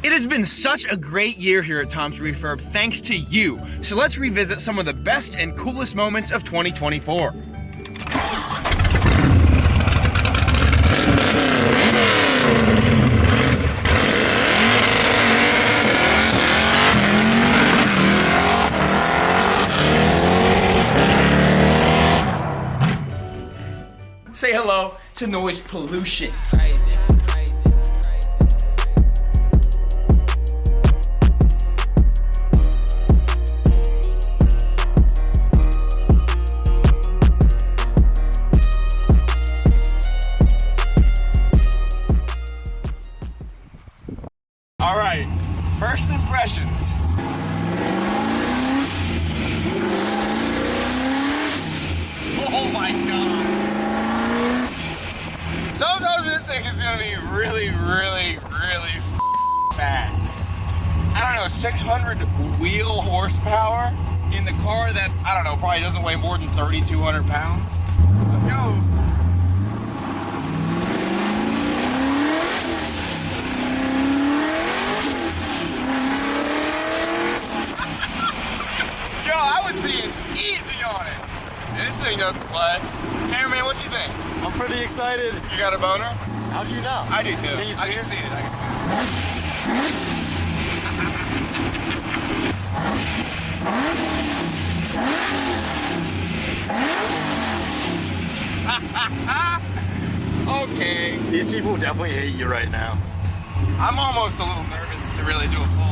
It has been such a great year here at Tom's Refurb thanks to you. So let's revisit some of the best and coolest moments of 2024. Say hello to noise pollution. All right, first impressions. Oh my God. Sometimes this thing is gonna be really fast. I don't know, 600 wheel horsepower in the car that, I don't know, probably doesn't weigh more than 3,200 pounds. Let's go. Yo, I was being easy on it. This thing doesn't play. Cameraman, what you think? I'm pretty excited. You got a boner? How'd you know? I do too. Can you see I can it? see it. I can see it. Okay. These people definitely hate you right now. I'm almost a little nervous to really do a pull.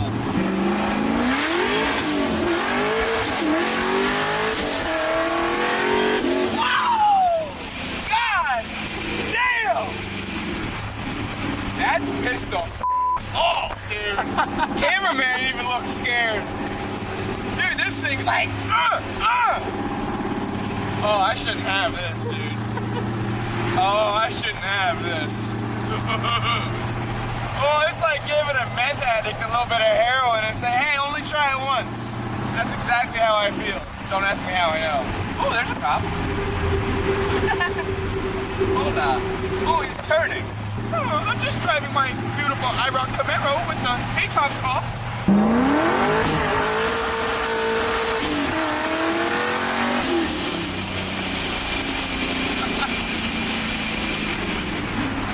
That's pissed off. Oh, dude. Cameraman even looks scared. Dude, this thing's like, Oh, I shouldn't have this, dude. Oh, I shouldn't have this. Oh, it's like giving a meth addict a little bit of heroin and say, hey, only try it once. That's exactly how I feel. Don't ask me how I know. Oh, there's a cop. Hold on. Oh, he's turning. Oh, I'm just driving my beautiful IROC Camaro with the T-tops off.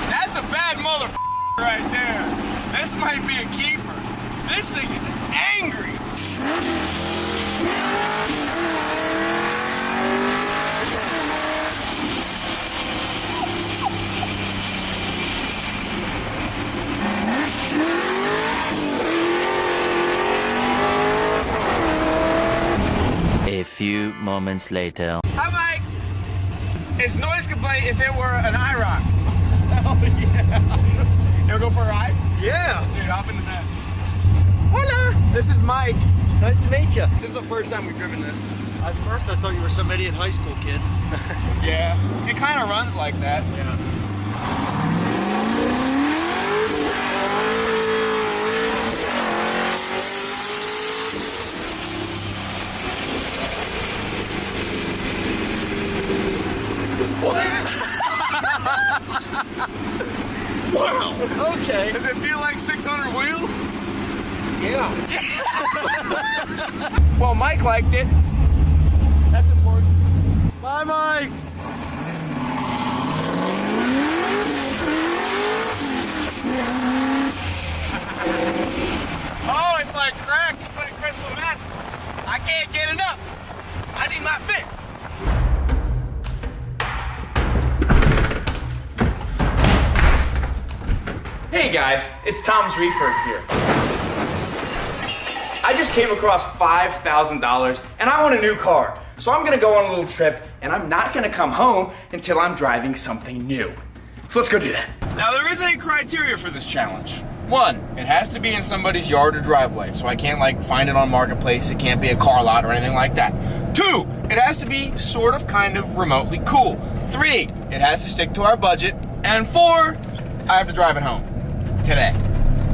That's a bad motherfucker right there. This might be a keeper. This thing is angry. A few moments later. Hi, Mike. It's noise complaint if it were an IROC. Oh, yeah. You wanna go for a ride? Yeah. Dude, hop in the back. Hola. This is Mike. Nice to meet you. This is the first time we've driven this. At first, I thought you were some idiot high school kid. Yeah. It kind of runs like that. Yeah. Wow. Okay. Does it feel like 600 wheels? Yeah. Well, Mike liked it. That's important. Bye, Mike. Oh, it's like crack. It's like crystal meth. I can't get enough. I need my fix. Hey guys, it's Tom's Refurb here. I just came across $5,000 and I want a new car. So I'm gonna go on a little trip and I'm not gonna come home until I'm driving something new. So let's go do that. Now there is a criteria for this challenge. One, it has to be in somebody's yard or driveway. So I can't like find it on Marketplace. It can't be a car lot or anything like that. Two, it has to be sort of kind of remotely cool. Three, it has to stick to our budget. And four, I have to drive it home. Today.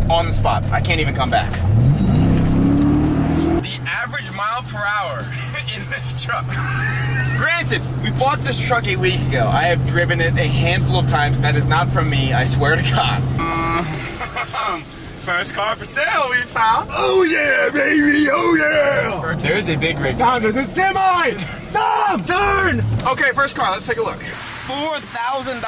On the spot. I can't even come back. The average mile per hour in this truck. Granted, we bought this truck a week ago. I have driven it a handful of times. That is not from me, I swear to God. first car for sale we found. Oh yeah, baby, oh yeah! There's a big rig. Tom, there's a semi! Tom, turn! Okay, first car, let's take a look. $4,000.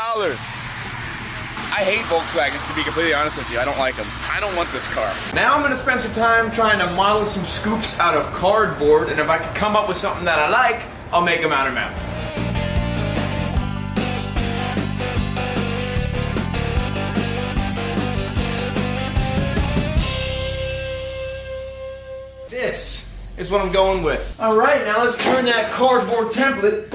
I hate Volkswagens, to be completely honest with you. I don't like them. I don't want this car. Now I'm gonna spend some time trying to model some scoops out of cardboard, and if I can come up with something that I like, I'll make them out of metal. This is what I'm going with. All right, now let's turn that cardboard template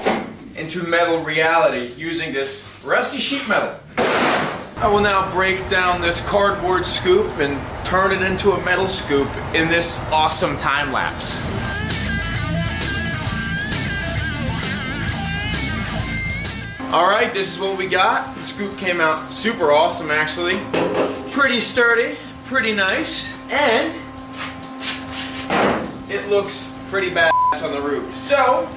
into metal reality using this rusty sheet metal. I will now break down this cardboard scoop and turn it into a metal scoop in this awesome time lapse. All right, this is what we got. The scoop came out super awesome, actually. Pretty sturdy, pretty nice, and it looks pretty badass on the roof. So,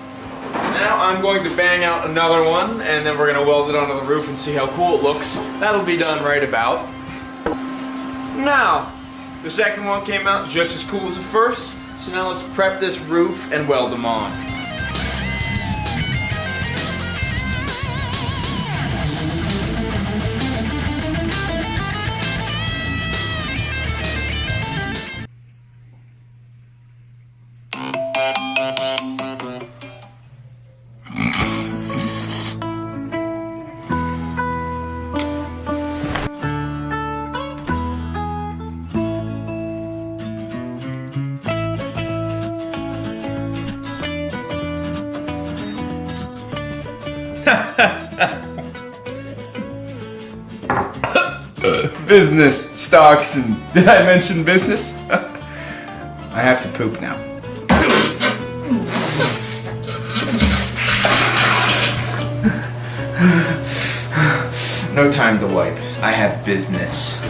now I'm going to bang out another one, and then we're going to weld it onto the roof and see how cool it looks. That'll be done right about now. The second one came out just as cool as the first, so now let's prep this roof and weld them on. Business stocks, and did I mention business? I have to poop now. No time to wipe. I have business.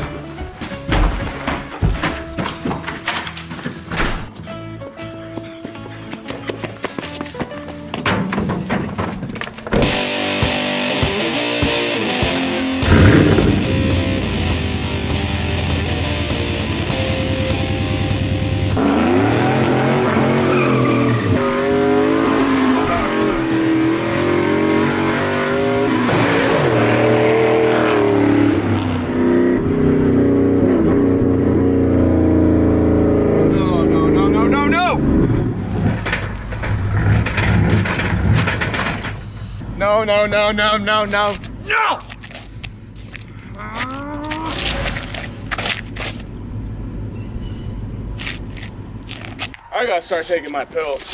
No! I gotta start taking my pills.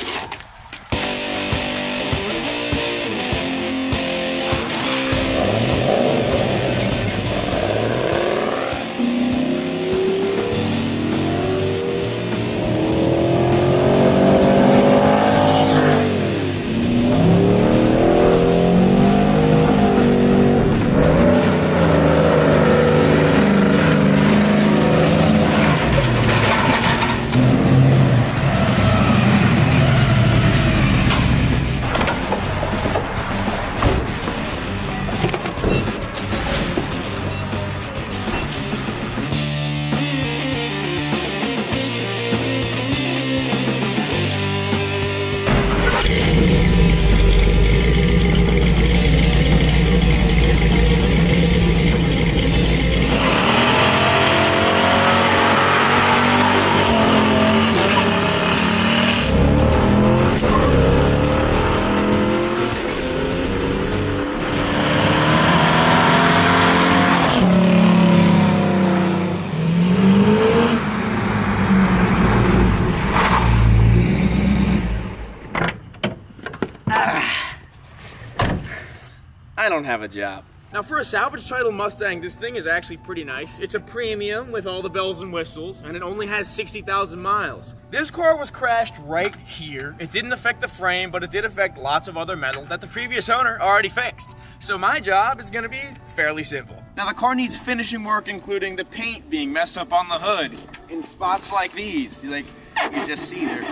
I don't have a job. Now for a salvage title Mustang, this thing is actually pretty nice. It's a premium with all the bells and whistles, and it only has 60,000 miles. This car was crashed right here. It didn't affect the frame, but it did affect lots of other metal that the previous owner already fixed. So my job is gonna be fairly simple. Now the car needs finishing work, including the paint being messed up on the hood in spots like these. Like you just see they're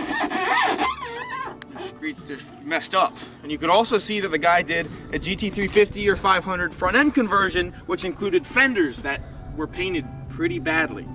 messed up. And you could also see that the guy did a GT350 or 500 front end conversion, which included fenders that were painted pretty badly.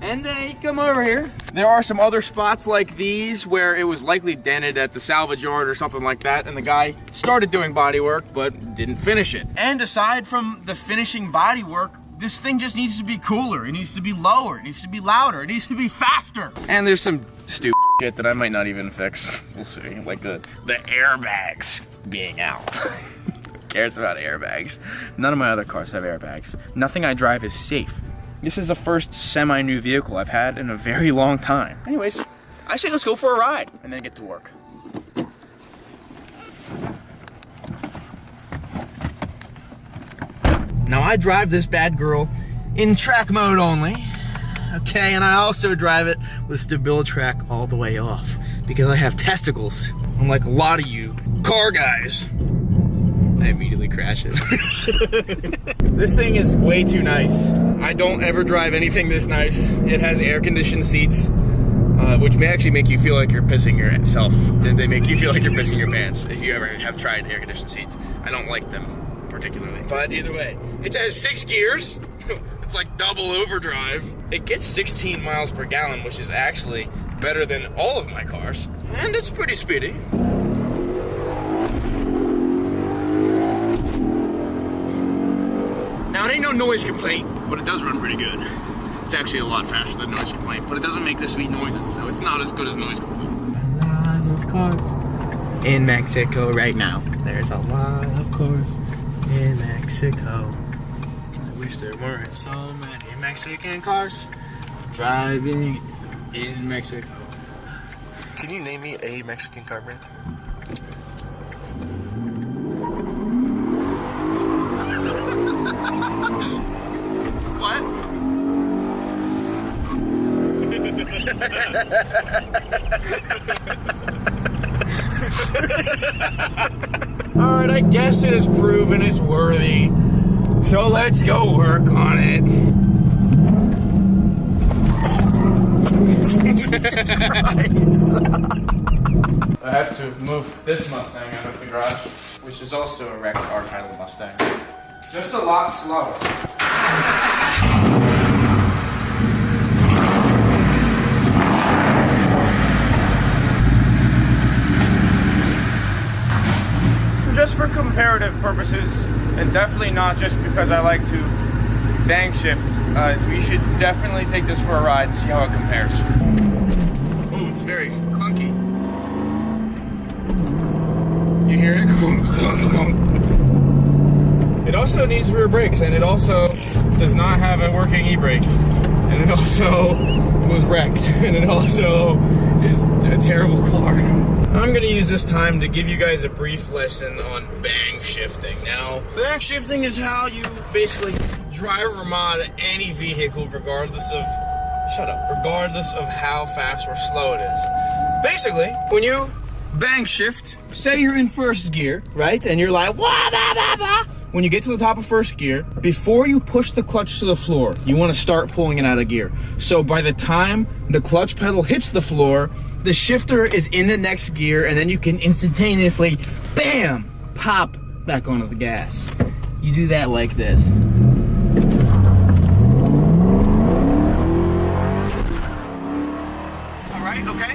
and come over here. There are some other spots like these where it was likely dented at the salvage yard or something like that, and the guy started doing body work but didn't finish it. And aside from the finishing body work, this thing just needs to be cooler, it needs to be lower, it needs to be louder, it needs to be faster. And there's some stupid shit that I might not even fix. We'll see, like the airbags being out. Who cares about airbags? None of my other cars have airbags. Nothing I drive is safe. This is the first semi-new vehicle I've had in a very long time. Anyways, I say let's go for a ride and then get to work. Now I drive this bad girl in track mode only, okay, and I also drive it with StabiliTrak all the way off because I have testicles, unlike a lot of you car guys. I immediately crash it. This thing is way too nice. I don't ever drive anything this nice. It has air-conditioned seats, which may actually make you feel like you're pissing yourself. They make you feel like you're pissing your pants if you ever have tried air-conditioned seats. I don't like them particularly, but either way, it has 6 gears. It's like double overdrive. It gets 16 miles per gallon, which is actually better than all of my cars, and it's pretty speedy. Now it ain't no noise complaint, but it does run pretty good. It's actually a lot faster than noise complaint, but it doesn't make the sweet noises, so it's not as good as noise complaint. A lot of cars in Mexico right now. There's a lot of cars in Mexico. I wish there weren't so many Mexican cars driving in Mexico. Can you name me a Mexican car brand? What? Alright, I guess it is proven it's worthy. So let's go work on it. Jesus Christ. I have to move this Mustang out of the garage, which is also a wrecked R-Title Mustang. Just a lot slower. Just for comparative purposes, and definitely not just because I like to bang shift, we should definitely take this for a ride and see how it compares. Oh, it's very clunky. You hear it? It also needs rear brakes, and it also does not have a working e-brake. And it also was wrecked, and it also is a terrible car. I'm gonna use this time to give you guys a brief lesson on bang shifting. Now, bang shifting is how you basically drive or mod any vehicle regardless of, regardless of how fast or slow it is. Basically, when you bang shift, say you're in first gear, right? And you're like, wah, bah, bah, bah. When you get to the top of first gear, before you push the clutch to the floor, you wanna start pulling it out of gear. So by the time the clutch pedal hits the floor, the shifter is in the next gear, and then you can instantaneously, bam, pop back onto the gas. You do that like this. All right, okay,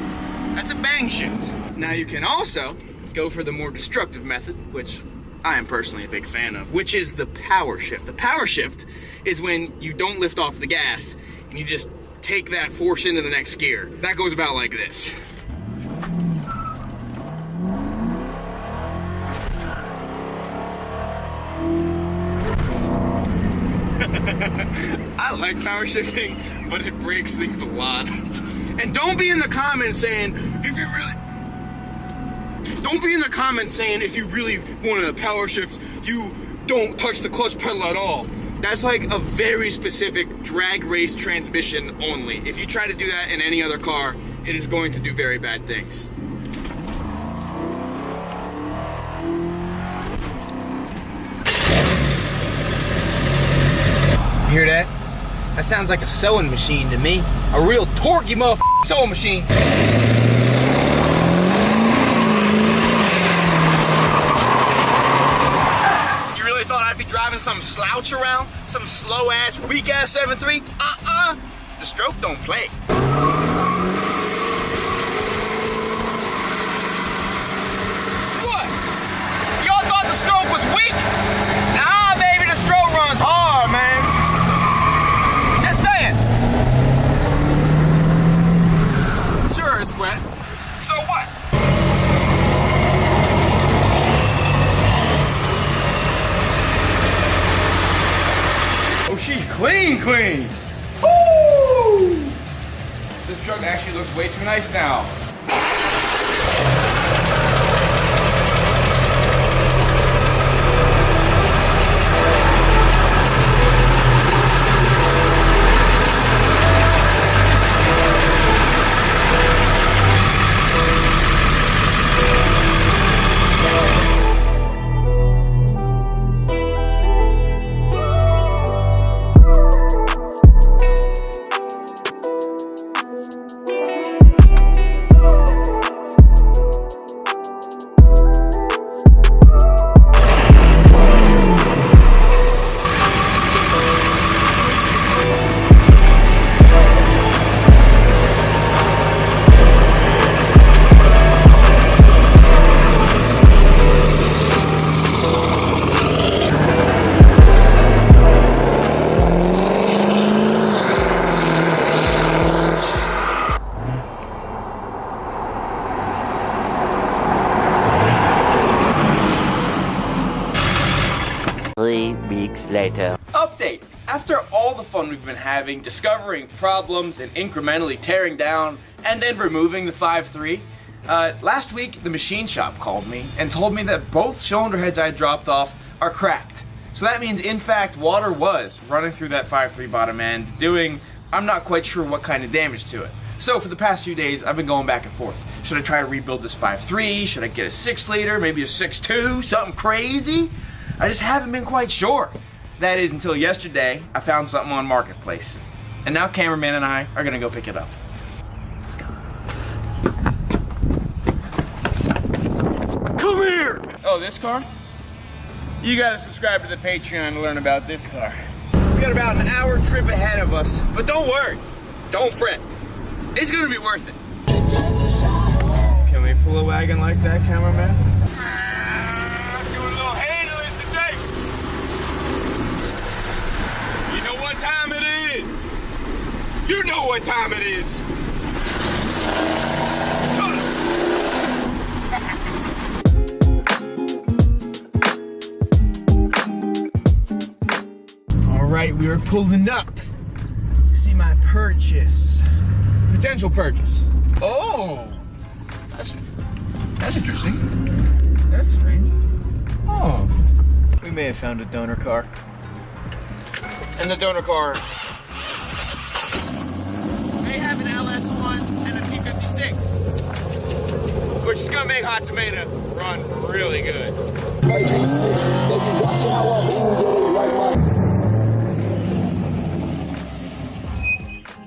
that's a bang shift. Now you can also go for the more destructive method, which I am personally a big fan of, which is the power shift. The power shift is when you don't lift off the gas, and you just take that force into the next gear. That goes about like this. I like power shifting, but it breaks things a lot. And don't be in the comments saying, don't be in the comments saying if you really want to power shift, you don't touch the clutch pedal at all. That's like a very specific drag race transmission only. If you try to do that in any other car, it is going to do very bad things. You hear that? That sounds like a sewing machine to me. A real torquey motherfucking sewing machine. Driving some slouch around, some slow ass, weak ass 7.3. The stroke don't play. What? Y'all thought the stroke was weak? Nah, baby, the stroke runs hard, man. Just saying. Sure, it's wet. So what? Oh, she's clean. Woo! This truck actually looks way too nice now. Later. Update. After all the fun we've been having, discovering problems and incrementally tearing down and then removing the 5.3, last week the machine shop called me and told me that both cylinder heads I dropped off are cracked. So that means, in fact, water was running through that 5.3 bottom end, doing, I'm not quite sure what kind of damage to it. So for the past few days, I've been going back and forth. Should I try to rebuild this 5.3? Should I get a 6 liter? Maybe a 6.2? Something crazy? I just haven't been quite sure. That is until yesterday, I found something on Marketplace. And now cameraman and I are gonna go pick it up. Let's go. Come here! Oh, this car? You gotta subscribe to the Patreon to learn about this car. We got about an hour trip ahead of us, but don't worry. Don't fret. It's gonna be worth it. Can we pull a wagon like that, cameraman? Doing a little handling today. You know what time it is. You know what time it is. All right, we are pulling up. See my purchase. Potential purchase. Oh, that's interesting. That's strange. Oh, we may have found a donor car. And the donor car may have an LS1 and a T56, which is gonna make Hot Tomato run really good.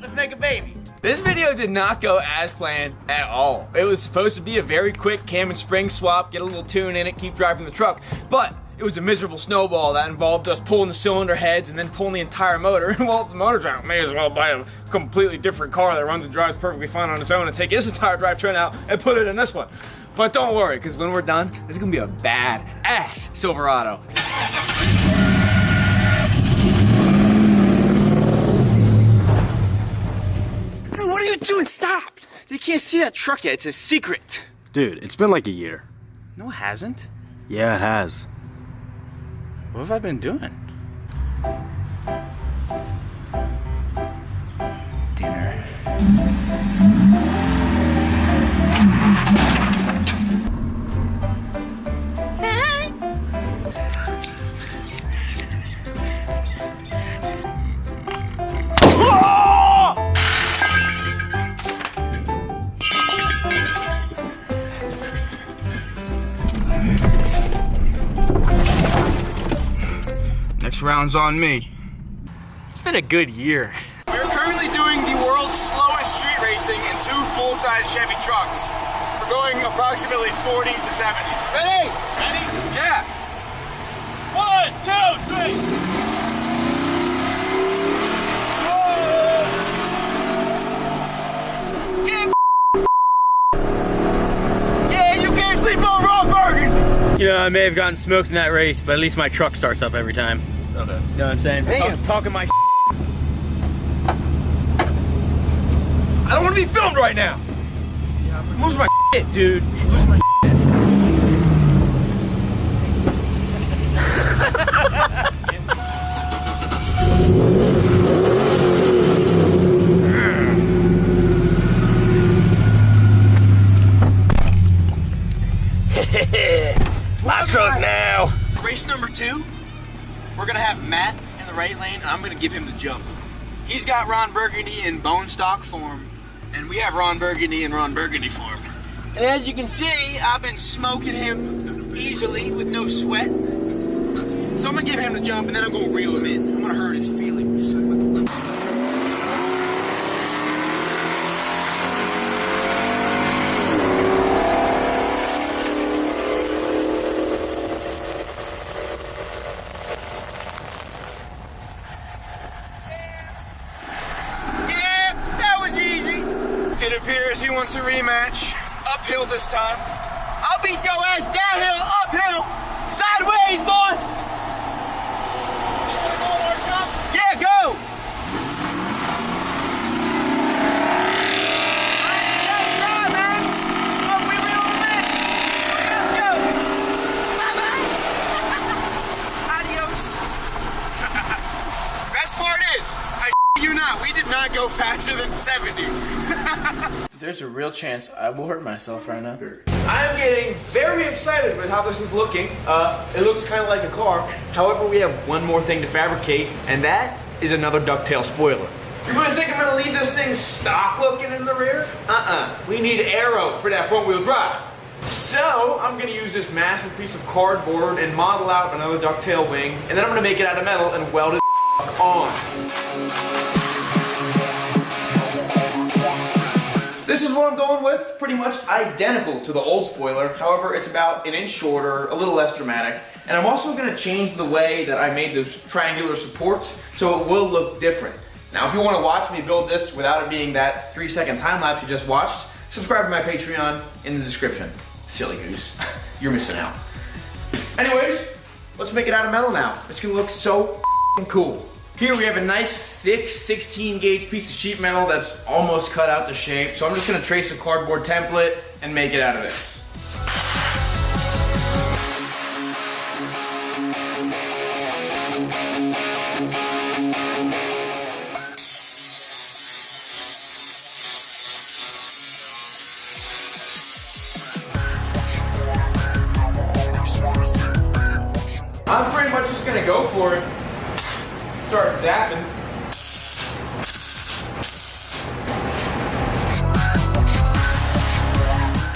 Let's make a baby. This video did not go as planned at all. It was supposed to be a very quick cam and spring swap, get a little tune in it, keep driving the truck, but it was a miserable snowball that involved us pulling the cylinder heads and then pulling the entire motor. And while the motor's out, may as well buy a completely different car that runs and drives perfectly fine on its own and take this entire drivetrain out and put it in this one. But don't worry, because when we're done, this is gonna be a bad-ass Silverado. Dude, what are you doing? Stop! You can't see that truck yet, it's a secret. Dude, it's been like a year. No, it hasn't. Yeah, it has. What have I been doing? Dinner. Next round's on me. It's been a good year. We're currently doing the world's slowest street racing in 2 full-size Chevy trucks. We're going approximately 40 to 70. Ready? Ready? Yeah. 1, 2, 3. Whoa. I may have gotten smoked in that race, but at least my truck starts up every time. Okay. You know what I'm saying? Talking my I don't want to be filmed right now. I'm losing my shit, dude. I'm losing my My truck now. Race number 2, we're gonna have Matt in the right lane, and I'm gonna give him the jump. He's got Ron Burgundy in bone stock form, and we have Ron Burgundy in Ron Burgundy form. And as you can see, I've been smoking him easily with no sweat. So I'm gonna give him the jump, and then I'm gonna reel him in. I'm gonna hurt his feelings. It appears he wants a rematch. Uphill this time. I'll beat your ass downhill, uphill, sideways, boy! Yeah, go! Let's try, man! Look, we reel him in! Let's go! Bye-bye! Adios! Best part is, I you not, we did not go faster than 70. There's a real chance I will hurt myself right now. I'm getting very excited with how this is looking. It looks kind of like a car. However, we have one more thing to fabricate, and that is another ducktail spoiler. You really think I'm gonna leave this thing stock looking in the rear? We need aero for that front wheel drive. So, I'm gonna use this massive piece of cardboard and model out another ducktail wing, and then I'm gonna make it out of metal and weld it on. This is what I'm going with, pretty much identical to the old spoiler. However, it's about an inch shorter, a little less dramatic. And I'm also gonna change the way that I made those triangular supports so it will look different. Now, if you wanna watch me build this without it being that 3-second time lapse you just watched, subscribe to my Patreon in the description. Silly goose, you're missing out. Anyways, let's make it out of metal now. It's gonna look so cool. Here we have a nice thick 16 gauge piece of sheet metal that's almost cut out to shape. So I'm just gonna trace a cardboard template and make it out of this. I'm pretty much just gonna go for it. Start zapping.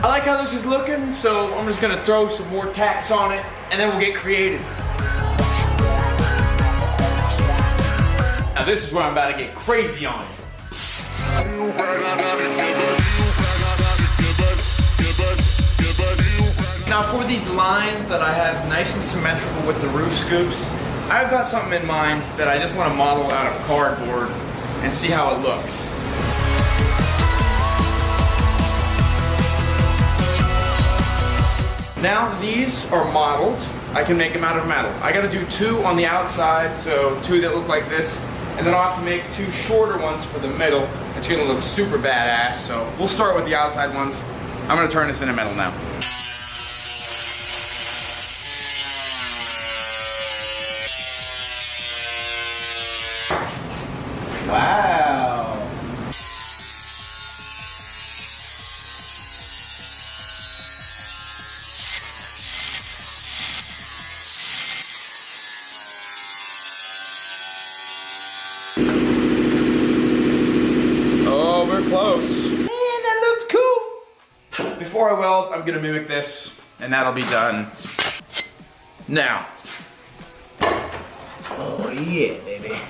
I like how this is looking, so I'm just gonna throw some more tacks on it, and then we'll get creative. Now this is where I'm about to get crazy on it. Now for these lines that I have nice and symmetrical with the roof scoops, I've got something in mind that I just want to model out of cardboard and see how it looks. Now these are modeled. I can make them out of metal. I gotta do 2 on the outside, so 2 that look like this, and then I'll have to make 2 shorter ones for the middle. It's gonna look super badass, so we'll start with the outside ones. I'm gonna turn this into metal now. Wow. Oh, we're close. Man, that looks cool. Before I weld, I'm gonna mimic this, and that'll be done. Now. Oh yeah, baby.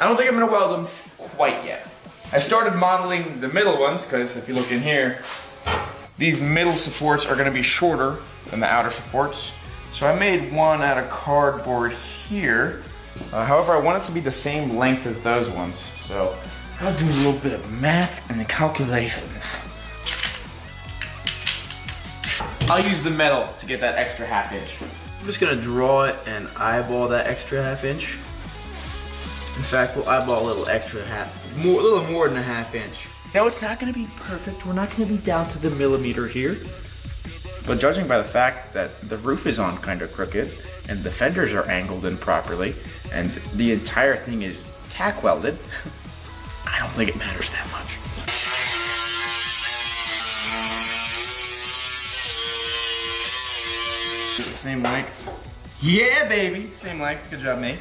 I don't think I'm gonna weld them quite yet. I started modeling the middle ones, because if you look in here, these middle supports are gonna be shorter than the outer supports. So I made one out of cardboard here. However, I want it to be the same length as those ones. So I'll do a little bit of math and the calculations. I'll use the metal to get that extra ½ inch. I'm just gonna draw it and eyeball that extra ½ inch. In fact, we'll eyeball a little extra a little more than a ½ inch. Now it's not gonna be perfect, we're not gonna be down to the millimeter here. But judging by the fact that the roof is on kind of crooked, and the fenders are angled improperly, and the entire thing is tack welded, I don't think it matters that much. Same length. Yeah, baby! Same length, good job, mate.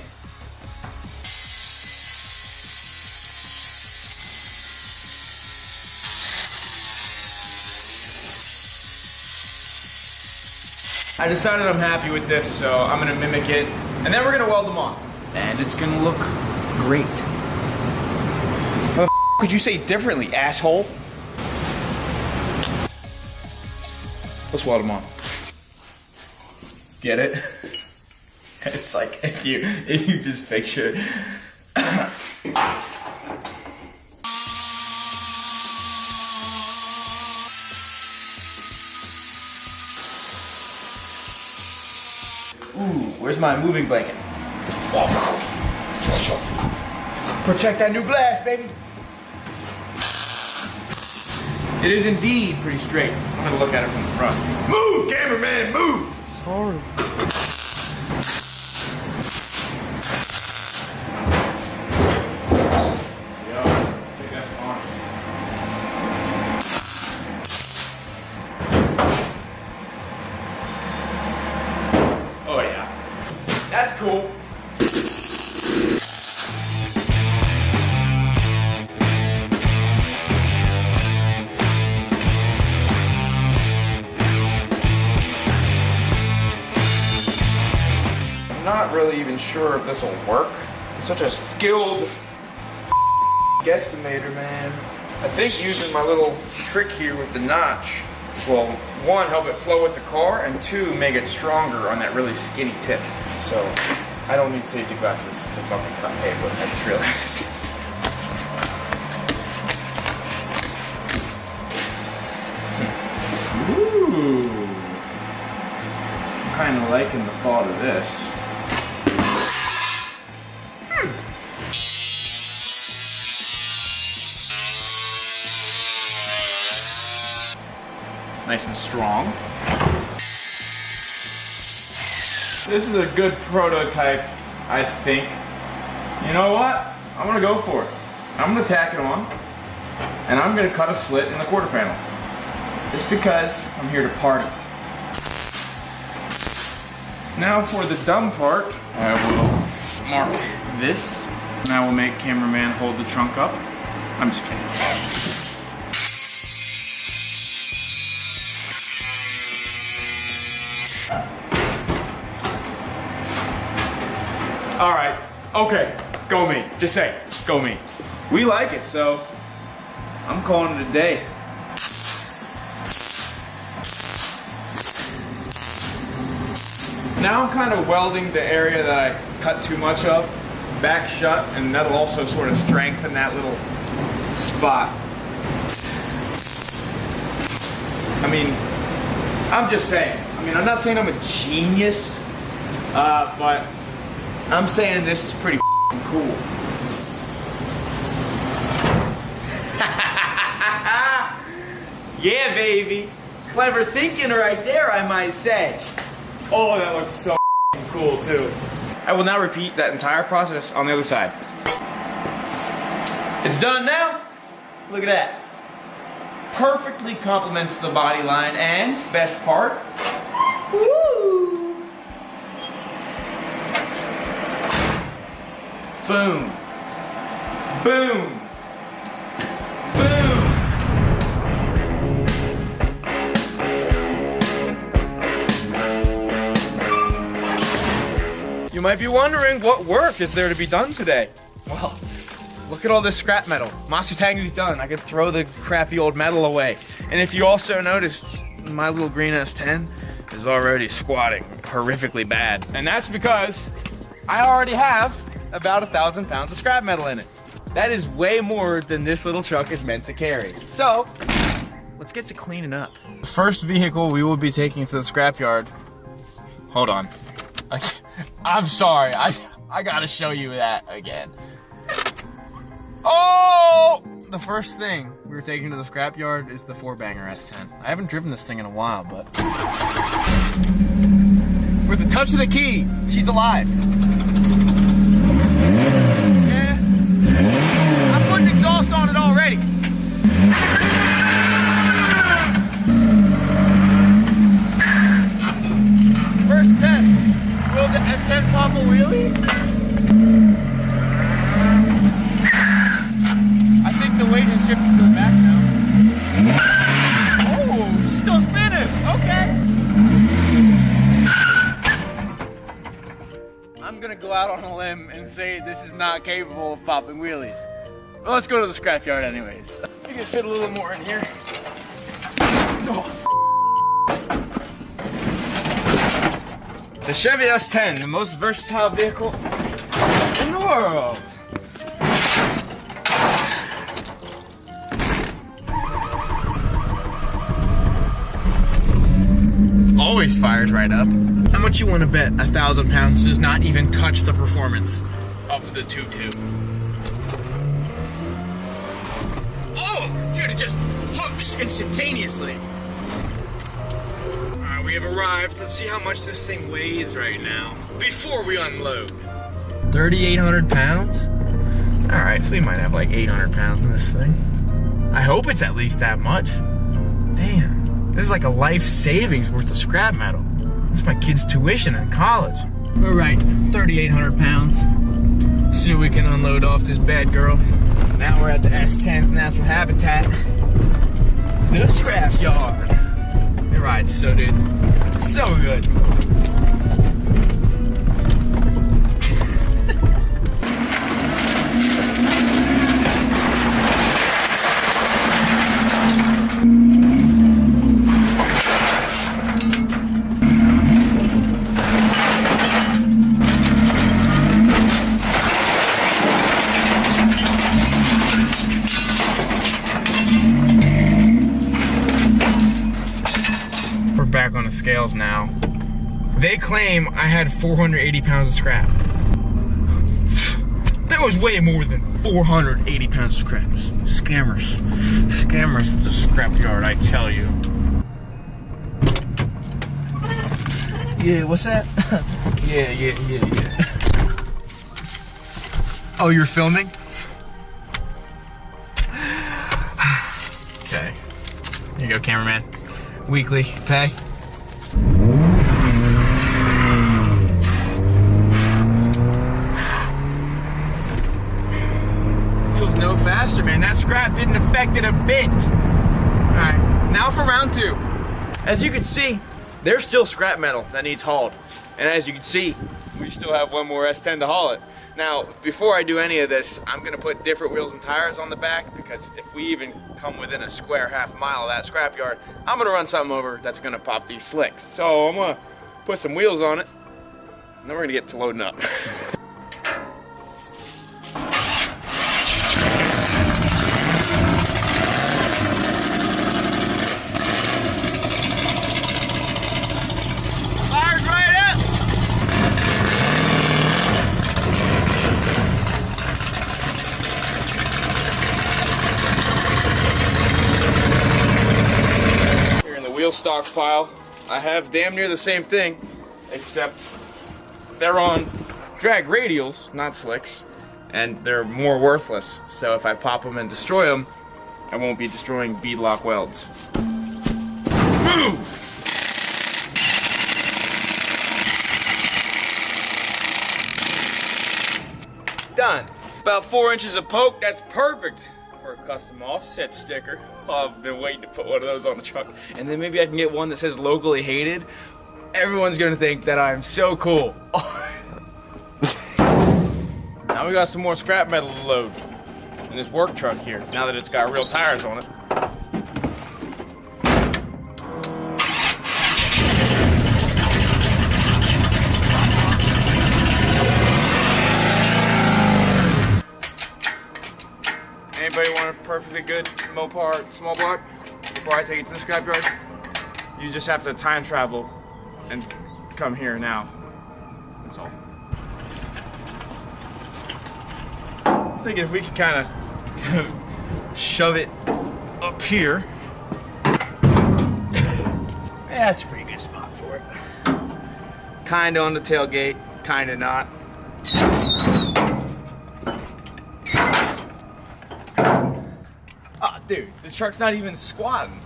I decided I'm happy with this, so I'm gonna mimic it, and then we're gonna weld them on. And it's gonna look great. How the f could you say differently, asshole? Let's weld them on. Get it? It's like if you just picture. Ooh, where's my moving blanket? Protect that new glass, baby. It is indeed pretty straight. I'm gonna look at it from the front. Move, cameraman, move! Sorry. Yo, I think that's fine. Oh yeah. That's cool. I'm not really even sure if this will work. I'm such a skilled guesstimator, man. I think using my little trick here with the notch will, one, help it flow with the car, and two, make it stronger on that really skinny tip. So, I don't need safety glasses to fucking cut paper, I just realized. Ooh. I'm kind of liking the thought of this. Nice and strong. This is a good prototype, I think. You know what? I'm gonna go for it. I'm gonna tack it on, and I'm gonna cut a slit in the quarter panel. Just because I'm here to party. Now for the dumb part, I will mark this, and I will make cameraman hold the trunk up. I'm just kidding. All right, okay, go me. Just say, go me. We like it, so I'm calling it a day. Now I'm kind of welding the area that I cut too much of back shut, and that'll also sort of strengthen that little spot. I mean, I'm just saying. I mean, I'm not saying I'm a genius, but I'm saying this is pretty cool. Yeah, baby. Clever thinking right there, I might say. Oh, that looks so cool, too. I will now repeat that entire process on the other side. It's done now. Look at that. Perfectly complements the body line, and best part, woo! Boom. Boom. Boom. You might be wondering what work is there to be done today. Well, look at all this scrap metal. Masutangu's done. I could throw the crappy old metal away. And if you also noticed, my little green S10 is already squatting horrifically bad. And that's because I already have about 1,000 pounds of scrap metal in it. That is way more than this little truck is meant to carry. So, let's get to cleaning up. The first vehicle we will be taking to the scrapyard. Hold on. I'm sorry. I gotta show you that again. Oh! The first thing we were taking to the scrapyard is the 4-banger S10. I haven't driven this thing in a while, but with the touch of the key, she's alive. Yeah. I'm putting exhaust on it already. First test. Will the S10 pop a wheelie? I think the weight has shifted to the back now. Oh, she's still spinning. Okay. I'm gonna go out on a limb and say this is not capable of popping wheelies. Well, let's go to the scrapyard anyways. We can fit a little more in here. Oh. The Chevy S10, the most versatile vehicle in the world. Always fires right up. How much you want to bet 1,000 pounds does not even touch the performance of the 2.2? Oh, dude, it just hooks instantaneously. Alright, we have arrived. Let's see how much this thing weighs right now before we unload. 3,800 pounds? Alright, so we might have like 800 pounds in this thing. I hope it's at least that much. Damn. This is like a life savings worth of scrap metal. That's my kid's tuition in college. All right, 3,800 pounds. See what we can unload off this bad girl. Now we're at the S10's natural habitat, the scrap yard. It rides so good, so good. Back on the scales now. They claim I had 480 pounds of scrap. There was way more than 480 pounds of scrap. Scammers. Scammers at the scrapyard, I tell you. Yeah, what's that? Yeah. Oh, you're filming? Okay. Here you go, cameraman. Weekly pay. Feels no faster, man. That scrap didn't affect it a bit. Alright, now for round 2. As you can see, there's still scrap metal that needs hauled. And as you can see, we still have one more S10 to haul it. Now, before I do any of this, I'm gonna put different wheels and tires on the back, because if we even come within a square half mile of that scrapyard, I'm gonna run something over that's gonna pop these slicks. So I'm gonna put some wheels on it, and then we're gonna get to loading up. Stockpile. I have damn near the same thing, except they're on drag radials, not slicks, and they're more worthless. So if I pop them and destroy them, I won't be destroying beadlock welds. Move! Done. About 4 inches of poke, that's perfect for a custom offset sticker. Oh, I've been waiting to put one of those on the truck. And then maybe I can get one that says locally hated. Everyone's gonna think that I'm so cool. Now we got some more scrap metal to load in this work truck here, now that it's got real tires on it. Anybody want a perfectly good Mopar small block before I take it to the scrapyard? You just have to time travel and come here now. that's all. I'm thinking if we could kind of shove it up here. Yeah, that's a pretty good spot for it. Kinda on the tailgate, kinda not. Oh, dude, the truck's not even squatting.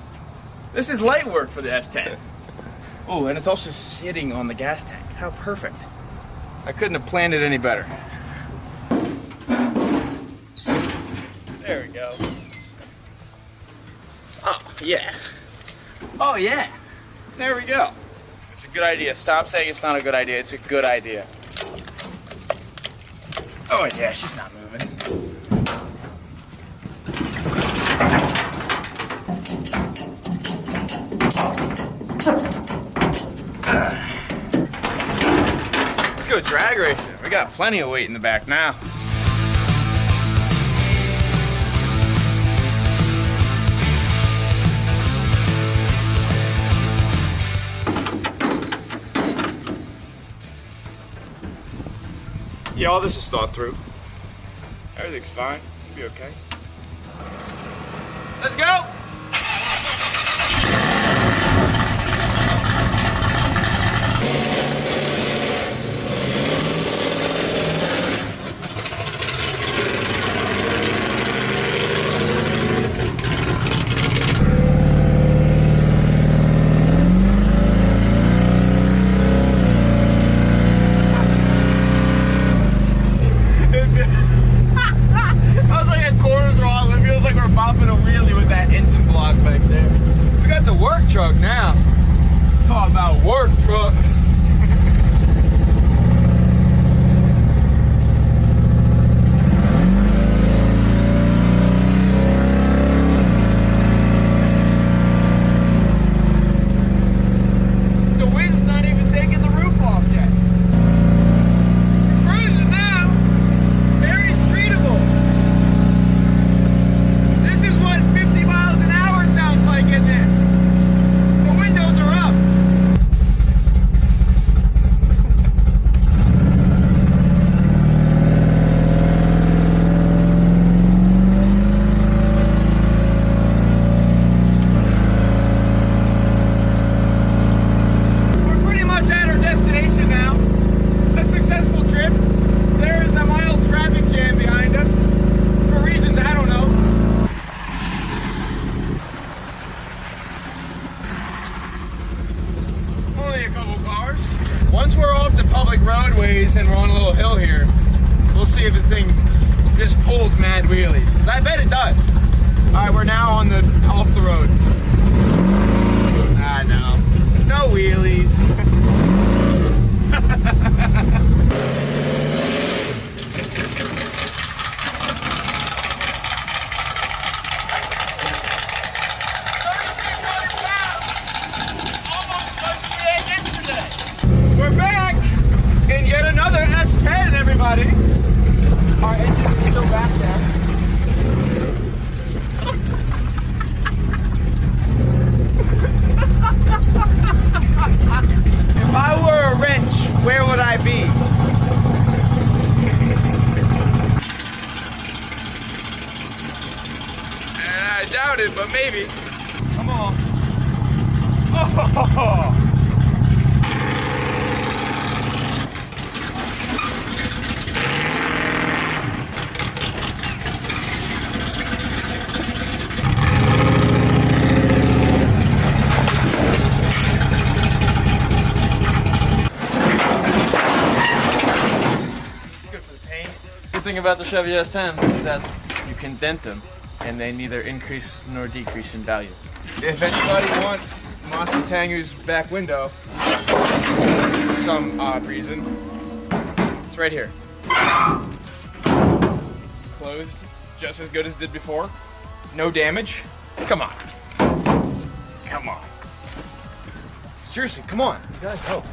This is light work for the S10. Oh, and it's also sitting on the gas tank. How perfect. I couldn't have planned it any better. There we go. Oh, yeah. Oh, yeah. There we go. It's a good idea. Stop saying it's not a good idea. It's a good idea. Oh, yeah, she's not moving. Let's go drag racing. We got plenty of weight in the back now. Yeah, all this is thought through. Everything's fine. It'll be okay. Let's go! Bopping a wheelie with that engine block back there. We got the work truck now. Talking about work trucks. The wind's not even taking the roof off yet. We're cruising now. Very streetable. 50 miles an hour sounds like in this. The windows are up. We're pretty much at our destination now. A successful trip. There is a mild traffic jam behind us. For reasons I don't know. Only a couple cars. Once we're off the public roadways and we're on a little hill here, we'll see if this thing just pulls mad wheelies. Because I bet it does. Alright, we're now on the off the road. Ah, no. No wheelies. We're back in yet another S10, everybody. Our engine is still back there. If I were a wrench, where would I be? I doubt it, but maybe. Come on. Oh! Good thing about the Chevy S10 is that you can dent them and they neither increase nor decrease in value. If anybody wants Monster Tangu's back window for some odd reason, it's right here. Closed just as good as it did before. No damage. Come on. Come on. Seriously, come on. You guys help.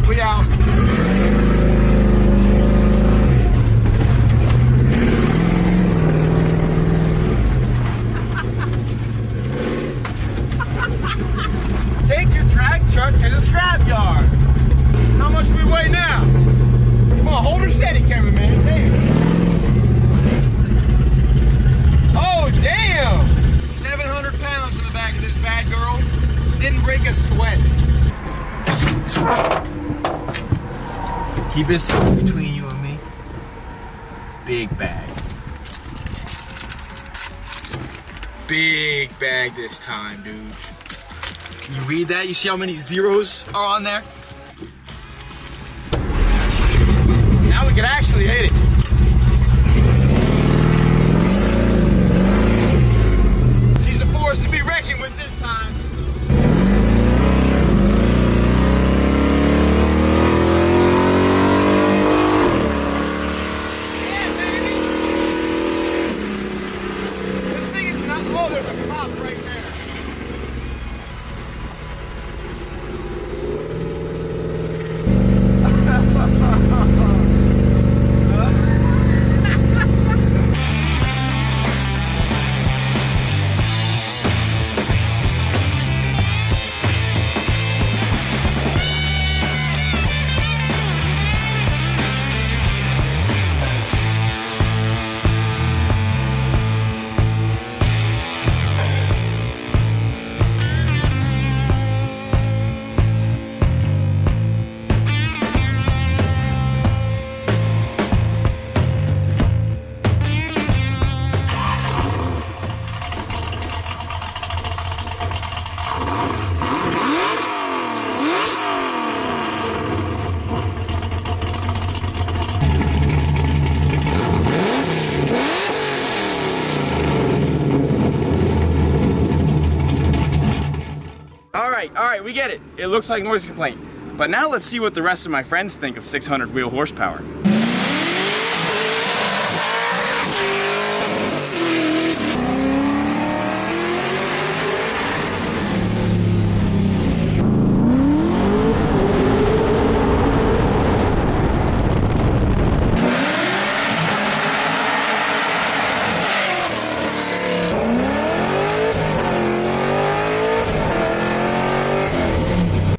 We out. Take your drag truck Keep it between you and me. Big bag. Big bag this time, dude. Can you read that? You see how many zeros are on there? Now we can actually hit it. She's a force to be reckoned with this time. Oh, there's a cop right there. All right, we get it. It looks like noise complaint. But now let's see what the rest of my friends think of 600 wheel horsepower.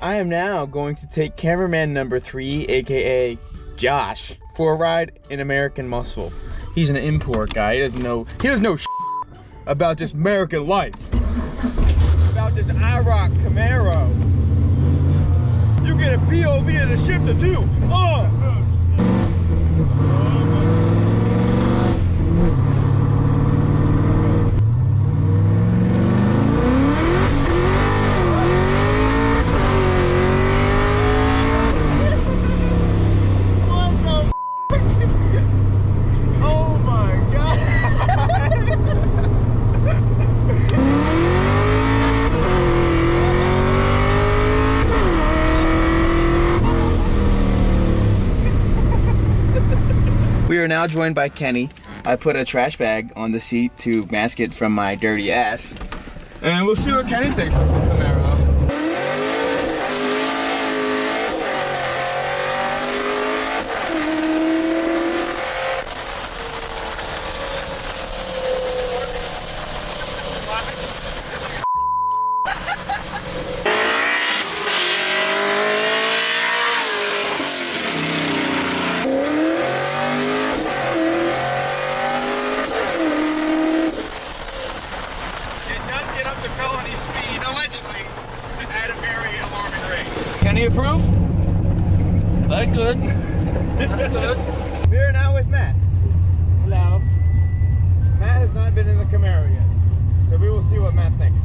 I am now going to take cameraman number 3, aka Josh, for a ride in American Muscle. He's an import guy. He doesn't know about this American life. About this IROC Camaro. You get a POV of the shifter too. We are now joined by Kenny. I put a trash bag on the seat to mask it from my dirty ass. And we'll see what Kenny thinks of the Camaro. Felony speed, allegedly, at a very alarming rate. Can you approve? That's good. That's good. We are now with Matt. Hello. Matt has not been in the Camaro yet, so we will see what Matt thinks.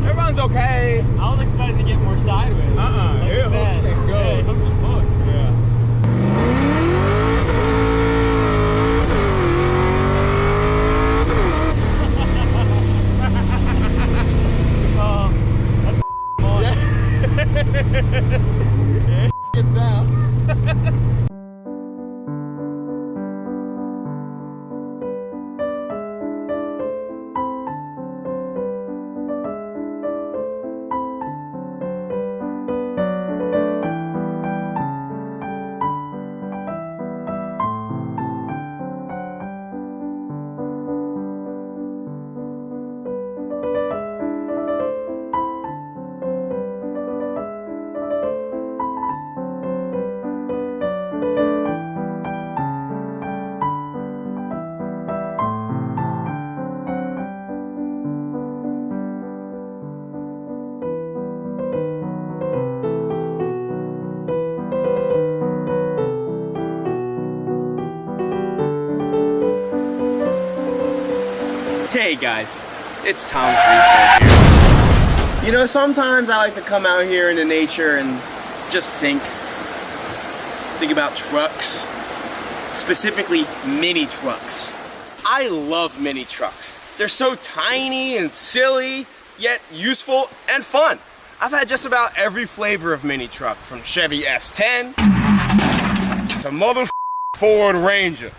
Everyone's okay. I was expecting to get more sideways. It hooks and goes. Yeah, it hooks and hooks. Yeah. That's Yeah. Get down. guys, it's Tom's REFURB here. You know, sometimes I like to come out here into nature and just think about trucks, specifically mini trucks. I love mini trucks. They're so tiny and silly, yet useful and fun. I've had just about every flavor of mini truck, from Chevy S10 to Ford Ranger.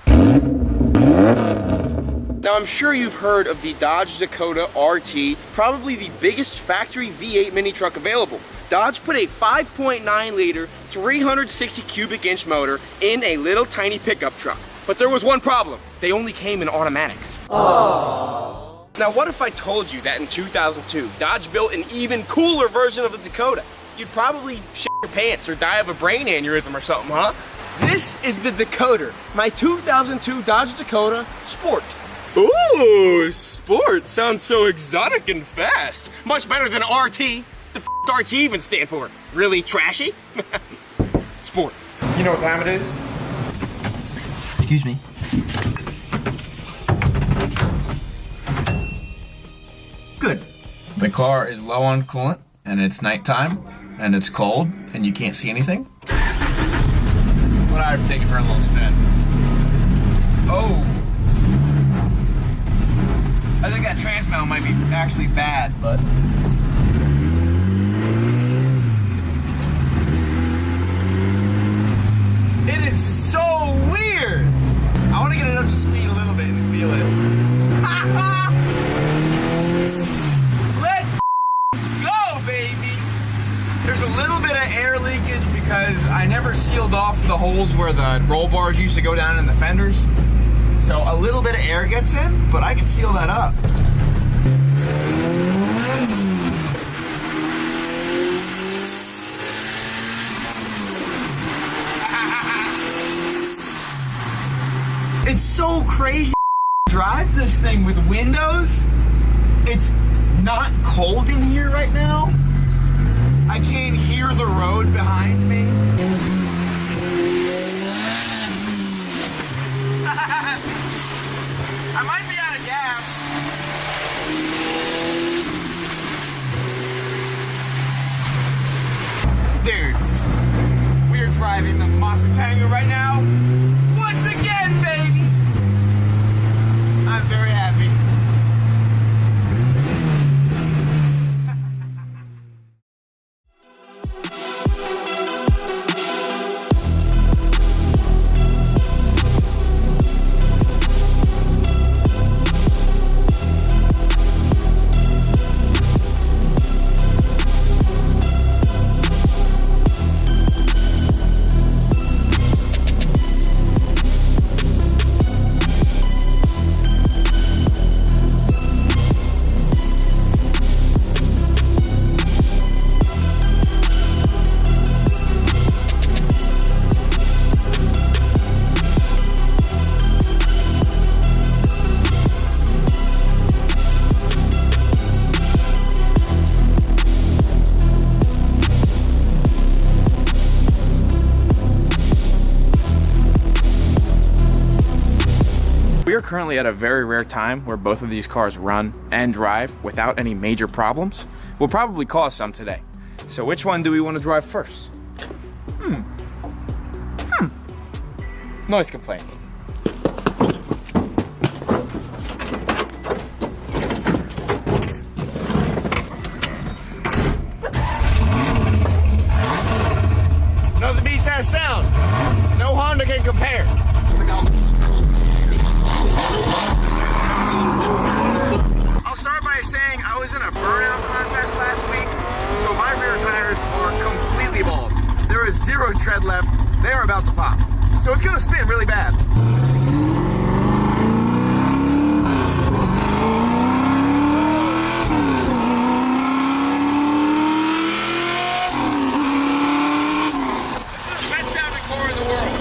Now, I'm sure you've heard of the Dodge Dakota RT, probably the biggest factory V8 mini truck available. Dodge put a 5.9 liter, 360 cubic inch motor in a little tiny pickup truck. But there was one problem. They only came in automatics. Aww. Now, what if I told you that in 2002, Dodge built an even cooler version of the Dakota? You'd probably shit your pants or die of a brain aneurysm or something, huh? This is the Dakota, my 2002 Dodge Dakota Sport. Ooh, Sport sounds so exotic and fast. Much better than RT. The RT even stand for? Really trashy? Sport. You know what time it is? Excuse me. Good. The car is low on coolant, and it's nighttime, and it's cold, and you can't see anything. But I've taken for a little spin. Oh. I think that transmount might be actually bad, but... It is so weird! I want to get it up to speed a little bit and feel it. Let's go, baby! There's a little bit of air leakage because I never sealed off the holes where the roll bars used to go down in the fenders. So a little bit of air gets in, but I can seal that up. It's so crazy to drive this thing with windows. It's not cold in here right now. I can't hear the road behind me. I might be out of gas. Dude, we are driving the Monster Tango right now. Once again, baby. I'm very happy. We are currently at a very rare time where both of these cars run and drive without any major problems. We'll probably cause some today. So which one do we want to drive first? Noise complaint. No, the Beast has sound. No Honda can compare. I'll start by saying I was in a burnout contest last week, so my rear tires are completely bald. There is zero tread left. They are about to pop. So it's gonna spin really bad. This is the best sounding car in the world.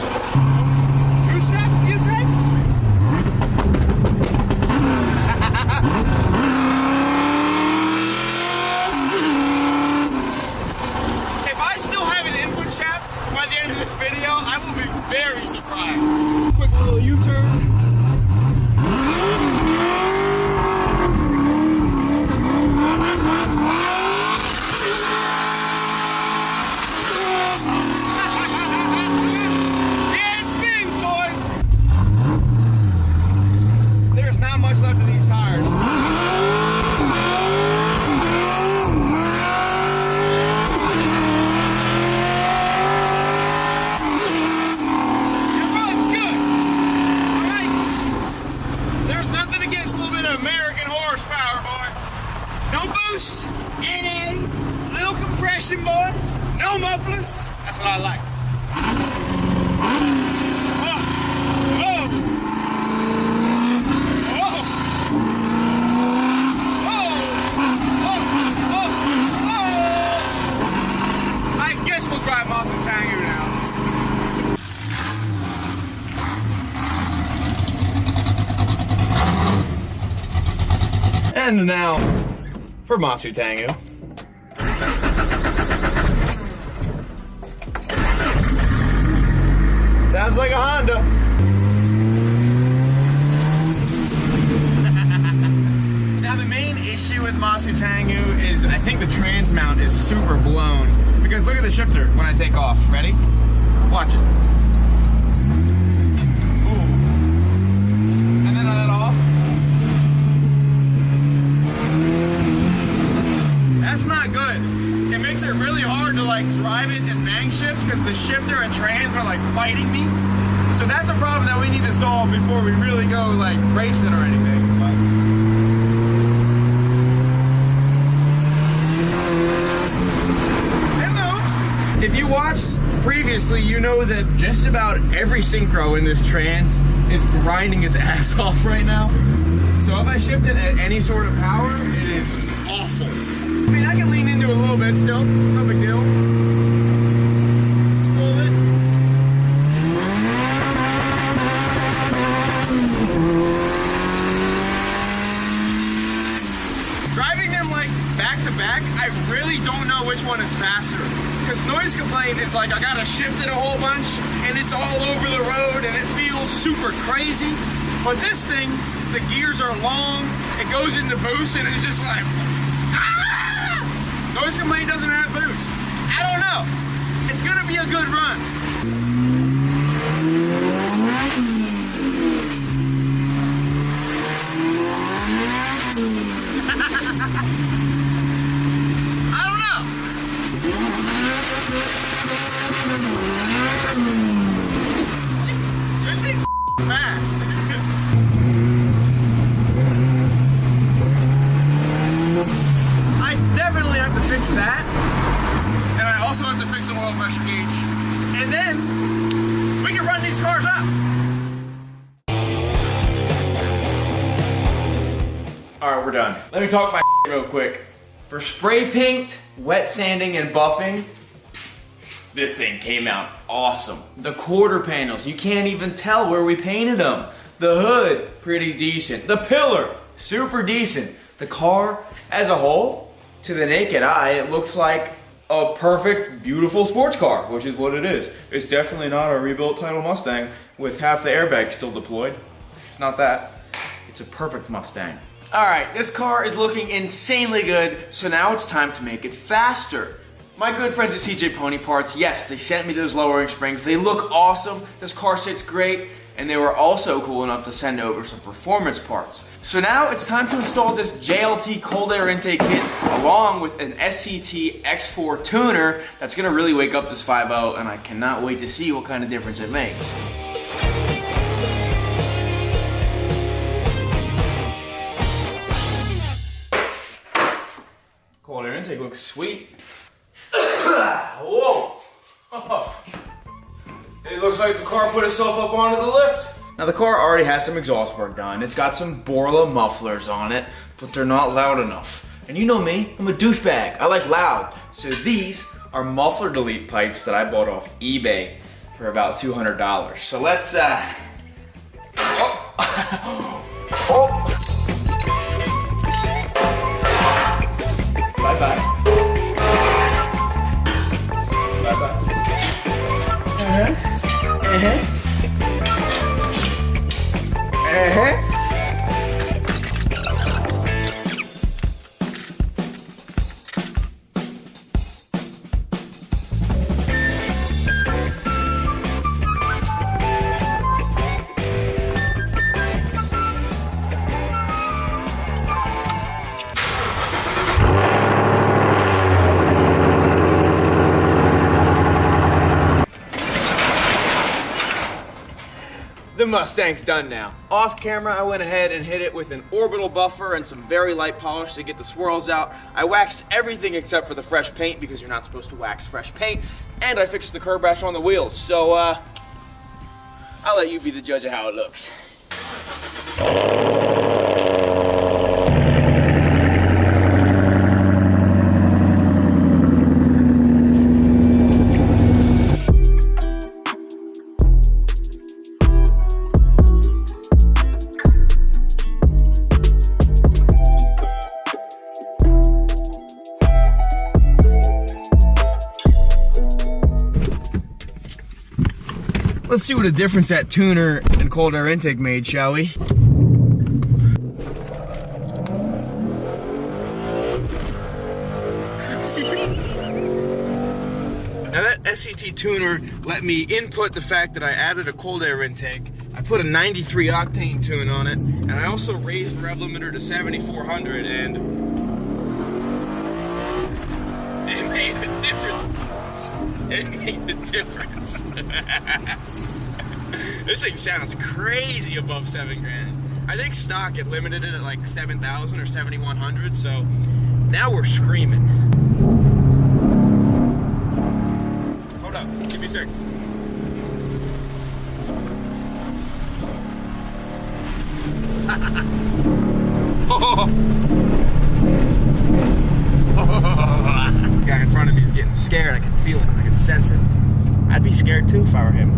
Two-step, you say? If I still have an input shaft by the end of this video, I will be very surprised. Quick little U-turn. boost, NA, little compression, boy. No mufflers. That's what I like. I guess we'll try Monster Tango now. And now for Monster Tango. Sounds like a Honda. Now the main issue with Monster Tango is I think the trans mount is super blown. Because look at the shifter when I take off. Ready? Watch it. Ooh. And then I let off. That's not good. It makes it really hard to like drive it in bang shifts because the shifter and trans are like fighting me. So that's a problem that we need to solve before we really go like racing or anything. It moves. If you watched previously, you know that just about every synchro in this trans is grinding its ass off right now. So if I shift it at any sort of power, it is awful. I mean, I can lean into it a little bit still, no big deal. Spool it. Driving them like back to back, I really don't know which one is faster. Because noise complaint is like I gotta shift it a whole bunch and it's all over the road and it feels super crazy. But this thing, the gears are long, it goes into boost and it's just like, noise complaint doesn't have boost. I don't know. It's gonna be a good run. I don't know. This thing's fast. I definitely have to fix that. And I also have to fix the oil pressure gauge. And then we can run these cars up. Alright, we're done. Let me talk my real quick. For spray paint, wet sanding, and buffing, this thing came out awesome. The quarter panels, you can't even tell where we painted them. The hood, pretty decent. The pillar, super decent. The car, as a whole, to the naked eye, it looks like a perfect, beautiful sports car, which is what it is. It's definitely not a rebuilt Title Mustang with half the airbags still deployed. It's not that. It's a perfect Mustang. Alright, this car is looking insanely good, so now it's time to make it faster. My good friends at CJ Pony Parts, yes, they sent me those lowering springs. They look awesome, this car sits great, and they were also cool enough to send over some performance parts. So now it's time to install this JLT cold air intake kit along with an SCT X4 tuner that's gonna really wake up this 5.0, and I cannot wait to see what kind of difference it makes. Cold air intake looks sweet. Whoa! It looks like the car put itself up onto the lift. Now the car already has some exhaust work done. It's got some Borla mufflers on it, but they're not loud enough. And you know me, I'm a douchebag. I like loud. So these are muffler delete pipes that I bought off eBay for about $200. So let's Bye-bye. Bye-bye. The Mustang's done now. Off camera, I went ahead and hit it with an orbital buffer and some very light polish to get the swirls out. I waxed everything except for the fresh paint because you're not supposed to wax fresh paint. And I fixed the curb rash on the wheels. So, I'll let you be the judge of how it looks. Let's see what a difference that tuner and cold air intake made, shall we? Now that SCT tuner let me input the fact that I added a cold air intake. I put a 93 octane tune on it, and I also raised rev limiter to 7400, and it made a difference. It made a difference. This thing sounds crazy above 7 grand. I think stock it limited it at like 7,000 or 7,100, so now we're screaming. Hold up, give me a sec. The guy in front of me is getting scared. I can feel it. I can sense it. I'd be scared too if I were him.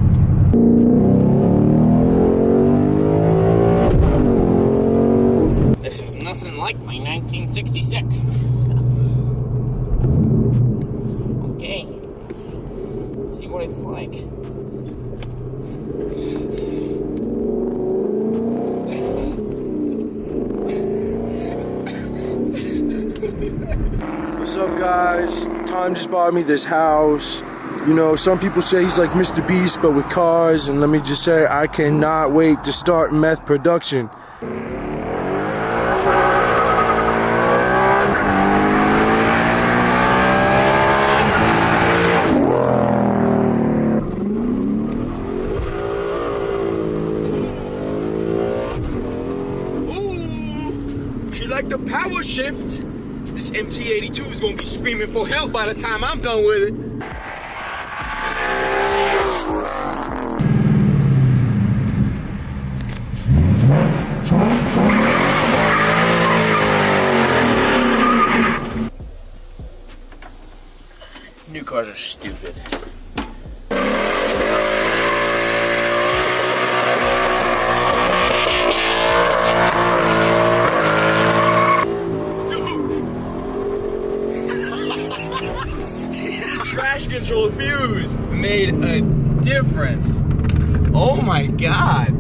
This is nothing like my 1966. Okay. Let's see what it's like. What's up, guys? Tom just bought me this house. You know, some people say he's like Mr. Beast, but with cars. And let me just say, I cannot wait to start meth production. Ooh, she like the power shift. This MT82 is gonna be screaming for help by the time I'm done with it. New cars are stupid. Trash control fuse made a difference. Oh my God.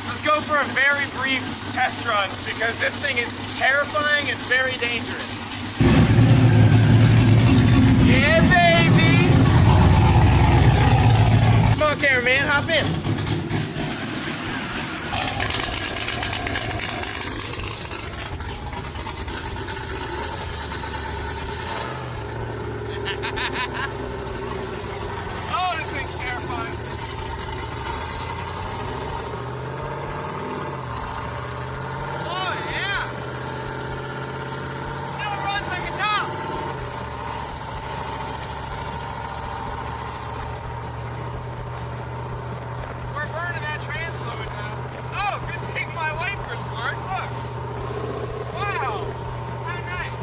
Let's go for a very brief test run because this thing is terrifying and very dangerous. Yeah, baby. Come on, cameraman, hop in. Oh, this thing's terrifying. Oh, yeah. Still runs like a top. We're burning that trans fluid now. Oh, good thing my wipers work. Look. Wow. How nice.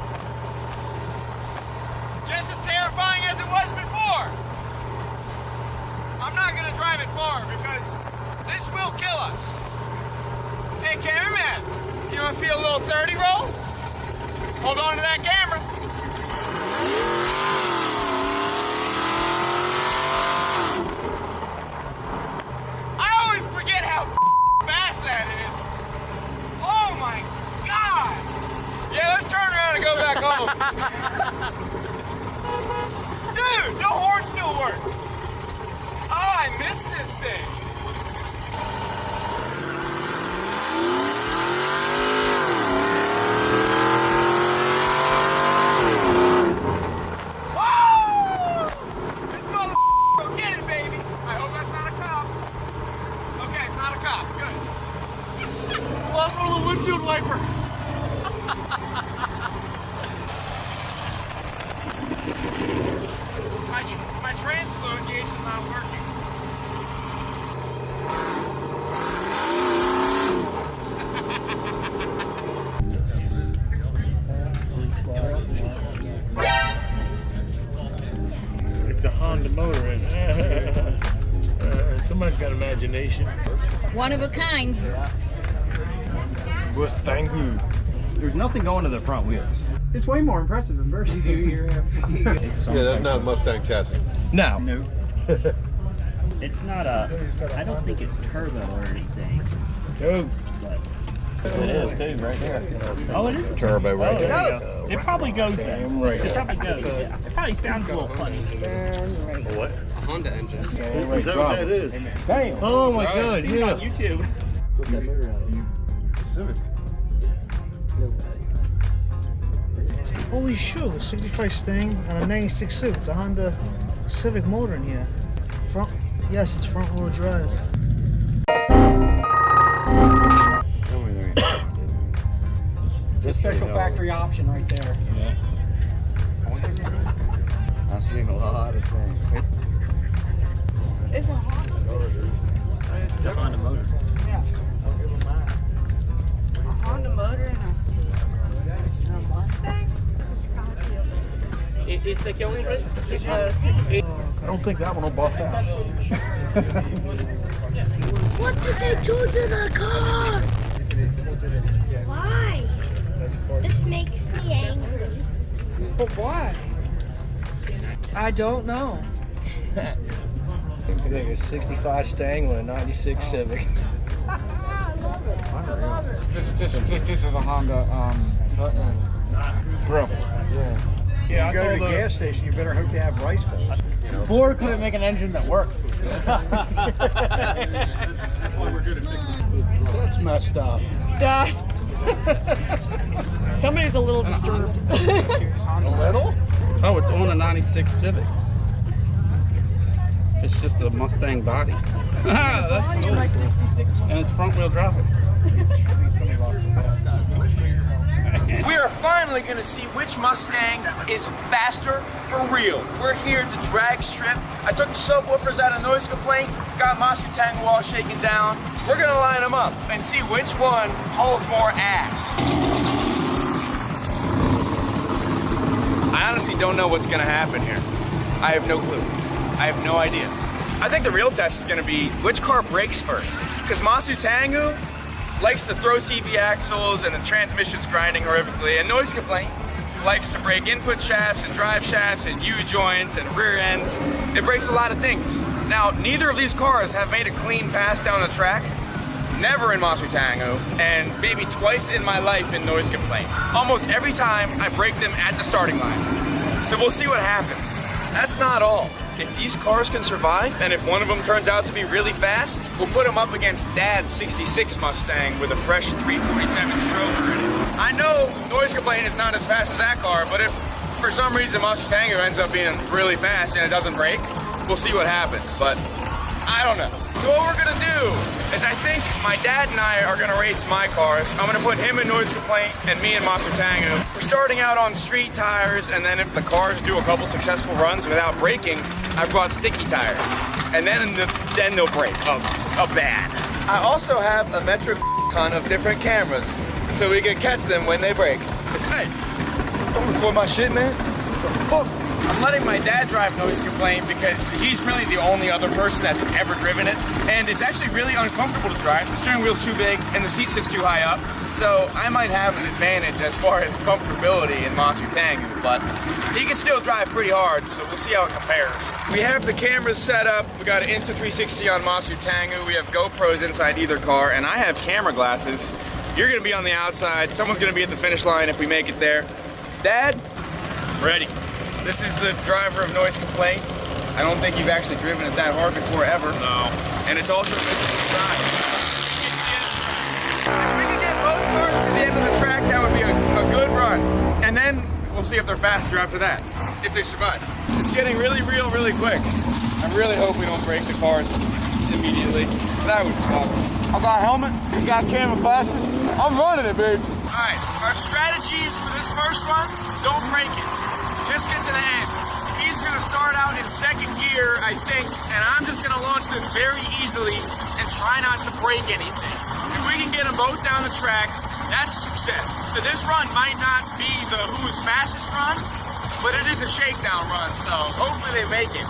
Just as terrifying as it was before. I'm not gonna drive it far because this will kill us. Hey, cameraman, you wanna feel a little 30 roll? Hold on to that camera. I always forget how fast that is. Oh my God. Yeah, let's turn around and go back home. Dude, the horn still works. Oh, I missed this thing. Oh! it's one of the windshield wipers. my transfer gauge is not working. It's a Honda motor in it. Somebody's got imagination. One of a kind. Mustang. There's nothing going to the front wheels. It's way more impressive than Versa do here. Yeah, that's not a Mustang chassis. No. No. It's not a, I don't think it's turbo or anything. No. But It is too, right there. oh, it is a Turbo right oh, there. there you go. It probably goes there. Right. It probably goes. Yeah. It probably sounds a little funny. What? A Honda engine. Is that what that is? Damn. Oh my I've God, seen it on yeah. YouTube. Civic. Holy shoe, a 65 Stang and a 96 Civic. It's a Honda Civic motor in here. Front, yes, it's front wheel drive. It's a special factory option right there. Yeah. I've seen a lot of things. It's a Honda. It's a Honda motor. Yeah. A Honda motor and a Mustang? Is the killing it? I don't think that one will bust out. What did they do to the car? Why? This makes me angry. But why? I don't know. I think a 65 Stang with a 96 Civic. This is a Honda grill. Yeah, You go to the gas station, you better hope they have rice bowls. Ford couldn't make an engine that worked. That's messed up. Somebody's a little disturbed. A little? Oh, it's on a 96 Civic. It's just a Mustang body. That's cool. And it's front wheel drive. We are finally gonna see which Mustang is faster for real. We're here at the drag strip. I took the subwoofers out of noise complaint, got Masu Tango all shaken down. We're gonna line them up and see which one hauls more ass. I honestly don't know what's gonna happen here. I have no clue. I have no idea. I think the real test is gonna be which car brakes first. Because Masu Tango likes to throw CV axles and the transmission's grinding horrifically, and noise complaint likes to break input shafts and drive shafts and U-joints and rear ends. It breaks a lot of things. Now, neither of these cars have made a clean pass down the track. Never in Masu Tango, and maybe twice in my life in noise complaint. Almost every time I break them at the starting line. So we'll see what happens. That's not all. If these cars can survive, and if one of them turns out to be really fast, we'll put them up against Dad's 66 Mustang with a fresh 347 stroker in it. I know noise complaint is not as fast as that car, but if for some reason Masu Tango ends up being really fast and it doesn't break, we'll see what happens, but I don't know. So what we're gonna do is I think my dad and I are gonna race my cars. I'm gonna put him in noise complaint and me in Masu Tango. We're starting out on street tires, and then if the cars do a couple successful runs without braking, I brought sticky tires. And then they'll break. A bad. I also have a metric ton of different cameras, so we can catch them when they break. Hey, don't record my shit, man. What the fuck? I'm letting my dad drive noise complaint because he's really the only other person that's ever driven it, and it's actually really uncomfortable to drive. The steering wheel's too big and the seat sits too high up, so I might have an advantage as far as comfortability in Masu Tango, but he can still drive pretty hard, so we'll see how it compares. We have the cameras set up. We got an Insta360 on Masu Tango. We have GoPros inside either car, and I have camera glasses. You're gonna be on the outside. Someone's gonna be at the finish line if we make it there. Dad, ready. This is the driver of noise complaint. I don't think you've actually driven it that hard before ever. No. And it's also difficult to drive. If we can get both cars to the end of the track, that would be a good run. And then we'll see if they're faster after that, if they survive. It's getting really real really quick. I really hope we don't break the cars immediately. That would suck. I got a helmet, I got camera glasses. I'm running it, babe. All right, our strategies for this first run, don't break it. Just get to the end. He's gonna start out in second gear, I think, and I'm just gonna launch this very easily and try not to break anything. If we can get them both down the track, that's a success. So this run might not be the who's fastest run, but it is a shakedown run, so hopefully they make it.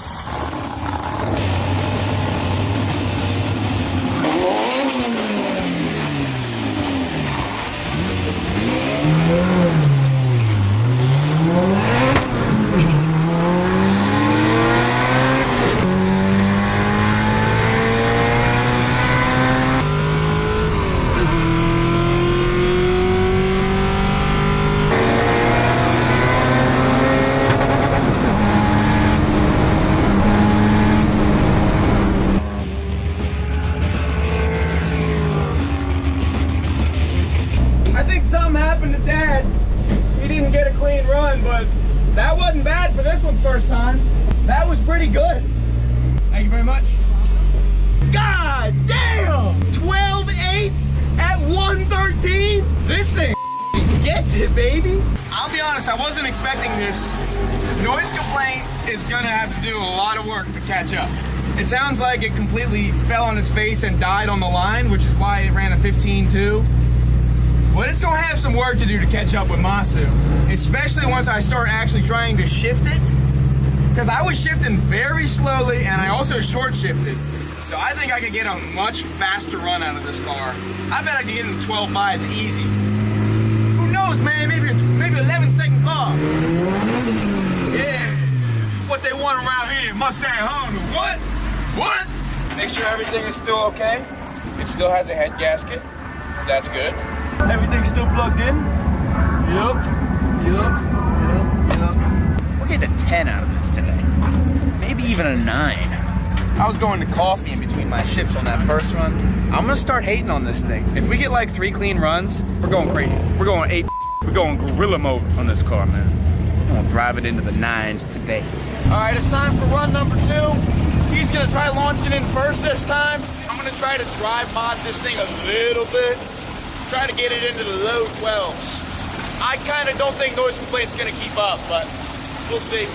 That wasn't bad for this one's first time. That was pretty good. Thank you very much. God damn! 12.8 at 113? This thing gets it, baby. I'll be honest, I wasn't expecting this. Noise complaint is gonna have to do a lot of work to catch up. It sounds like it completely fell on its face and died on the line, which is why it ran a 15.2. But it's gonna have some work to do to catch up with Masu, especially once I start actually trying to shift it. Because I was shifting very slowly and I also short shifted. So I think I could get a much faster run out of this car. I bet I could get in the 12.5s easy. Who knows, man? Maybe 11-second car. Yeah. What they want around here, Mustang Honda. What? What? Make sure everything is still okay. It still has a head gasket. That's good. Everything's still plugged in? Yep. We're getting a 10 out of this today. Maybe even a 9. I was going to coffee in between my shifts on that first run. I'm gonna start hating on this thing. If we get like 3 clean runs, we're going crazy. We're going 8. We're going gorilla mode on this car, man. I'm gonna drive it into the 9s today. All right, it's time for run number 2. He's gonna try launching in first this time. I'm gonna try to drive mod this thing a little bit. Try to get it into the low 12s. I kind of don't think noise complaint's gonna keep up, but we'll see.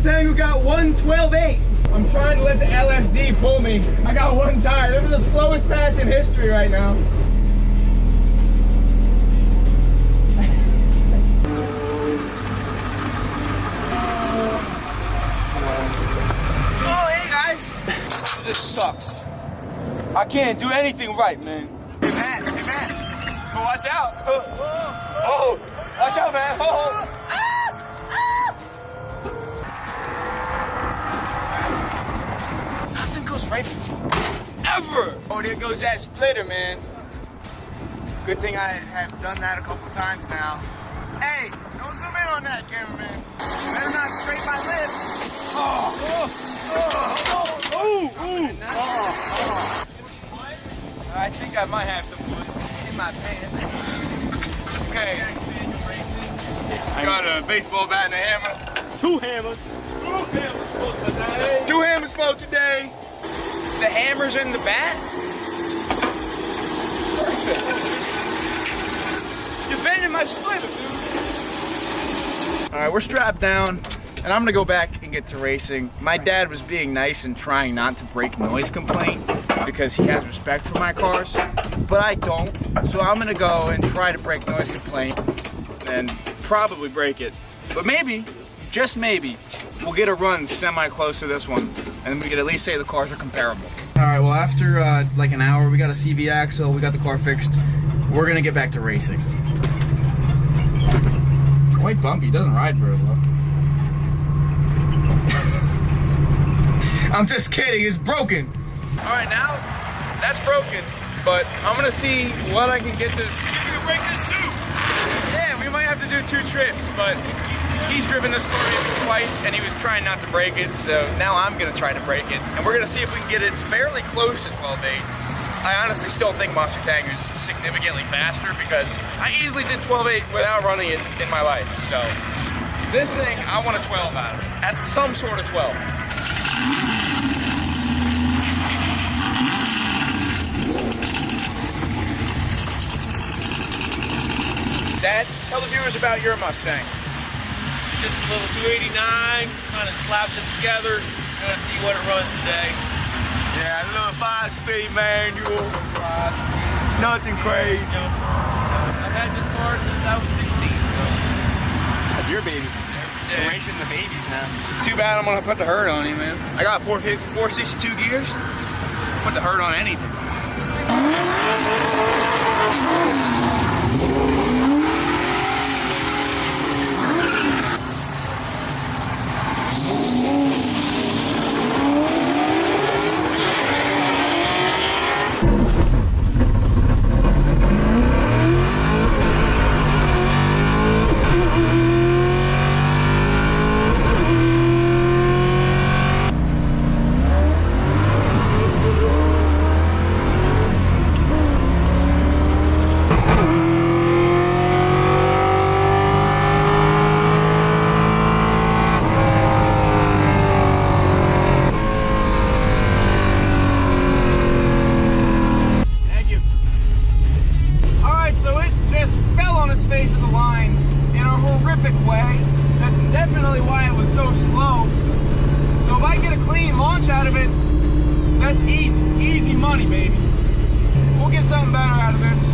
Tango got 112.8. I'm trying to let the LSD pull me. I got one tire. This is the slowest pass in history right now. Oh, hey guys. This sucks. I can't do anything right, man. Hey man. Oh, watch out. Oh, watch out, man. Oh. Right ever. Oh, there goes that splitter, man. Good thing I have done that a couple times now. Hey, don't zoom in on that, cameraman. Better not scrape my lip. I think I might have some wood in my pants. Okay. Got a baseball bat and a hammer. 2 hammers. 2 hammers for today. The hammer's in the bat? Perfect. You're bending my splitter, dude. All right, we're strapped down, and I'm gonna go back and get to racing. My dad was being nice and trying not to break noise complaint because he has respect for my cars, but I don't. So I'm gonna go and try to break noise complaint and probably break it. But maybe, just maybe, we'll get a run semi-close to this one, and we could at least say the cars are comparable. All right, well, after like an hour, we got a CV axle, we got the car fixed. We're gonna get back to racing. It's quite bumpy, it doesn't ride very well. I'm just kidding, it's broken. All right, now, that's broken, but I'm gonna see what I can get this. You can break this too. Yeah, we might have to do 2 trips, but he's driven this car maybe twice and he was trying not to break it, so now I'm gonna try to break it. And we're gonna see if we can get it fairly close to 12.8. I honestly still think Monster Tiger is significantly faster because I easily did 12.8 without running it in my life. So this thing, I want a 12 out of it, at some sort of 12. Dad, tell the viewers about your Mustang. Just a little 289, kind of slapped it together. Gonna see what it runs today. Yeah, a little 5-speed manual. Nothing crazy. I've had this car since I was 16, so. That's your baby. We're racing the babies now. Too bad I'm gonna put the hurt on you, man. I got 462 gears. Put the hurt on anything. That's easy, easy money, baby. We'll get something better out of this.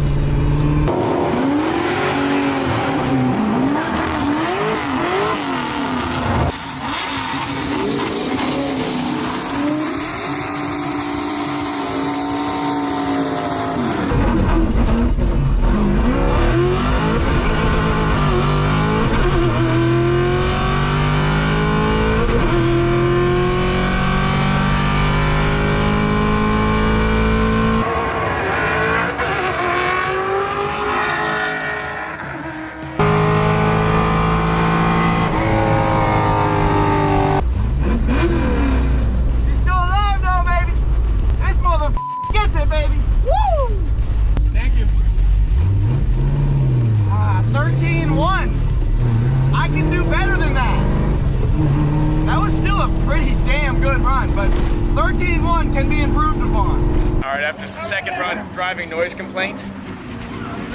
Driving noise complaint.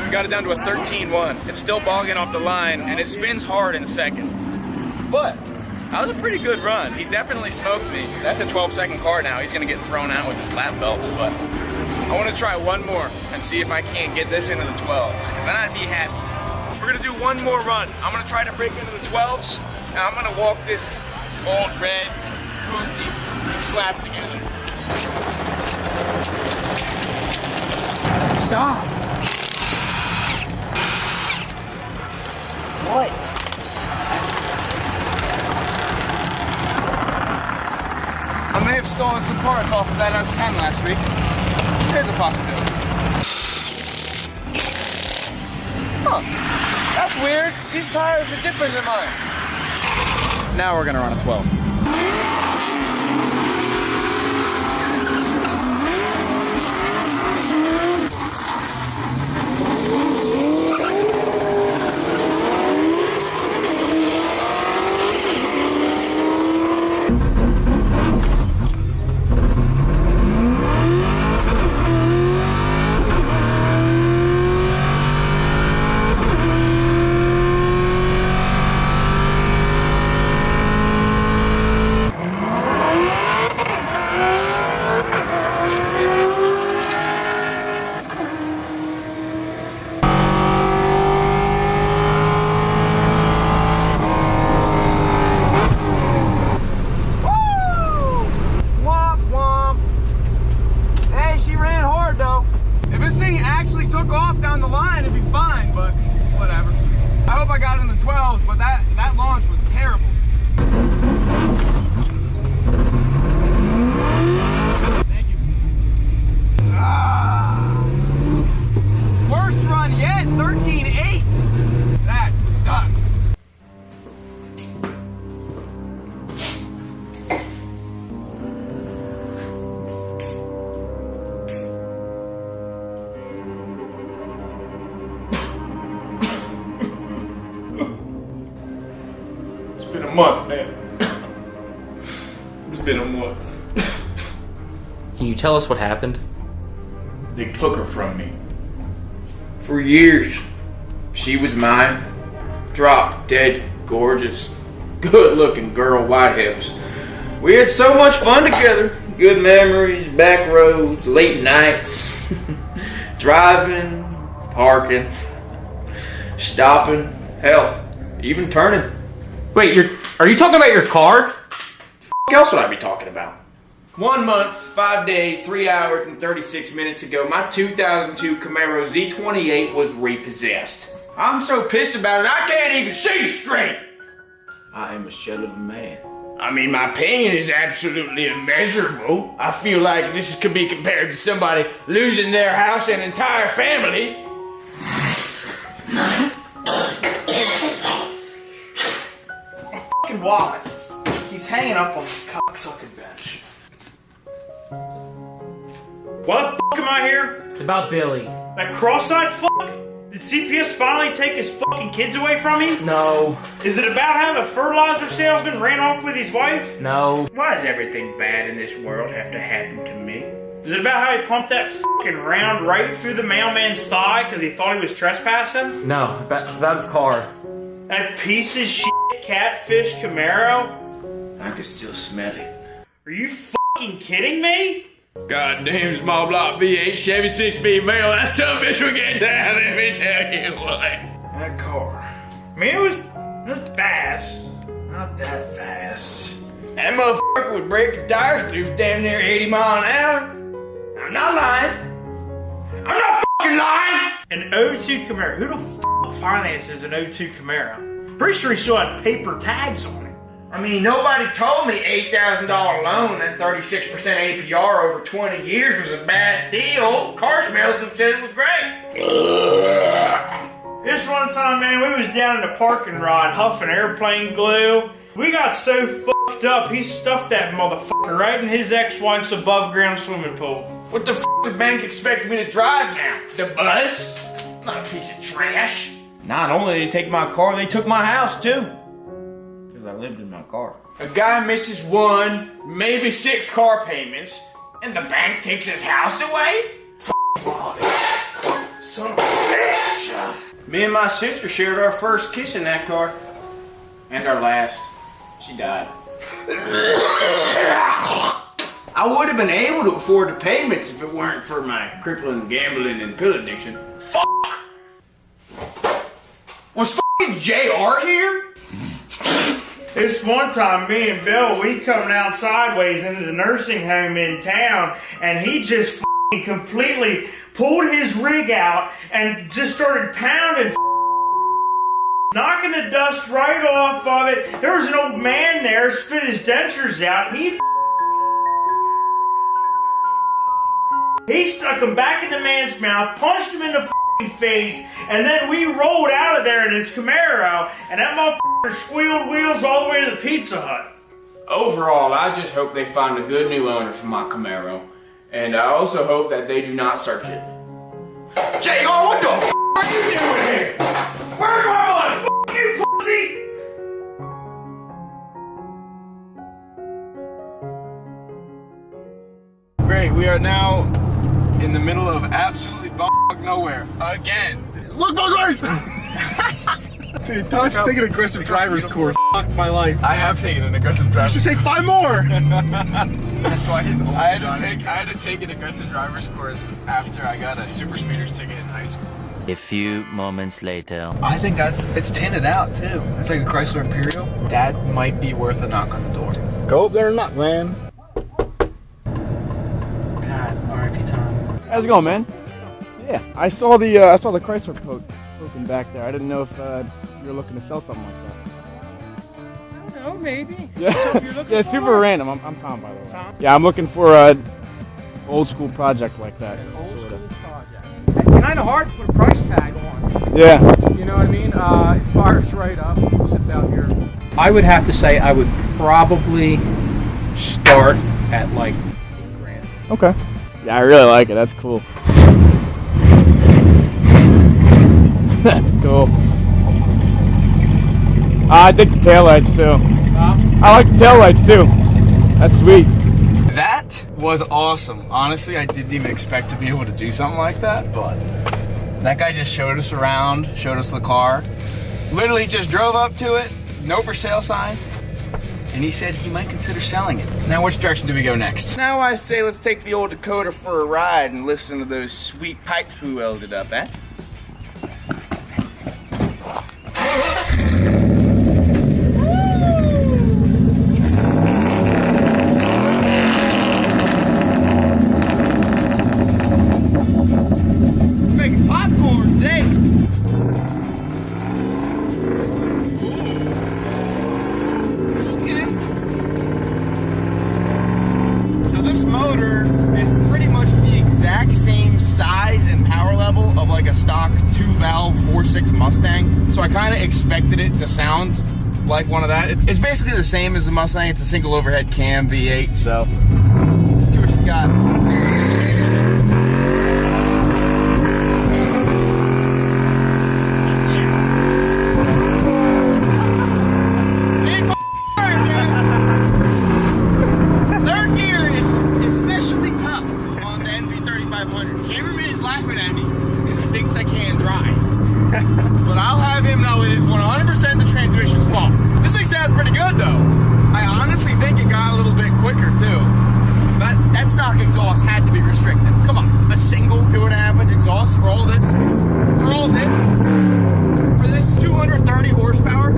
We got it down to a 13.1. It's still bogging off the line and it spins hard in second. But that was a pretty good run. He definitely smoked me. That's a 12-second car now. He's gonna get thrown out with his lap belts, but I want to try one more and see if I can't get this into the 12s, because then I'd be happy. We're gonna do one more run. I'm gonna try to break into the 12s, and I'm gonna walk this old red hoopty slap together. Stop. What? I may have stolen some parts off of that S10 last week. There's a possibility. Huh. That's weird. These tires are different than mine. Now we're gonna run a 12. month, man. It's been a month. Can you tell us what happened? They took her from me. For years, she was mine. Drop dead gorgeous, good-looking girl, white hips. We had so much fun together. Good memories, back roads, late nights, driving, parking, stopping, hell, even turning. Wait, are you talking about your car? What else would I be talking about? 1 month, 5 days, 3 hours, and 36 minutes ago, my 2002 Camaro Z28 was repossessed. I'm so pissed about it, I can't even see straight. I am a shell of a man. I mean, my pain is absolutely immeasurable. I feel like this could be compared to somebody losing their house and entire family. My fucking wallet. He's hanging up on this cocksucking bench. Why the fuck am I here? It's about Billy. That cross-eyed fuck? Did CPS finally take his fucking kids away from him? No. Is it about how the fertilizer salesman ran off with his wife? No. Why does everything bad in this world have to happen to me? Is it about how he pumped that fucking round right through the mailman's thigh because he thought he was trespassing? No, it's about his car. That piece of shit catfish Camaro? I can still smell it. Are you fucking kidding me? Goddamn small block V8 Chevy 6-speed mail. That son of a bitch will get down, let me tell you what. That car. I mean, it was fast. Not that fast. That motherfucker would break the tires loose damn near 80 miles an hour. I'm not lying. I'm not fucking lying. An 02 Camaro. Who the f finances an 02 Camaro? Pretty sure he still had paper tags on it. I mean, nobody told me $8,000 loan and 36% APR over 20 years was a bad deal. Car smells said it was great. This one time, man, we was down in the parking lot huffing airplane glue. We got so fucked up, he stuffed that motherfucker right in his ex-wife's above-ground swimming pool. What the f*** the bank expected me to drive now? The bus? Not a piece of trash. Not only did they take my car, they took my house too. I lived in my car. A guy misses 1, maybe 6 car payments, and the bank takes his house away? Son of a bitch! Me and my sister shared our first kiss in that car. And our last. She died. I would have been able to afford the payments if it weren't for my crippling gambling and pill addiction. Was f***ing JR here? This one time, me and Bill, we coming out sideways into the nursing home in town, and he just f***ing completely pulled his rig out and just started pounding, knocking the dust right off of it. There was an old man there, spit his dentures out. He stuck him back in the man's mouth, punched him in the face, and then we rolled out of there in his Camaro, and that motherfucker squealed wheels all the way to the Pizza Hut. Overall, I just hope they find a good new owner for my Camaro, and I also hope that they do not search it. JR, what the f*** are you doing here? Where's my money? F*** you, pussy! Great, we are now in the middle of absolutely nowhere again. Look both ways! Dude, Todd's taking an aggressive driver's course. Fuck my life. I have taken an aggressive driver's course. You should take 5 more! That's why he's old. I had to take an aggressive driver's course after I got a super speeders ticket in high school. A few moments later. I think it's tinted out too. It's like a Chrysler Imperial. That might be worth a knock on the door. Go up there and knock, man. God, R.I.P. Tom. How's it going, man? Yeah, I saw the Chrysler poking back there. I didn't know if you were looking to sell something like that. I don't know, maybe. Yeah, So you're looking yeah, for? super random. I'm Tom, by the way. Tom? Yeah, I'm looking for a old school project like that. Old school project. It's kind of hard to put a price tag on. Yeah. You know what I mean? It fires right up. It sits out here. I would have to say I would probably start at like $8,000. Okay. Yeah, I really like it. That's cool. That's cool. I think the taillights too. I like the taillights too. That's sweet. That was awesome. Honestly, I didn't even expect to be able to do something like that, but that guy just showed us around, showed us the car. Literally just drove up to it, no for sale sign, and he said he might consider selling it. Now, which direction do we go next? Now I say let's take the old Dakota for a ride and listen to those sweet pipes we welded up, eh? Making popcorn today. Motor is pretty much the exact same size and power level of like a stock 2-valve 4.6 Mustang, so I kind of expected it to sound like one of that. It's basically the same as the Mustang. It's a single overhead cam V8, so let's see what she's got. Laughing at me because he thinks I can't drive. But I'll have him know it is 100% the transmission's fault. This thing sounds pretty good though. I honestly think it got a little bit quicker too. That stock exhaust had to be restricted. Come on, a single 2.5-inch exhaust for all this? For all this? For this 230 horsepower?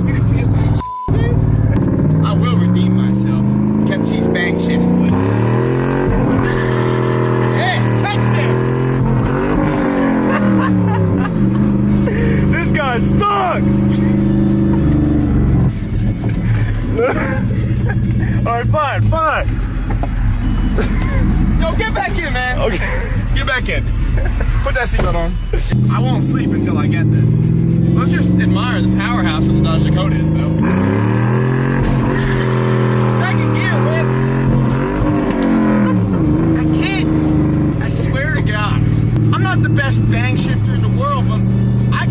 You feel that shit, dude? I will redeem myself. Catch these bang shifts. This guy sucks! Alright, fine. Yo, get back in, man. Okay. Get back in. Put that seatbelt on. I won't sleep until I get this. Let's just admire the powerhouse of the Dodge Dakota is, though. Second gear whips. I can't. I swear to God. I'm not the best bang shifter in the world, but I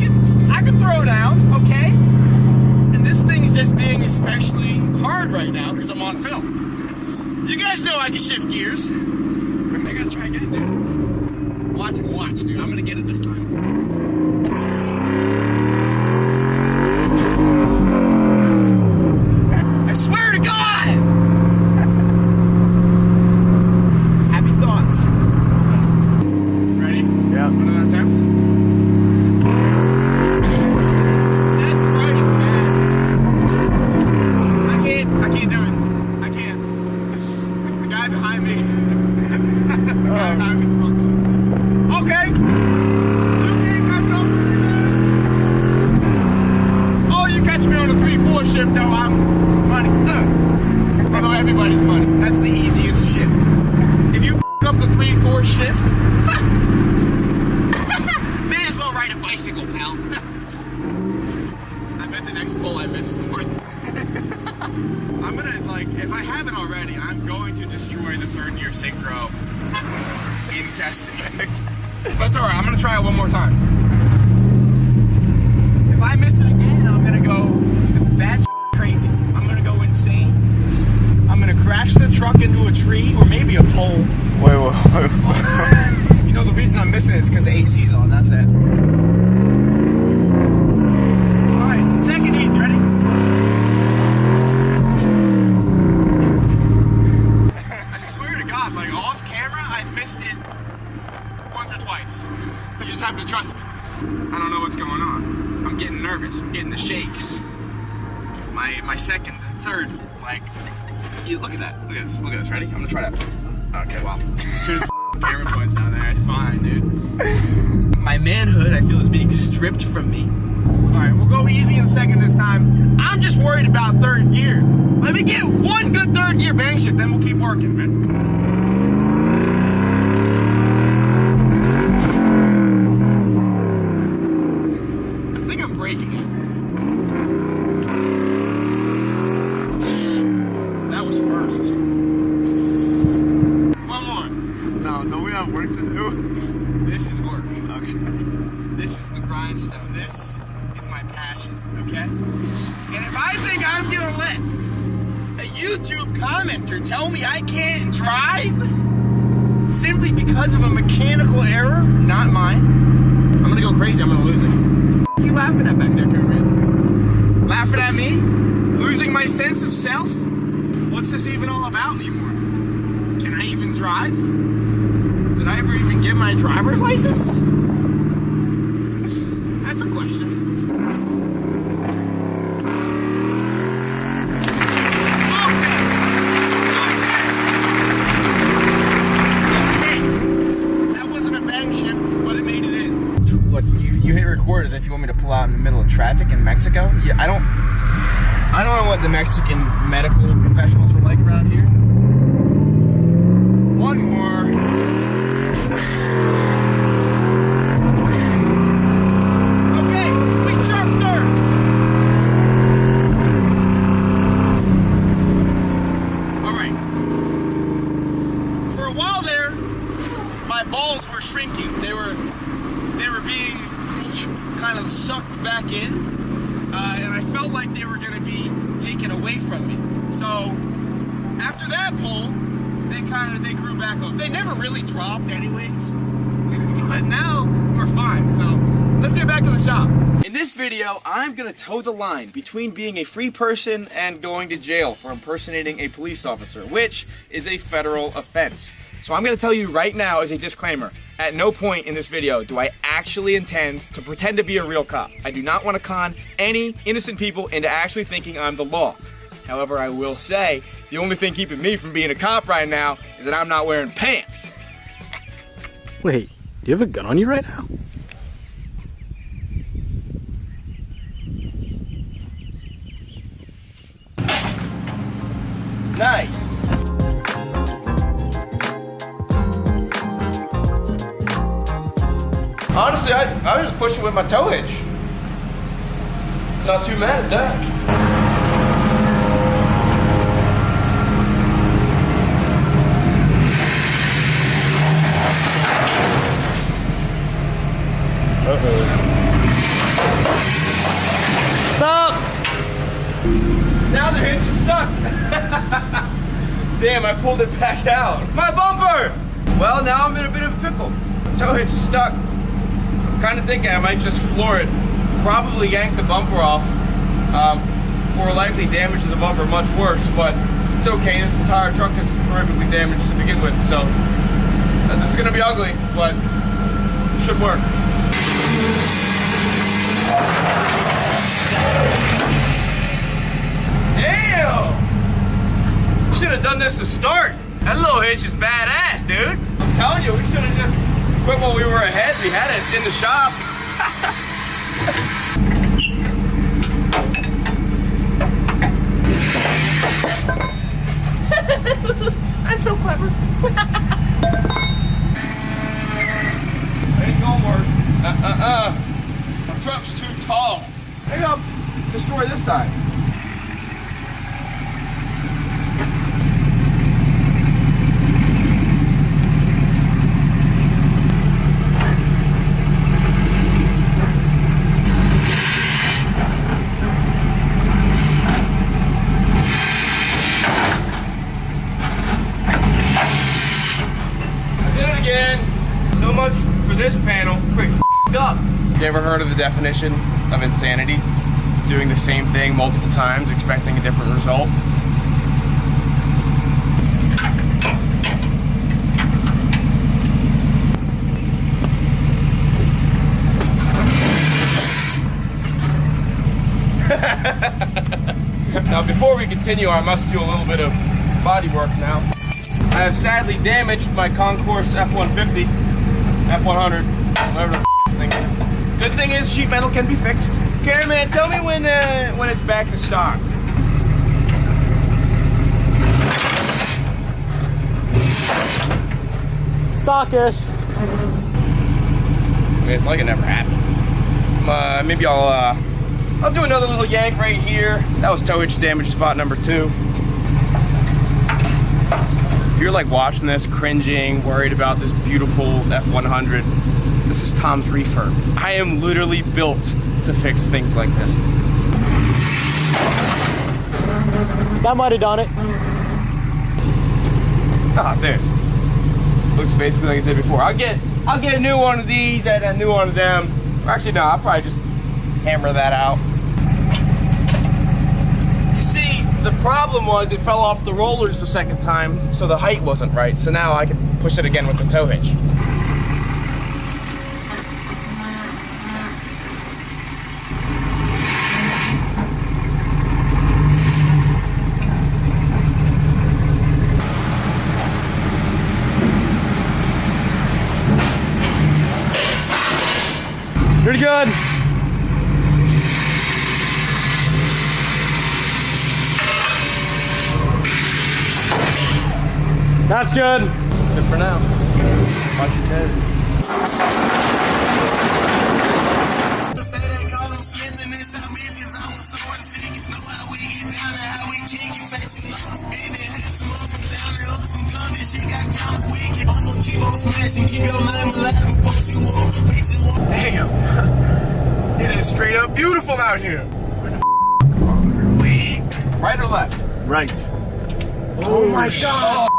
can throw down, okay? And this thing is just being especially hard right now because I'm on film. You guys know I can shift gears. I gotta try again, dude. Watch, dude. I'm gonna get it this time. I swear to God! Happy thoughts. Ready? Yeah. Another attempt? That's right, man. I can't do it. I can't. The guy behind me. The guy behind me's fucked up. Okay. Oh, you catch me on a 3-4 shift, though, I'm money. Although everybody's money. That's the easiest shift. If you up the 3-4 shift, may as well ride a bicycle, pal. I bet the next pull I missed fourth. I'm gonna, like, if I haven't already, I'm going to destroy the 3rd gear synchro in testing. But it's alright, I'm gonna try it one more time. If I miss it again, I'm gonna go batshit crazy. I'm gonna go insane. I'm gonna crash the truck into a tree or maybe a pole. Wait. You know, the reason I'm missing it is because the AC's on, that's it. Alright, second easy, ready? I swear to God, like off camera, I've missed it once or twice. You just have to trust me. I don't know what's going on. I'm getting nervous. I'm getting the shakes. My second, third, like, you look at that. Look at this. Look at this. Ready? I'm gonna try that. Okay, well, as soon as the camera points down there, it's fine, dude. My manhood, I feel, is being stripped from me. All right, we'll go easy in second this time. I'm just worried about 3rd gear. Let me get one good 3rd gear bang shift, then we'll keep working, man. Breaking it. That was first. One more. So, don't we have work to do? This is work. Okay. This is the grindstone. This is my passion, okay? And if I YouTube commenter tell me I can't drive simply because of a mechanical error, not mine. I'm gonna go crazy, I'm gonna lose it. What the f you laughing at back there, man? Laughing at me? Losing my sense of self? What's this even all about anymore? Can I even drive? Did I ever even get my driver's license? That's a question. You hit record as if you want me to pull out in the middle of traffic in Mexico. Yeah, I don't know what the Mexican medical professionals are like around here. One more. Okay, big sharp turn. All right. For a while there, my balls were shrinking. They were being kind of sucked back in, and I felt like they were going to be taken away from me. So after that pull, they grew back up. They never really dropped anyways, but now we're fine. So let's get back to the shop. In this video, I'm going to toe the line between being a free person and going to jail for impersonating a police officer, which is a federal offense. So I'm going to tell you right now as a disclaimer, at no point in this video do I actually intend to pretend to be a real cop. I do not want to con any innocent people into actually thinking I'm the law. However, I will say, the only thing keeping me from being a cop right now is that I'm not wearing pants. Wait, do you have a gun on you right now? Nice. Honestly, I was just pushing with my tow hitch. Not too mad at that. Stop! Now the hitch is stuck. Damn, I pulled it back out. My bumper! Well, now I'm in a bit of a pickle. Tow hitch is stuck. Kind of thinking I might just floor it, probably yank the bumper off, or likely damage the bumper much worse, but it's okay. This entire truck is horrifically damaged to begin with, so this is gonna be ugly, but it should work. Damn! Should have done this to start. That little hitch is badass, dude. I'm telling you, we should have just quit while we were ahead. We had it in the shop. I'm so clever. Ain't gonna work. My truck's too tall. Maybe I'll destroy this side. So much for this panel. Pretty f***ed up. You ever heard of the definition of insanity? Doing the same thing multiple times, expecting a different result? Now, before we continue, I must do a little bit of body work now. I have sadly damaged my Concourse F-150, F-100, whatever the f this thing is. Good thing is sheet metal can be fixed. Cameraman, tell me when it's back to stock. Stockish. It's like it never happened. Maybe I'll do another little yank right here. That was tow hitch damage spot number 2. If you're like watching this, cringing, worried about this beautiful F-100, this is Tom's refurb. I am literally built to fix things like this. That might have done it. Oh, dude. Looks basically like it did before. I'll get a new one of these and a new one of them. Or actually, no, I'll probably just hammer that out. You see, the problem was it fell off the rollers the second time, so the height wasn't right. So now I can push it again with the tow hitch. Pretty good. That's good. Good for now. Watch your toes. Damn. It is straight up beautiful out here. Where the are we? Right or left? Right. Oh my god.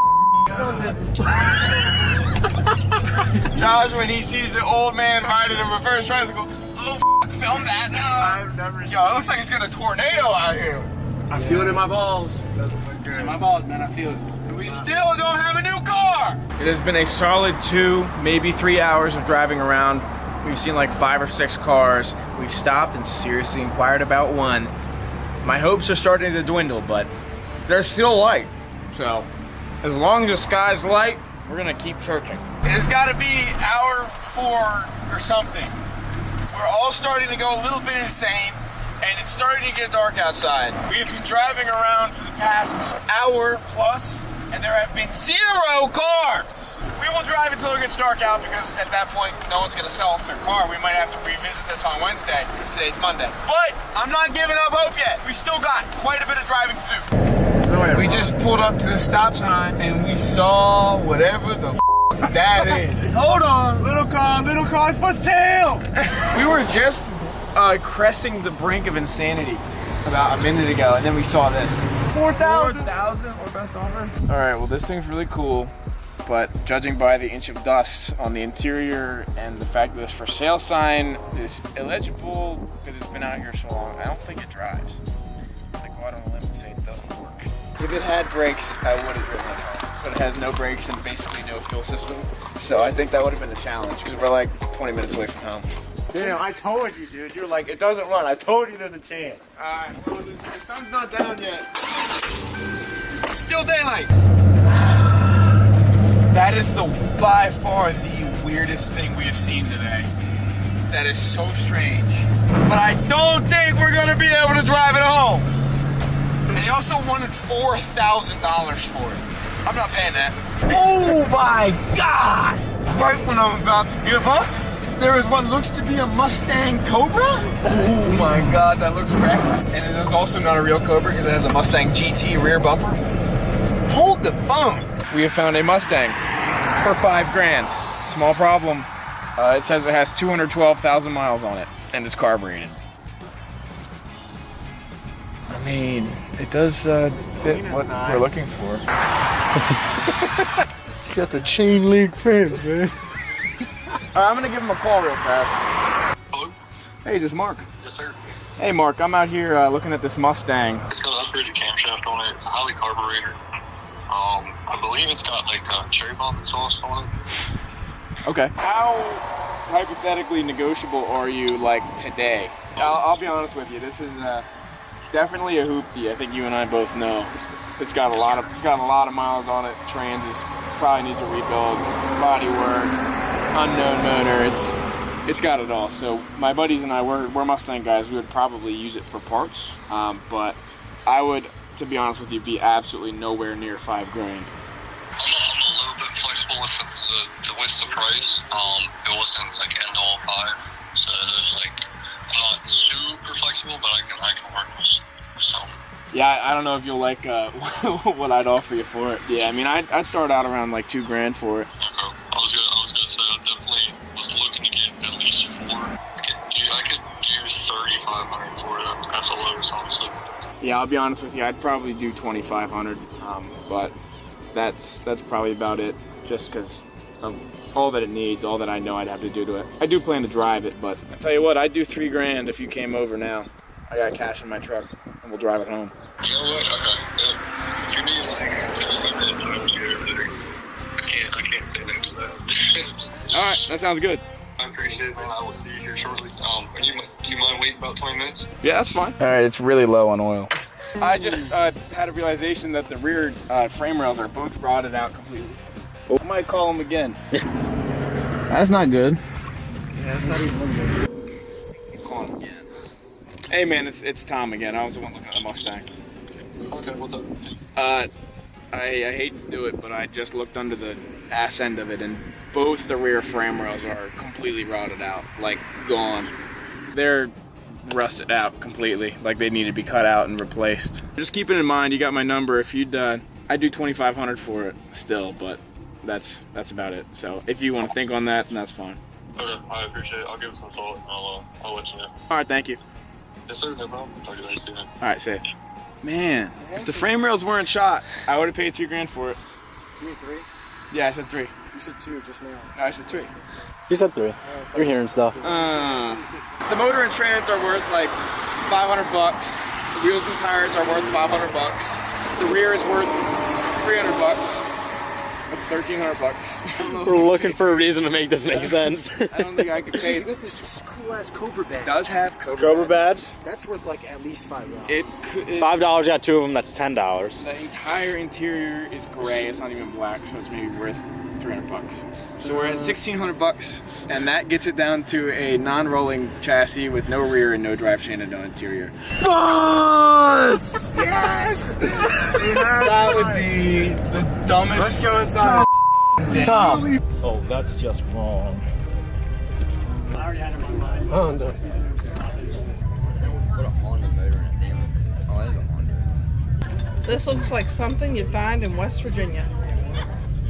Josh, when he sees an old man riding a reverse tricycle, oh film that. I've never Yo, it looks like it's got a tornado out here. I feel it in my balls. It's in my balls, man. I feel it. We still don't have a new car. It has been a solid 2, maybe 3 hours of driving around. We've seen like 5 or 6 cars. We've stopped and seriously inquired about one. My hopes are starting to dwindle, but they're still light. So as long as the sky's light, we're gonna keep searching. It's gotta be hour 4 or something. We're all starting to go a little bit insane, and it's starting to get dark outside. We've been driving around for the past hour plus, and there have been 0 cars. We will drive until it gets dark out, because at that point, no one's gonna sell us their car. We might have to revisit this on Wednesday, because today's Monday. But I'm not giving up hope yet. We still got quite a bit of driving to do. We just pulled up to the stop sign, and we saw whatever the that is. Hold on. Little car's for sale. We were just cresting the brink of insanity about a minute ago, and then we saw this. 4,000 or best offer. All right, well, this thing's really cool, but judging by the inch of dust on the interior and the fact that this for sale sign is illegible because it's been out here so long, I don't think it drives. I go out on a limb and say it doesn't work. If it had brakes, I would have driven it home. But it has no brakes and basically no fuel system. So I think that would have been a challenge because we're like 20 minutes away from home. Damn, I told you, dude. You're like, it doesn't run. I told you there's a chance. Alright, well, the sun's not down yet. It's still daylight. That is by far the weirdest thing we have seen today. That is so strange. But I don't think we're gonna be able to drive it home. And he also wanted $4,000 for it. I'm not paying that. Oh my God! Right when I'm about to give up, there is what looks to be a Mustang Cobra. Oh my God, that looks wrecked. And it is also not a real Cobra because it has a Mustang GT rear bumper. Hold the phone. We have found a Mustang for $5 grand. Small problem. It says it has 212,000 miles on it and it's carbureted. I mean, it does fit what we're looking for. You got the chain link fence, man. I'm gonna give him a call real fast. Hello? Hey, is this Mark? Yes, sir. Hey, Mark, I'm out here looking at this Mustang. It's got an upgraded camshaft on it. It's a highly carburetor. I believe it's got like cherry bomb exhaust on it. Okay. How hypothetically negotiable are you like today? I'll be honest with you. This is it's definitely a hoopty. I think you and I both know. It's got a lot of miles on it. Trans is probably needs a rebuild, body work, unknown motor. It's got it all. So my buddies and I, we're Mustang guys. We would probably use it for parts, but I would, to be honest with you, be absolutely nowhere near $5 grand. I'm a little bit flexible with the price. It wasn't like end all 5, so there's like I'm not super flexible, but I can work with something. Yeah, I don't know if you'll like what I'd offer you for it. Yeah, I mean, I'd start out around like $2 grand for it. Okay. I was gonna say I definitely was looking to get at least 4. I could do 3,500 for it at the lowest, honestly. Yeah, I'll be honest with you. I'd probably do 2,500, but that's probably about it. Just because of all that it needs, all that I know I'd have to do to it. I do plan to drive it, but I tell you what, I'd do $3 grand if you came over now. I got cash in my truck, and we'll drive it home. You know what? Okay. You need like 20 minutes. I would get over there. I can't say no to that. All right, that sounds good. I appreciate it, man. I will see you here shortly. Do you mind waiting about 20 minutes? Yeah, that's fine. All right, it's really low on oil. I just had a realization that the rear frame rails are both rotted out completely. I might call them again. That's not good. Yeah, that's not even good. Call him again. Hey man, it's Tom again. I was the one looking at the Mustang. Okay, what's up? I hate to do it, but I just looked under the ass end of it, and both the rear frame rails are completely rotted out, like gone. They're rusted out completely, like they need to be cut out and replaced. Just keep it in mind, you got my number. If you'd, I'd do 2,500 for it still, but that's about it. So if you want to think on that, then that's fine. Okay, I appreciate it. I'll give it some thought and I'll let you know. All right, thank you. Yes, sir. No problem. Talk to you later, soon. All right, safe. Man, if the frame rails weren't shot, I would have paid $2 grand for it. You mean 3? Yeah, I said 3. You said 2 just now. No, I said 3. You said 3. You're hearing stuff. The motor and trans are worth like $500. The wheels and tires are worth $500. The rear is worth $300. That's $1,300. We're looking for a reason to make this make sense. I don't think I could pay. Look at this cool ass Cobra badge. It does have Cobra badge? That's worth like at least $5. $5, got 2 of them, that's $10. The entire interior is gray, it's not even black, so it's maybe worth $300. So we're at $1,600, and that gets it down to a non-rolling chassis with no rear and no drive chain and no interior. Bus! Yes! That would be the dumbest. Let's go inside. Tom. Oh, that's just wrong. I already had it in my mind. Oh, no. Put a Honda motor in it, damn it. Oh, that's a Honda. This looks like something you'd find in West Virginia.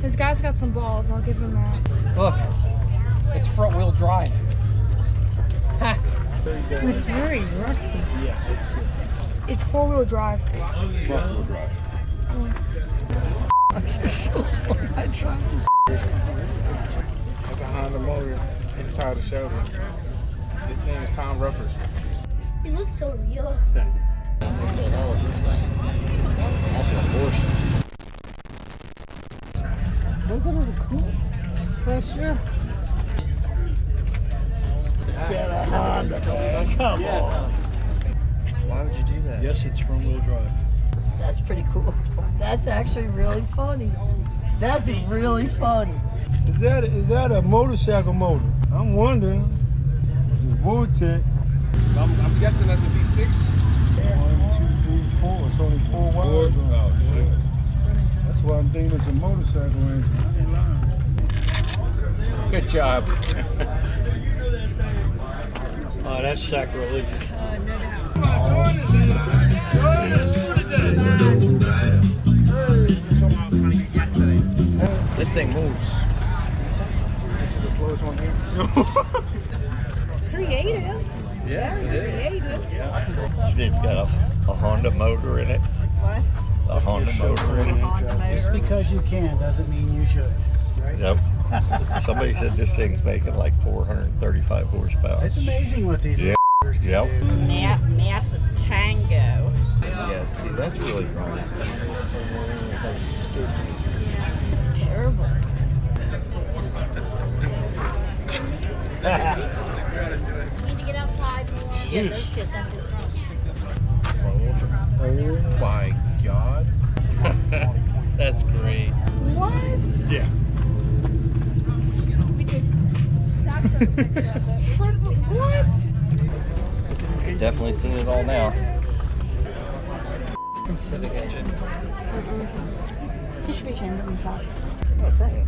This guy's got some balls, I'll give him that. Look, it's front wheel drive. Ha! It's very rusty. Yeah. It's 4-wheel drive. Front wheel drive. That's a Honda motor inside the Shelby. His name is Tom Rufford. It looks so real. What the hell is this thing? That's an abortion. Wasn't it cool last year? Get a Honda, man. Come on. Why would you do that? Yes, it's front wheel drive. That's pretty cool. That's actually really funny. That's really funny. Is that a motorcycle motor? I'm wondering. It's a Vortex. I'm guessing that's a V6. 1, 2, 3, 4. It's only 4 wires. Oh, shit. That's why I'm thinking it's a motorcycle engine. I ain't lying. Good job. Oh, that's sacrilegious. This thing moves. This is the slowest one here. Creative. Yes, it is. Creative. Yeah. It's got a Honda motor in it. What? A Honda motor in it. Just because you can doesn't mean you should, right? Yep. Somebody said this thing's making like 435 horsepower. It's amazing what these Yeah. Yep. Massive Tango. Yeah, see, that's really funny. It's stupid. It's terrible. We need to get outside more. Yeah, no shit, that's it. Oh my God. That's great. What? Yeah. We just what? You've definitely seen it all now. Civic engine. You should be ashamed of himself. No, it's front wheel.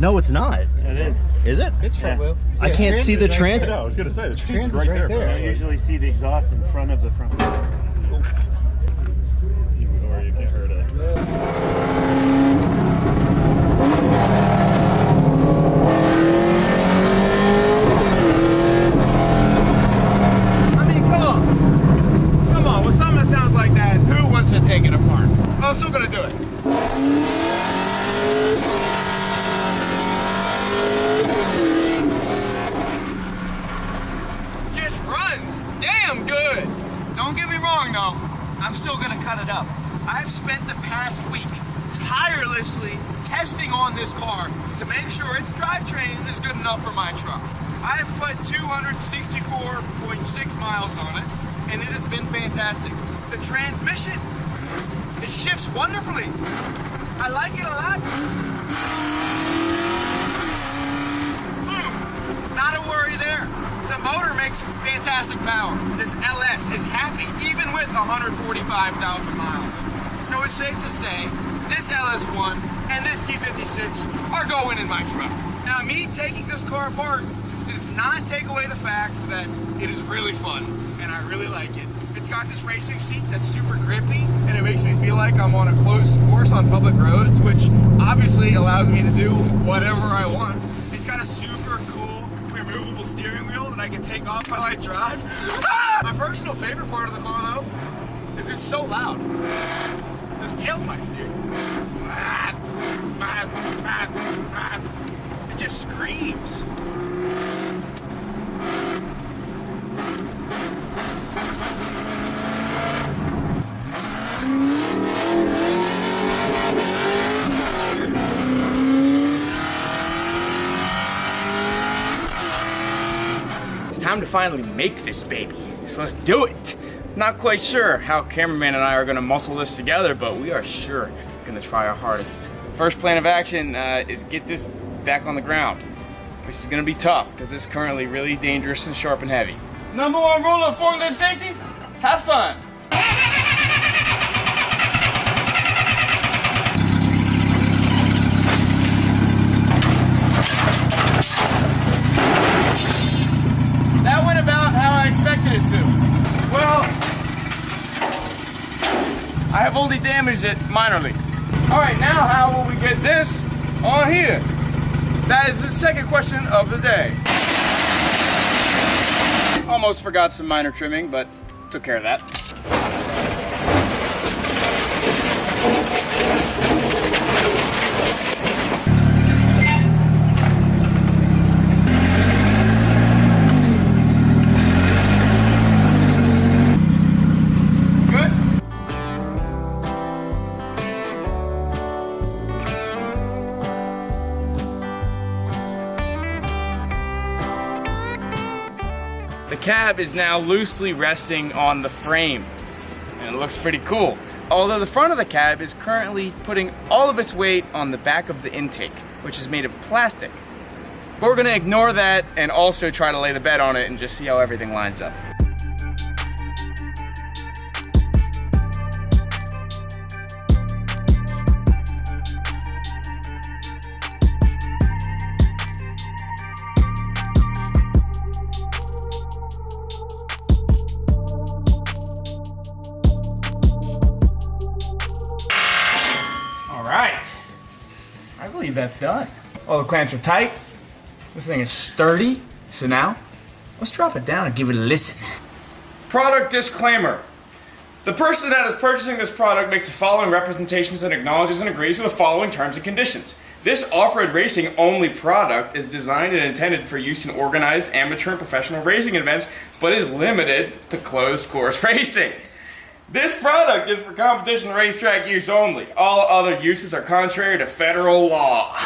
No, it's not. It is. Is it? It's front wheel. I can't see the trans. I was going to say, the Trans is right there. You usually see the exhaust in front of the front wheel. Or you can't hurt it. I mean, come on. Come on, with something that sounds like that, still gonna do it. Just runs damn good. Don't get me wrong though, I'm still gonna cut it up. I've spent the past week tirelessly testing on this car to make sure its drivetrain is good enough for my truck. I've put 264.6 miles on it, and it has been fantastic. The transmission, it shifts wonderfully. I like it a lot. Boom, not a worry there. The motor makes fantastic power. This LS is happy even with 145,000 miles. So it's safe to say this LS1 and this T56 are going in my truck. Now me taking this car apart does not take away the fact that it is really fun and I really like it. It's got this racing seat that's super grippy and it makes me feel like I'm on a closed course on public roads, which obviously allows me to do whatever I want. It's got a super cool removable steering wheel that I can take off while I drive. Ah! My personal favorite part of the car though is it's so loud. Those tailpipes, dude. It just screams. It's time to finally make this baby. So let's do it. Not quite sure how cameraman and I are gonna muscle this together, but we are sure gonna try our hardest. First plan of action is get this back on the ground, which is gonna be tough because it's currently really dangerous and sharp and heavy. Number one rule of forklift safety, have fun. That went about how I expected it to. Well, I have only damaged it minorly. All right, now how will we get this on here? That is the second question of the day. Almost forgot some minor trimming, but took care of that. The cab is now loosely resting on the frame, and it looks pretty cool. Although the front of the cab is currently putting all of its weight on the back of the intake, which is made of plastic. But we're gonna ignore that and also try to lay the bed on it and just see how everything lines up. Alright, I believe that's done. All the clamps are tight. This thing is sturdy. So now, let's drop it down and give it a listen. Product disclaimer. The person that is purchasing this product makes the following representations and acknowledges and agrees to the following terms and conditions. This off-road racing only product is designed and intended for use in organized amateur and professional racing events, but is limited to closed course racing. This product is for competition racetrack use only. All other uses are contrary to federal law.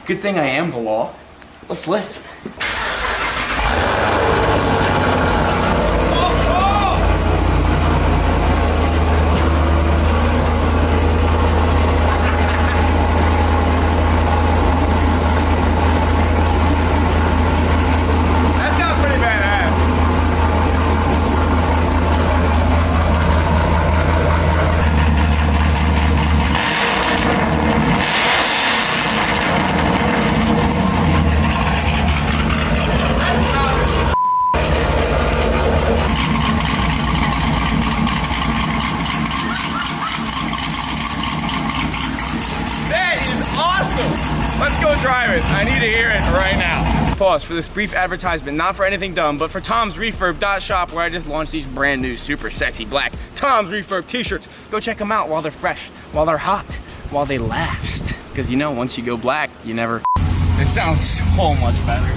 Good thing I am the law. Let's listen. Let's go drive it. I need to hear it right now. pause for this brief advertisement, not for anything dumb, but for Tom's Refurb.shop, where I just launched these brand new, super sexy black Tom's Refurb t-shirts. Go check them out while they're fresh, while they're hot, while they last. Because you know, once you go black, you never. It sounds so much better.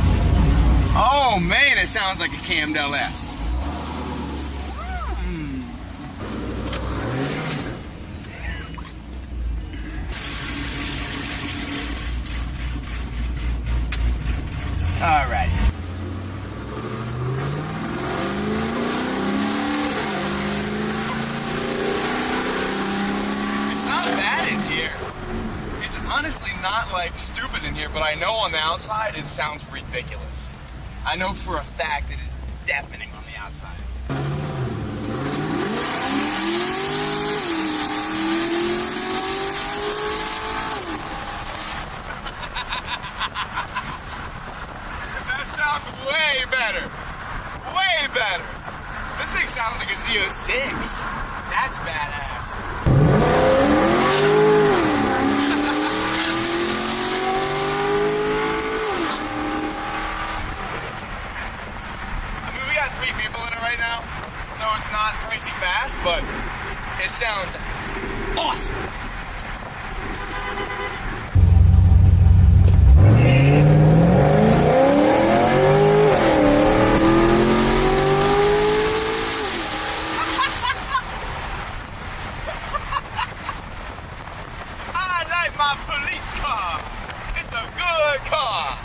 Oh man, it sounds like a Camden S. All right. It's not bad in here. It's honestly not like stupid in here, but I know on the outside it sounds ridiculous. I know for a fact it is deafening on the outside. Way better. Way better. This thing sounds like a Z06. That's badass. I mean, we got 3 people in it right now, so it's not crazy fast, but it sounds awesome. My police car. It's a good car.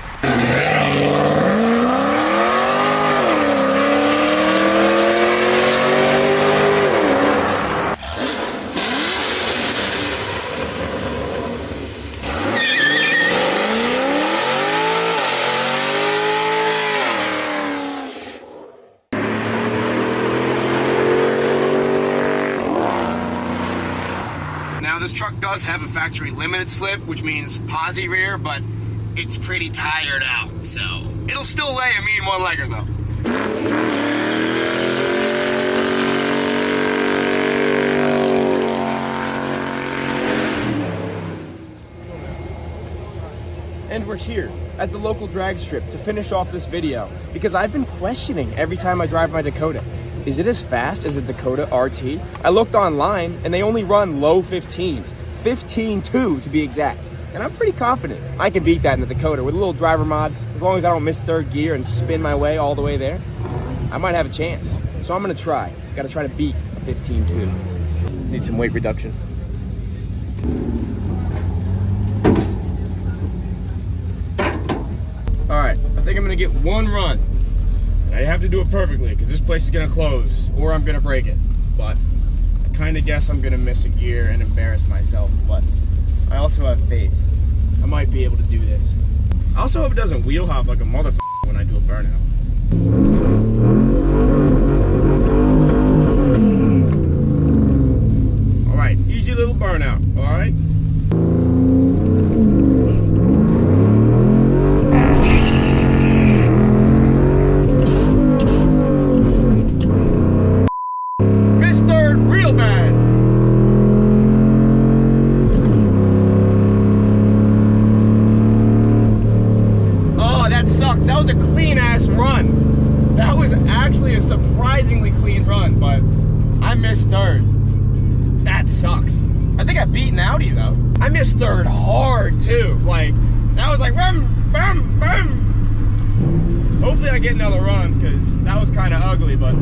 Now this truck does have a factory limited slip, which means posi rear, but it's pretty tired out, so it'll still lay a mean one-legger though. And we're here at the local drag strip to finish off this video, because I've been questioning every time I drive my Dakota. Is it as fast as a Dakota RT? I looked online and they only run low 15s, 15.2 to be exact. And I'm pretty confident I can beat that in the Dakota with a little driver mod. As long as I don't miss 3rd gear and spin my way all the way there, I might have a chance. So I'm gonna try. Gotta try to beat a 15.2. Need some weight reduction. All right, I think I'm gonna get one run. I have to do it perfectly because this place is gonna close or I'm gonna break it. But I kind of guess I'm gonna miss a gear and embarrass myself, but I also have faith. I might be able to do this. I also hope it doesn't wheel hop like a motherfucker when I do a burnout. All right, easy little burnout, all right? That was a clean ass run. That was actually a surprisingly clean run, but I missed 3rd. That sucks. I think I beat an Audi though. I missed 3rd hard too. Like, that was like, rum, bum, bum. Hopefully I get another run because that was kind of ugly, but.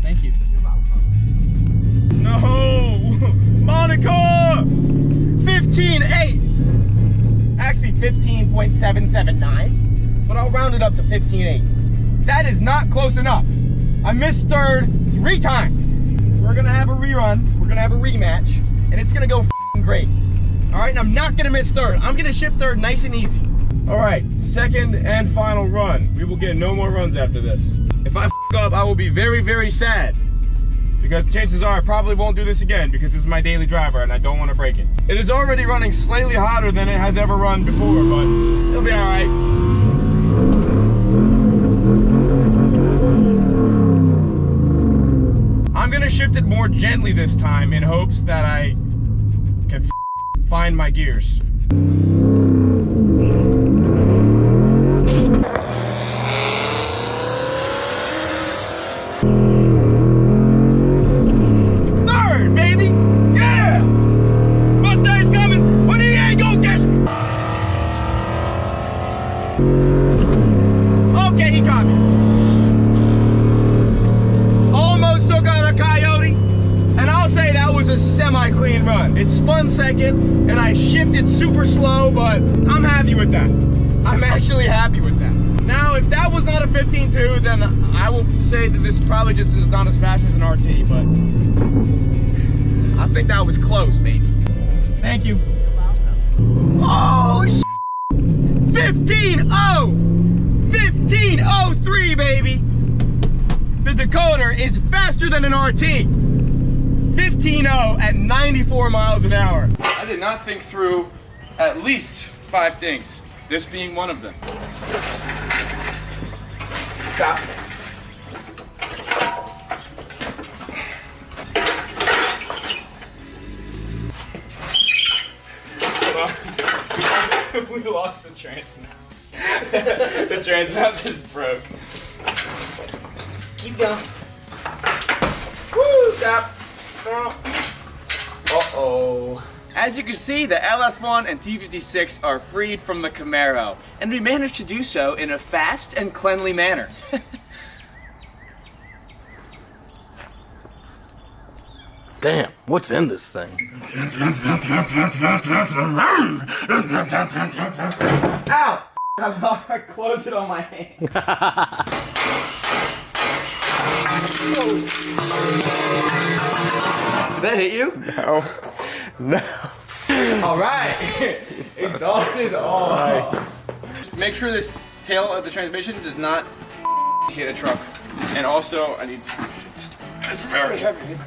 Thank you. No, Monica! 15.8. Actually 15.779, but I'll round it up to 15.8. That is not close enough. I missed 3rd 3 times. We're gonna have a rerun, we're gonna have a rematch, and it's gonna go f***ing great. All right, and I'm not gonna miss 3rd. I'm gonna ship 3rd nice and easy. All right, 2nd and final run. We will get no more runs after this. If I f*** up, I will be very, very sad. Because chances are I probably won't do this again because this is my daily driver and I don't want to break it. It is already running slightly hotter than it has ever run before, but it'll be all right. I'm gonna shift it more gently this time in hopes that I can find my gears. Third, baby! Yeah! Mustang's coming, but he ain't gonna catch me! Okay, he caught me. Almost took on a coyote, and I'll say that was a semi-clean run. It spun second, and I shifted super slow, but I'm happy with that. I'm actually happy with that. Now, if that was not a 15.2, then I will say that this probably just is not as fast as an RT, but I think that was close, baby. Thank you. You're welcome. Oh, 15.0! 15.03, baby! The decoder is faster than an RT. 15.0 at 94 miles an hour. I did not think through at least 5 things, this being one of them. Stop. We lost the transmount. The transmount just broke. Keep going. Woo, stop. Uh-oh. As you can see, the LS1 and T56 are freed from the Camaro, and we managed to do so in a fast and cleanly manner. Damn, what's in this thing? Ow! I closed it on my hand. Did that hit you? No. All right. Exhaust is off. Make sure this tail of the transmission does not hit a truck. And also, I need to... It's very heavy.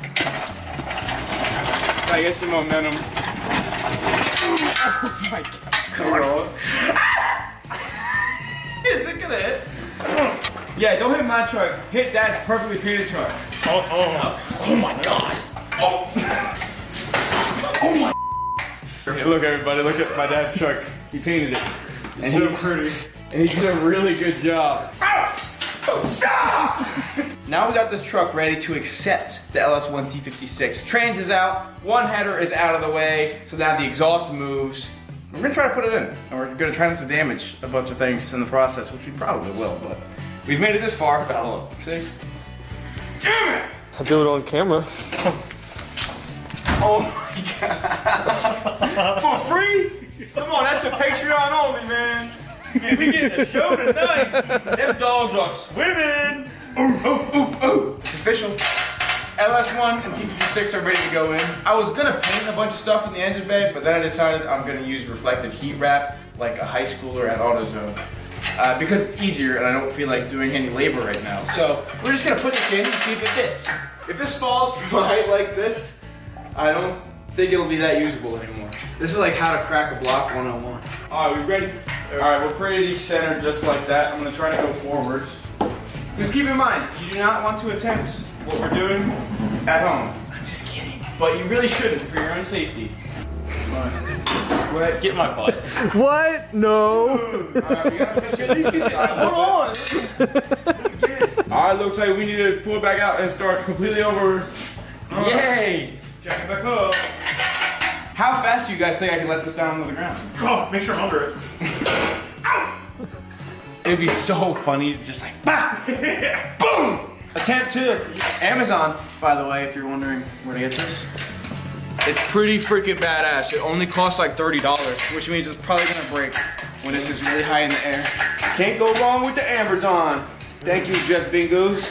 I get some momentum. Oh my God. Come on. Is it gonna hit? Yeah, don't hit my truck. Hit that perfectly painted truck. Oh my God. Oh my. Hey, look everybody, look at my dad's truck. He painted it. It's so pretty. And he did a really good job. Oh, stop! Now we got this truck ready to accept the LS1 T56. Trans is out, one header is out of the way, so now the exhaust moves. We're gonna try to put it in, and we're gonna try not to damage a bunch of things in the process, which we probably will, but we've made it this far. Oh, see? Damn it! I'll do it on camera. Oh my God. For free? Come on, that's a Patreon only, man. Yeah, we getting a show tonight. Them dogs are swimming. It's official. LS1 and T56 are ready to go in. I was gonna paint a bunch of stuff in the engine bay, but then I decided I'm gonna use reflective heat wrap like a high schooler at AutoZone. Because it's easier and I don't feel like doing any labor right now. So we're just gonna put this in and see if it fits. If this falls from a height like this, I don't think it'll be that usable anymore. This is like how to crack a block 101. All right, we ready? All right, we're pretty centered just like that. I'm gonna try to go forwards. Just keep in mind, you do not want to attempt what we're doing at home. I'm just kidding. But you really shouldn't for your own safety. What? Get my butt. What? No. Alright, we gotta at least get hold on. Alright, looks like we need to pull it back out and start completely over. Yay! Jack it back up. How fast do you guys think I can let this down on the ground? Oh, make sure I'm under it. Ow! It'd be so funny to just like, bah! Boom! Attempt 2. Amazon, by the way, if you're wondering where to get this. It's pretty freaking badass. It only costs like $30, which means it's probably gonna break when this is really high in the air. Can't go wrong with the Amazon. Thank you, Jeff Bingos.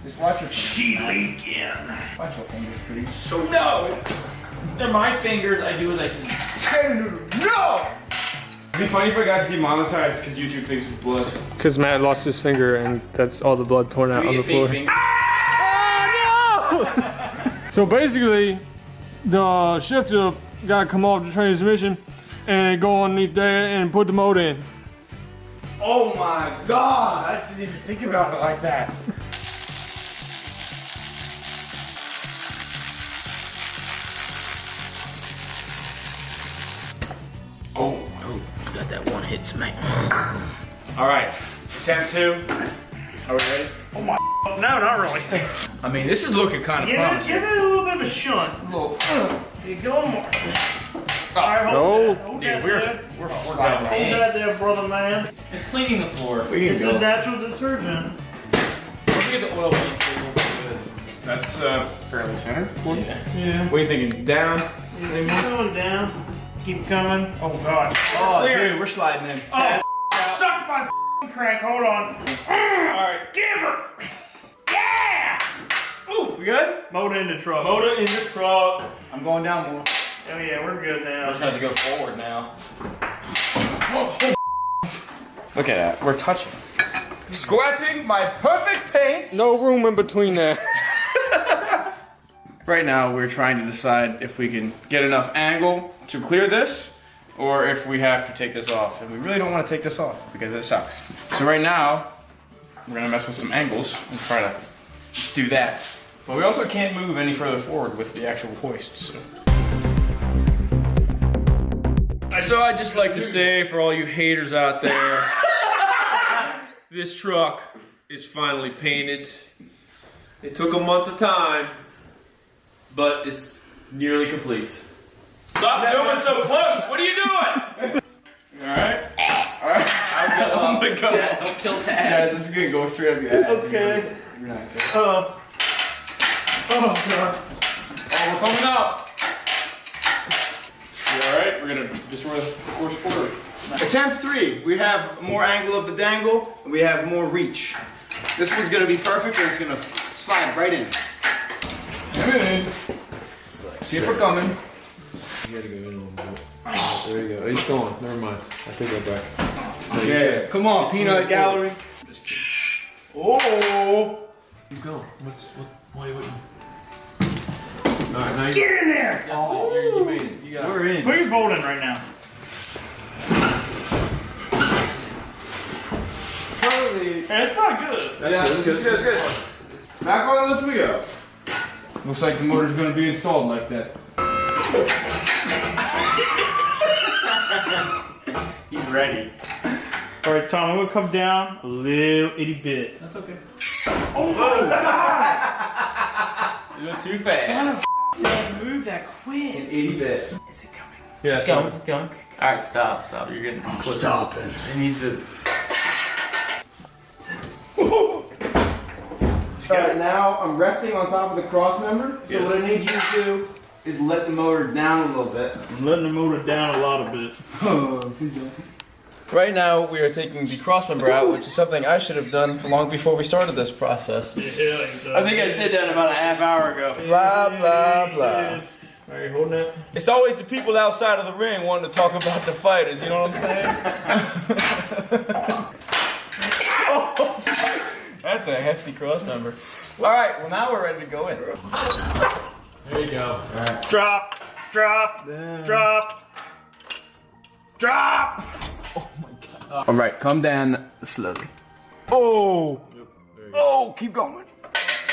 Just watch your She leaking. Watch your fingers, please. So no, they're my fingers. I do as I can. No! It'd be funny if I got demonetized because YouTube thinks it's blood. Because Matt lost his finger and that's all the blood pouring out on the floor. Oh no! So basically, the shifter gotta come off the transmission and go underneath there and put the motor in. Oh my God! I didn't even think about it like that. It's my. All right, attempt 2. Are we ready? Oh my. No, not really. I mean, this is looking kind of promising. Give it a little bit of a shunt. A little. You go more. All right, hold that. Dude, we're Hold that there, brother man. It's cleaning the floor. It's a natural detergent. Look at the oil leak. That's fairly centered. Yeah. What are you thinking? Down? Keep going down. Keep coming. Oh god. Oh, Clear. dude, we're sliding in. Oh, suck my crank. Hold on. Alright, give her. Yeah! Ooh, we good? Motor in the truck. Motor in the truck. I'm going down more. Oh yeah, we're good now. I just have to go forward now. Look at that. We're touching. Squatting my perfect paint. No room in between that. Right now, we're trying to decide if we can get enough angle to clear this, or if we have to take this off. And we really don't want to take this off because it sucks. So right now, we're gonna mess with some angles and try to do that. But we also can't move any further forward with the actual hoist. So I'd just like to say for all you haters out there, this truck is finally painted. It took a month of time, but it's nearly complete. Stop filming so close! What are you doing? Alright? Alright. I'm gonna go. Don't kill the ass. Guys, this is gonna go straight up your ass. Okay. You're not good. Oh god. Oh, we're coming up. You alright? We're gonna destroy the course forward. Attempt 3. We have more angle of the dangle, and we have more reach. This one's gonna be perfect, and it's gonna slide right in. Come in. See if we're coming. You gotta go in a little bit. There you go. He's gone. Never mind. I take that back. Yeah, come on, peanut gallery. Oh! Keep going. Why are you waiting? Alright, now Get in there! you made it. You got We're in. Put your bolt in right now. That's probably good. That's good. Back on the lift we go. Looks like the motor's gonna be installed like that. He's ready. Alright, Tom, I'm gonna come down a little itty bit. That's okay. Oh my god! You went too fast. Can't move that quick. An 80 bit. Is it coming? Yeah, It's going. It's going. All right, stop. You're getting close. Stop it. It needs to. Alright, now I'm resting on top of the cross member. So what I need you to do is let the motor down a little bit. I'm letting the motor down a lot of bit. Right now we are taking the cross member out, which is something I should have done long before we started this process. Yeah, I think I said that about a half hour ago. Blah, blah, blah. Alright, holding it. It's always the people outside of the ring wanting to talk about the fighters, you know what I'm saying? Oh, that's a hefty cross member. Alright, well now we're ready to go in. There you go. Alright. Drop. Alright, come down slowly. Oh! Oh, keep going.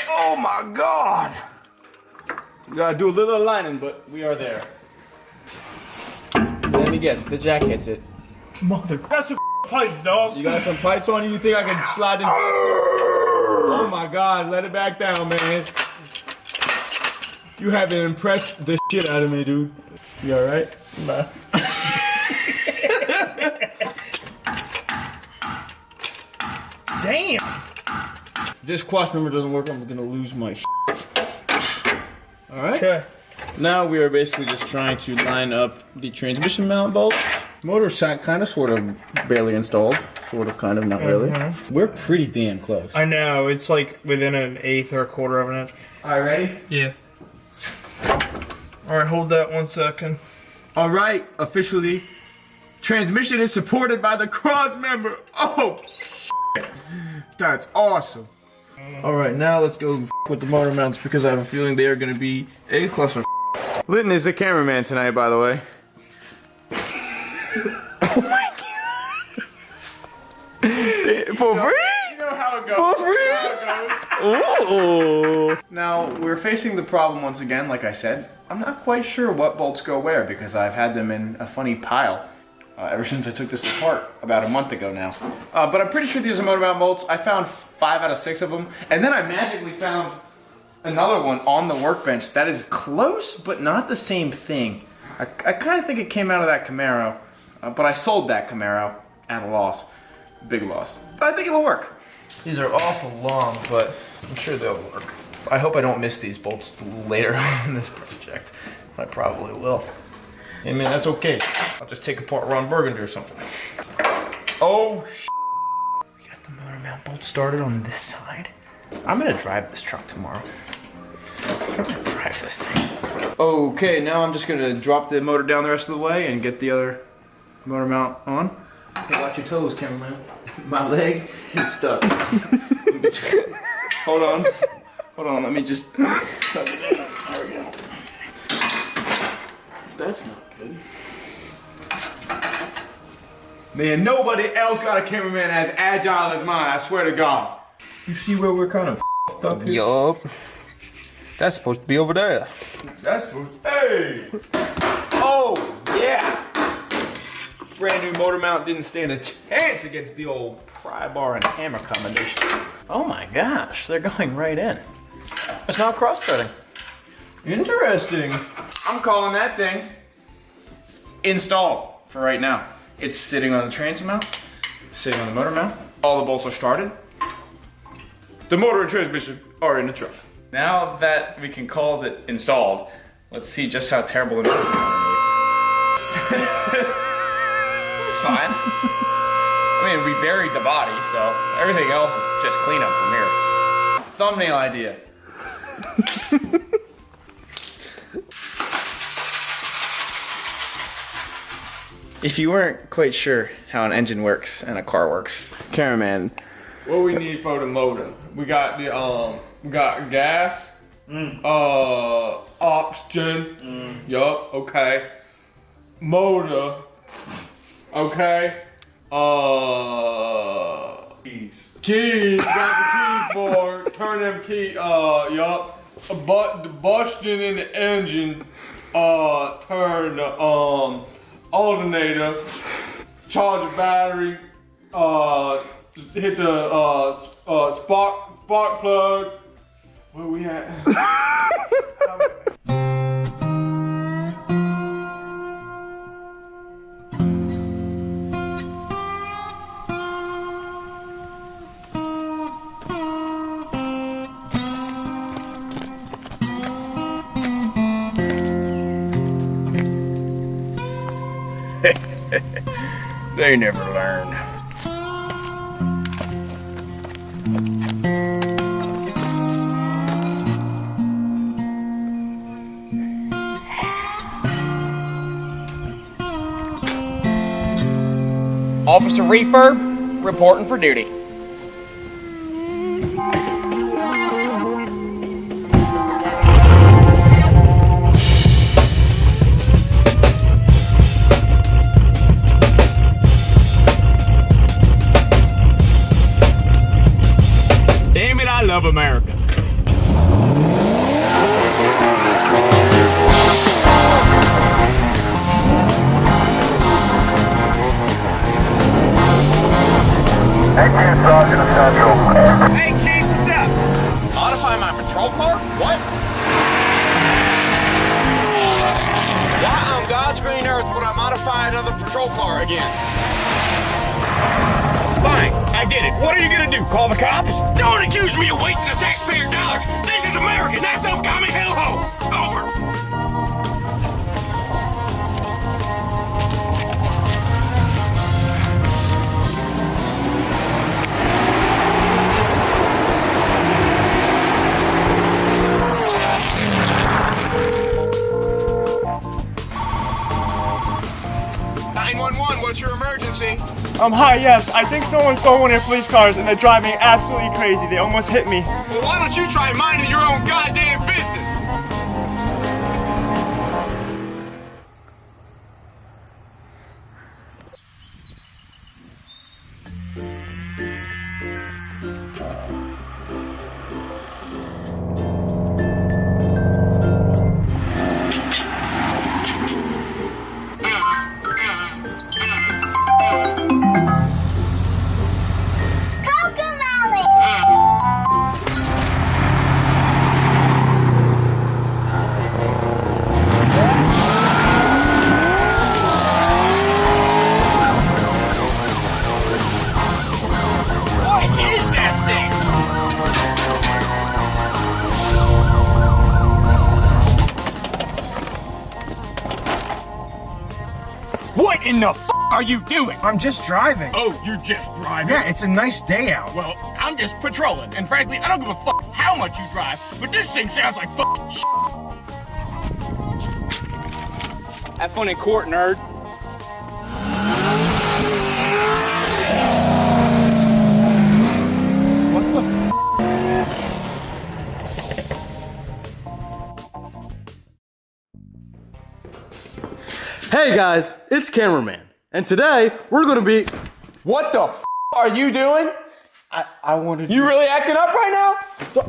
Oh my god! We gotta do a little aligning, but we are there. Let me guess, the jack hits it. Mother. That's some pipes, dog. You got some pipes on you? You think I can slide this? Oh my god, let it back down, man. You haven't impressed the shit out of me, dude. You alright? Nah. Damn. If this cross member doesn't work, I'm gonna lose my shit. Alright? Okay. Now we are basically just trying to line up the transmission mount bolts. Motor's kind of, sort of, barely installed. Sort of, kind of, not really. We're pretty damn close. I know, it's like within an eighth or a quarter of an inch. Alright, ready? Yeah. Alright, hold that 1 second. Alright, officially, transmission is supported by the cross member. Oh, shit. That's awesome. Alright, now let's go with the motor mounts because I have a feeling they are going to be a cluster. Linton is the cameraman tonight, by the way. Oh my god. For free? You know how it goes. For free? Ooh. Now, we're facing the problem once again, like I said. I'm not quite sure what bolts go where because I've had them in a funny pile. ever since I took this apart about a month ago now. But I'm pretty sure these are motor mount bolts. I found 5 out of 6 of them, and then I magically found another one on the workbench that is close, but not the same thing. I kind of think it came out of that Camaro, but I sold that Camaro at a loss. Big loss. But I think it'll work. These are awful long, but I'm sure they'll work. I hope I don't miss these bolts later on in this project. I probably will. Hey man, that's okay. I'll just take apart Ron Burgundy or something. Oh, we got the motor mount bolt started on this side. I'm gonna drive this truck tomorrow. I'm gonna drive this thing. Okay, now I'm just gonna drop the motor down the rest of the way and get the other motor mount on. Hey, watch your toes, cameraman. My leg is stuck. Hold on. Hold on, let me just suck it in. There we go. That's not good. Man, nobody else got a cameraman as agile as mine, I swear to God. You see where we're kind of f***ed up here? Yup. That's supposed to be over there. That's supposed to... Hey! Oh, yeah! Brand new motor mount didn't stand a chance against the old pry bar and hammer combination. Oh my gosh, they're going right in. It's not cross-threading. Interesting. I'm calling that thing installed for right now. It's sitting on the transom mount, sitting on the motor mount. All the bolts are started. The motor and transmission are in the truck. Now that we can call it installed, let's see just how terrible the mess is underneath. It's fine. I mean, we buried the body, so everything else is just cleanup from here. Thumbnail idea. If you weren't quite sure how an engine works and a car works, cameraman. What we need for the motor? We got the we got gas, oxygen. Yup. Okay. Motor. Okay. Keys. Keys. Got the keys for turn them key. Yup. But the busting in the engine. Turn the alternator. Charge the battery. Hit the spark plug. Where we at? They never learn. Officer REFURB, reporting for duty. Damn it, I love America. Hey, Chief, what's up? Modify my patrol car? What? Why on God's green earth would I modify another patrol car again? Fine, I get it. What are you gonna do, call the cops? Don't accuse me of wasting the taxpayer dollars! This is America, not some commie hellhole! Over! What's your emergency? Hi, yes. I think someone stole one of your police cars and they're driving absolutely crazy. They almost hit me. Well, why don't you try minding your own goddamn business? in the f are you doing? I'm just driving. Oh, you're just driving? Yeah, it's a nice day out. Well, I'm just patrolling, and frankly, I don't give a f how much you drive, but this thing sounds like f***ing shit. Have fun in court, nerd. What the f? Hey guys, it's Cameraman, and today we're gonna be. What the f are you doing? I wanted. You really acting up right now? So,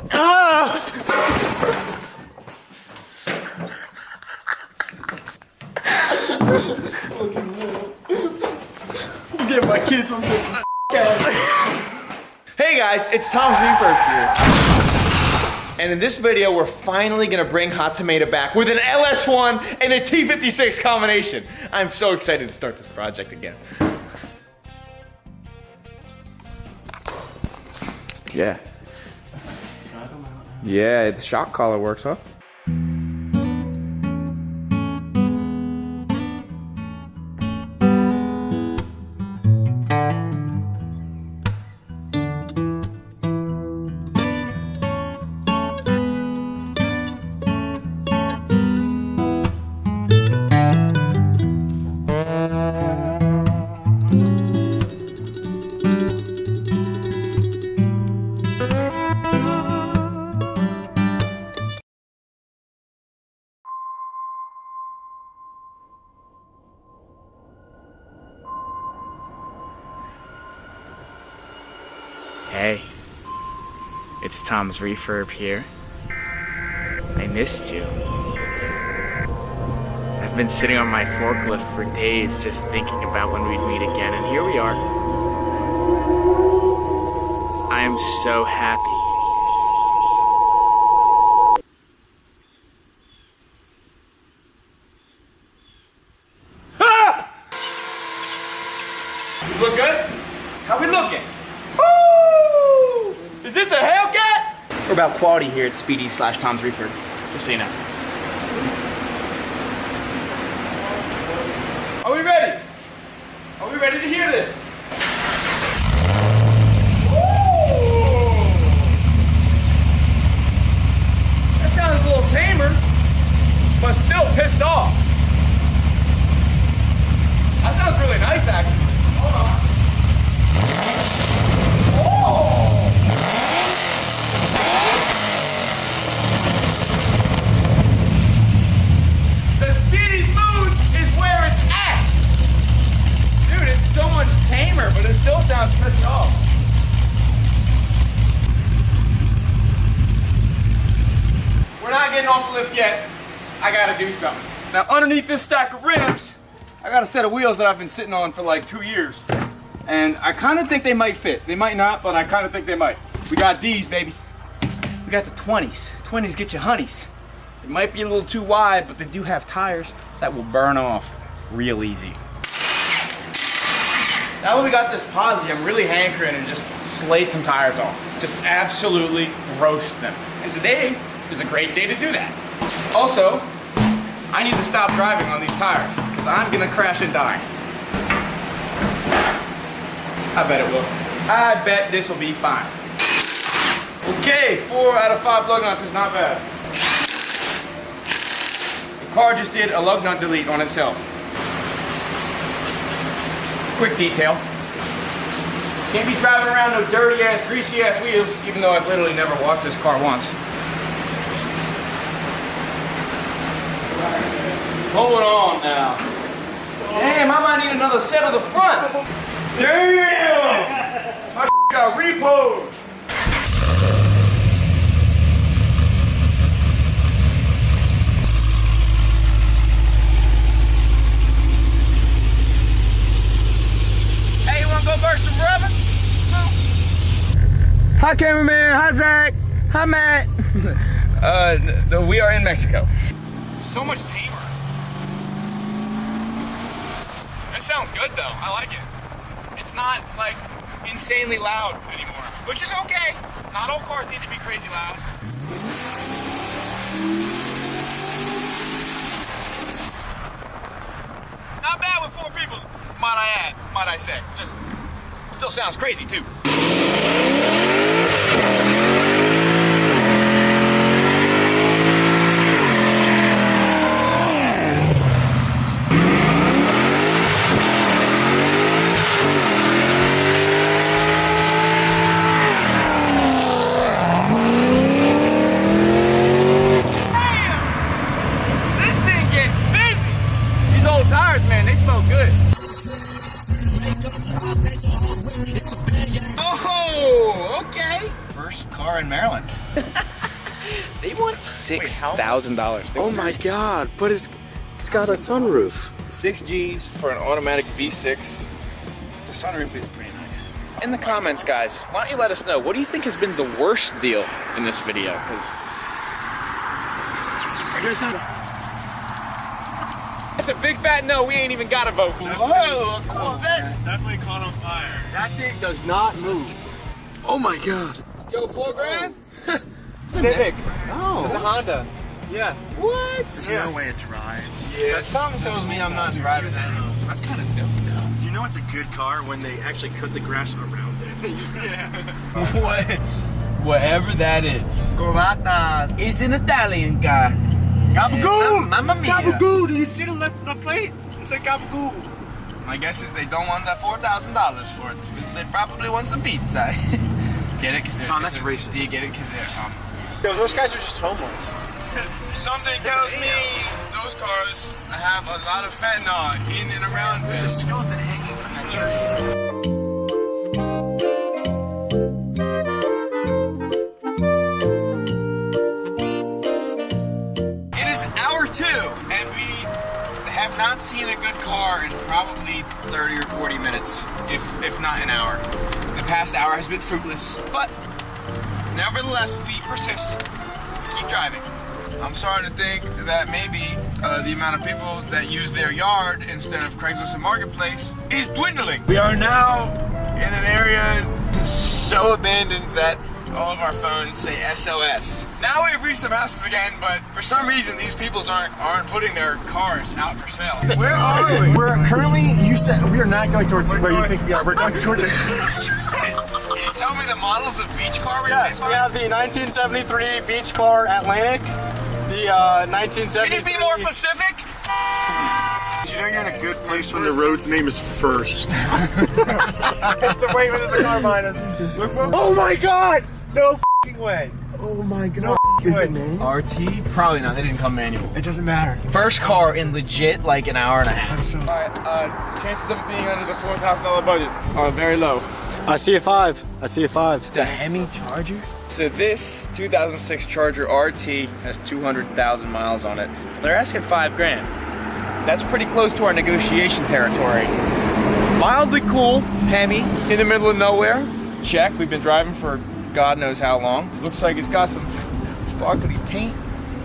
I'm getting my kids on the Hey guys, it's Tom's REFURB here. And in this video, we're finally gonna bring Hot Tomato back with an LS1 and a T56 combination. I'm so excited to start this project again. Yeah. Yeah, the shock collar works, huh? Hey, it's Tom's REFURB here. I missed you. I've been sitting on my forklift for days just thinking about when we'd meet again, and here we are. I am so happy. Ah! Look good? How we looking? Is this a Hellcat? We're about quality here at Speedy/Tom's REFURB, just so you know. Are we ready? Are we ready to hear this? That sounds a little tamer, but still pissed off. That sounds really nice, actually. Hold on. Oh! The Speedy Smooth is where it's at! Dude, it's so much tamer, but it still sounds pissed off. We're not getting off the lift yet. I gotta do something. Now, underneath this stack of rims, I got a set of wheels that I've been sitting on for like 2 years. And I kind of think they might fit. They might not, but I kind of think they might. We got these, baby. We got the 20s. 20s get you honeys. They might be a little too wide, but they do have tires that will burn off real easy. Now that we got this posi, I'm really hankering and just slay some tires off. Just absolutely roast them. And today is a great day to do that. Also, I need to stop driving on these tires because I'm gonna crash and die. I bet it will. I bet this will be fine. Okay, 4 out of 5 lug nuts is not bad. The car just did a lug nut delete on itself. Quick detail. Can't be driving around no dirty ass, greasy ass wheels, even though I've literally never washed this car once. Hold on now. Damn, I might need another set of the fronts. Damn! My got repoed. Hey, you wanna go burst some rubber? No. Hi, cameraman. Hi, Zach. Hi, Matt. We are in Mexico. So much tamer. That sounds good though. I like it. It's not like insanely loud anymore, which is okay. Not all cars need to be crazy loud. Not bad with 4 people. might I say. Just still sounds crazy too. Tires, man, they smell good. Oh, okay. First car in Maryland. They want $6,000. Oh my God! But it's got a sunroof. 6 G's for an automatic V6. The sunroof is pretty nice. In the comments, guys, why don't you let us know, what do you think has been the worst deal in this video? Because it's a big fat no, we ain't even got a vote. Whoa, a Corvette. Definitely caught on fire. That thing does not move. Oh my God! Yo, $4 grand? Civic. Oh, It's a Honda. Yeah. What? There's no way it drives. Yeah. Something tells me I'm not driving that home. That's kind of dope, though. You know it's a good car when they actually cut the grass around it. What? Whatever that is. Corvatas. It's an Italian guy. Gabagool! Mamma mia. Gabagool! Did you see the plate? It said Gabagool. My guess is they don't want that $4,000 for it. They probably want some pizza. Get it? Tom, that's racist. Do you get it? Because Yo, those guys are just homeless. something tells me those cars have a lot of fentanyl in and around them. There's a skeleton hanging from that tree. It is hour 2, and we have not seen a good car in probably 30 or 40 minutes, if not an hour. The past hour has been fruitless, but nevertheless, we persist. We keep driving. I'm starting to think that maybe the amount of people that use their yard instead of Craigslist and Marketplace is dwindling. We are now in an area so abandoned that all of our phones say SOS. Now we've reached some houses again, but for some reason these peoples aren't putting their cars out for sale. Where are we? We're currently, you said, we are not going towards where you think we are. We're going towards a beach. Can you tell me the models of beach car Yes, we have the 1973 beach car Atlantic, the 1973... Can you be more specific? You know you're in a good place when the road's name is First. It's the way when there's a car behind us. Oh my God! No f***ing way. Oh my God. No Is way. it manual? RT? Probably not. They didn't come manual. It doesn't matter. First car in legit like an hour and a half. Alright, chances of it being under the $4,000 budget are very low. I see a 5. I see a 5. The Hemi Charger? So this 2006 Charger RT has 200,000 miles on it. They're asking $5 grand. That's pretty close to our negotiation territory. Mildly cool Hemi in the middle of nowhere. Check. We've been driving for God knows how long. Looks like it's got some sparkly paint.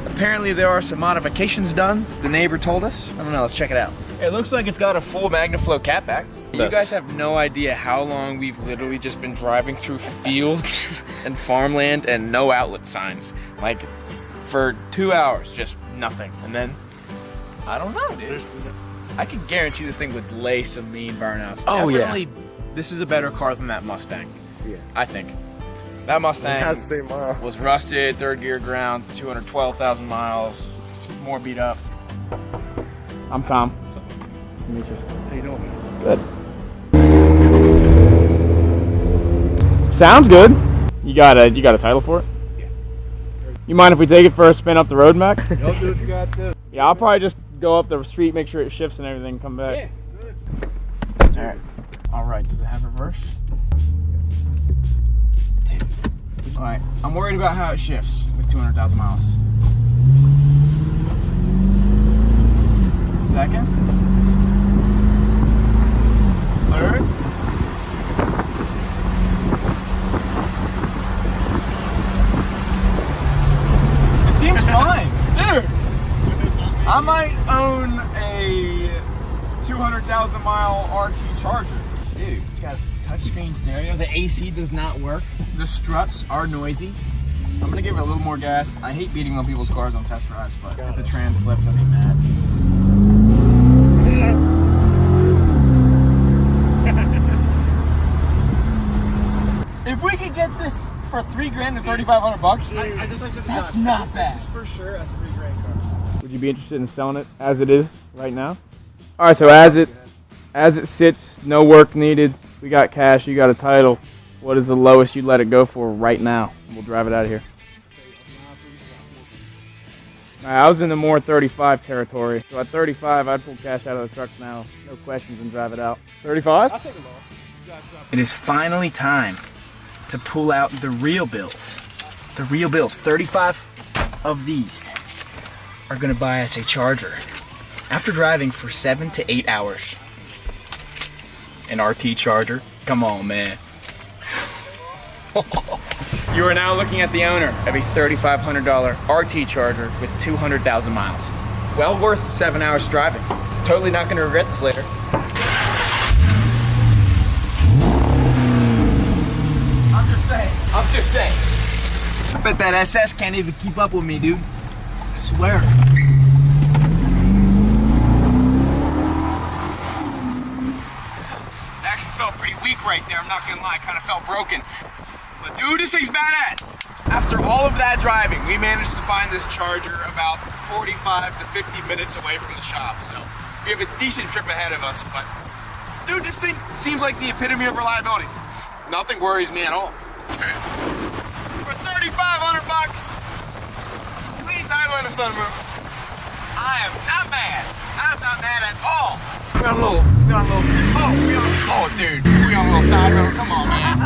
Apparently there are some modifications done. The neighbor told us. I don't know. Let's check it out. It looks like it's got a full MagnaFlow catback. You guys have no idea how long we've literally just been driving through fields and farmland and no outlet signs. Like for 2 hours, just nothing. And then, I don't know, dude. I can guarantee this thing would lay some mean burnouts. Oh, Definitely, this is a better car than that Mustang. Yeah. I think. That Mustang It has the same miles. was rusted, third gear ground, 212,000 miles, more beat up. I'm Tom. Nice to meet you. How you doing? Good. Sounds good. You got a title for it? Yeah. You mind if we take it for a spin up the road, Mac? You'll do what you got to do. Yeah, I'll probably just go up the street, make sure it shifts and everything, come back. Yeah, good. Alright. Alright, does it have reverse? Alright, I'm worried about how it shifts with 200,000 miles. Second. Third. It seems fine. Dude! I might own a 200,000 mile RT Charger. Dude, it's got a touchscreen stereo. The AC does not work. The struts are noisy. I'm gonna give it a little more gas. I hate beating on people's cars on test drives, but if the trans slips, I'll be mad. If we could get this for $3 grand and $3,500, that's not bad. This is for sure a $3 grand car. Would you be interested in selling it as it is right now? All right, so as it sits, no work needed. We got cash, you got a title. What is the lowest you'd let it go for right now? We'll drive it out of here. All right, I was in the more 35 territory. So at 35, I'd pull cash out of the truck now. No questions and drive it out. 35? I'll take a look. It is finally time to pull out the real bills. The real bills. 35 of these are gonna buy us a Charger. After driving for 7 to 8 hours. An RT Charger? Come on, man. You are now looking at the owner of a $3,500 RT Charger with 200,000 miles. Well worth 7 hours driving. Totally not gonna regret this later. I'm just saying. I bet that SS can't even keep up with me, dude. I swear. It actually felt pretty weak right there, I'm not gonna lie. Kind of felt broken. But dude, this thing's badass. After all of that driving, we managed to find this Charger about 45 to 50 minutes away from the shop. So we have a decent trip ahead of us, but dude, this thing seems like the epitome of reliability. Nothing worries me at all. For $3,500, clean title and a sunroof, I am not mad. I'm not mad at all. We on a little, dude, we on a little side road. Come on, man.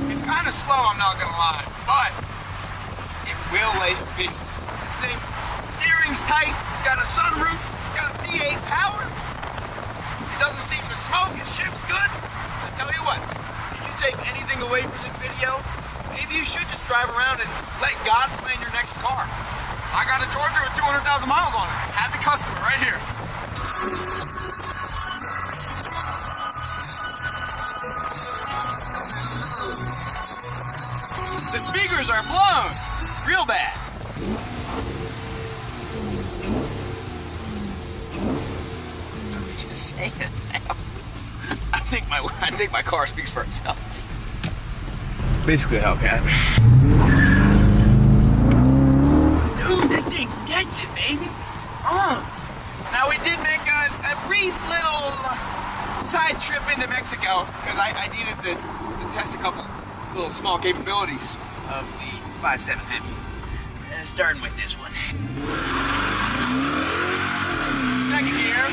It's kind of slow, I'm not gonna lie, but it will lay some peace. This thing, steering's tight. It's got a sunroof. It's got V8 power. It doesn't seem to smoke. It shifts good. I tell you what. Take anything away from this video, maybe you should just drive around and let God plan your next car. I got a Charger with 200,000 miles on it. Happy customer right here. The speakers are blown real bad. Just saying. I think my car speaks for itself. Basically, a Hellcat. Dude, this thing gets it, baby. Now we did make a brief little side trip into Mexico because I needed to test a couple little small capabilities of the 5.7 Hemi. Starting with this one. Second gear.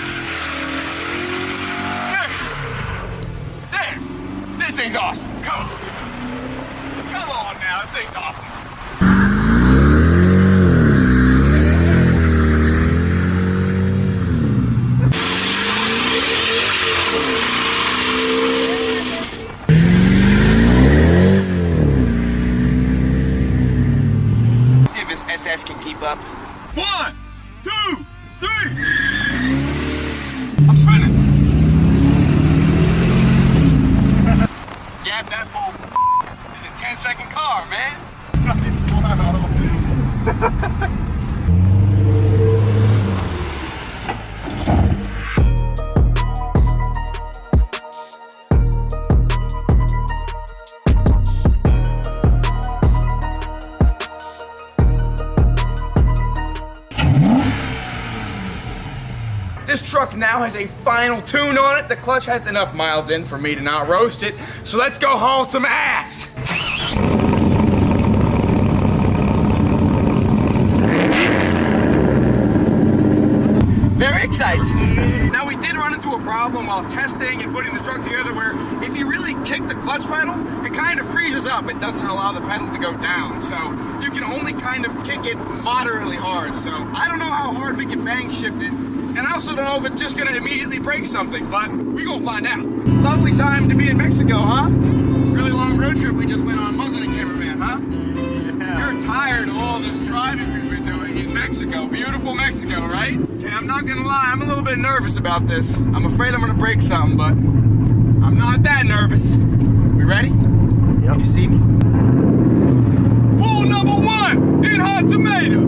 This thing's awesome. Come on now, this thing's awesome. See if this SS can keep up. 1, 2, 3. I'm spinning. Gap that fool. It's a 10-second car, man. This truck now has a final tune on it. The clutch has enough miles in for me to not roast it. So let's go haul some ass. Very excited. Now we did run into a problem while testing and putting the truck together where if you really kick the clutch pedal, it kind of freezes up. It doesn't allow the pedal to go down. So you can only kind of kick it moderately hard. So I don't know how hard we can bang shift it. And I also don't know if it's just gonna immediately break something, but we gonna find out. Lovely time to be in Mexico, huh? Really long road trip we just went on, wasn't it, cameraman, huh? Yeah. You're tired of all this driving we've been doing in Mexico. Beautiful Mexico, right? Okay, I'm not gonna lie, I'm a little bit nervous about this. I'm afraid I'm gonna break something, but I'm not that nervous. We ready? Yep. Can you see me? Pool number 1 in Hot Tomato.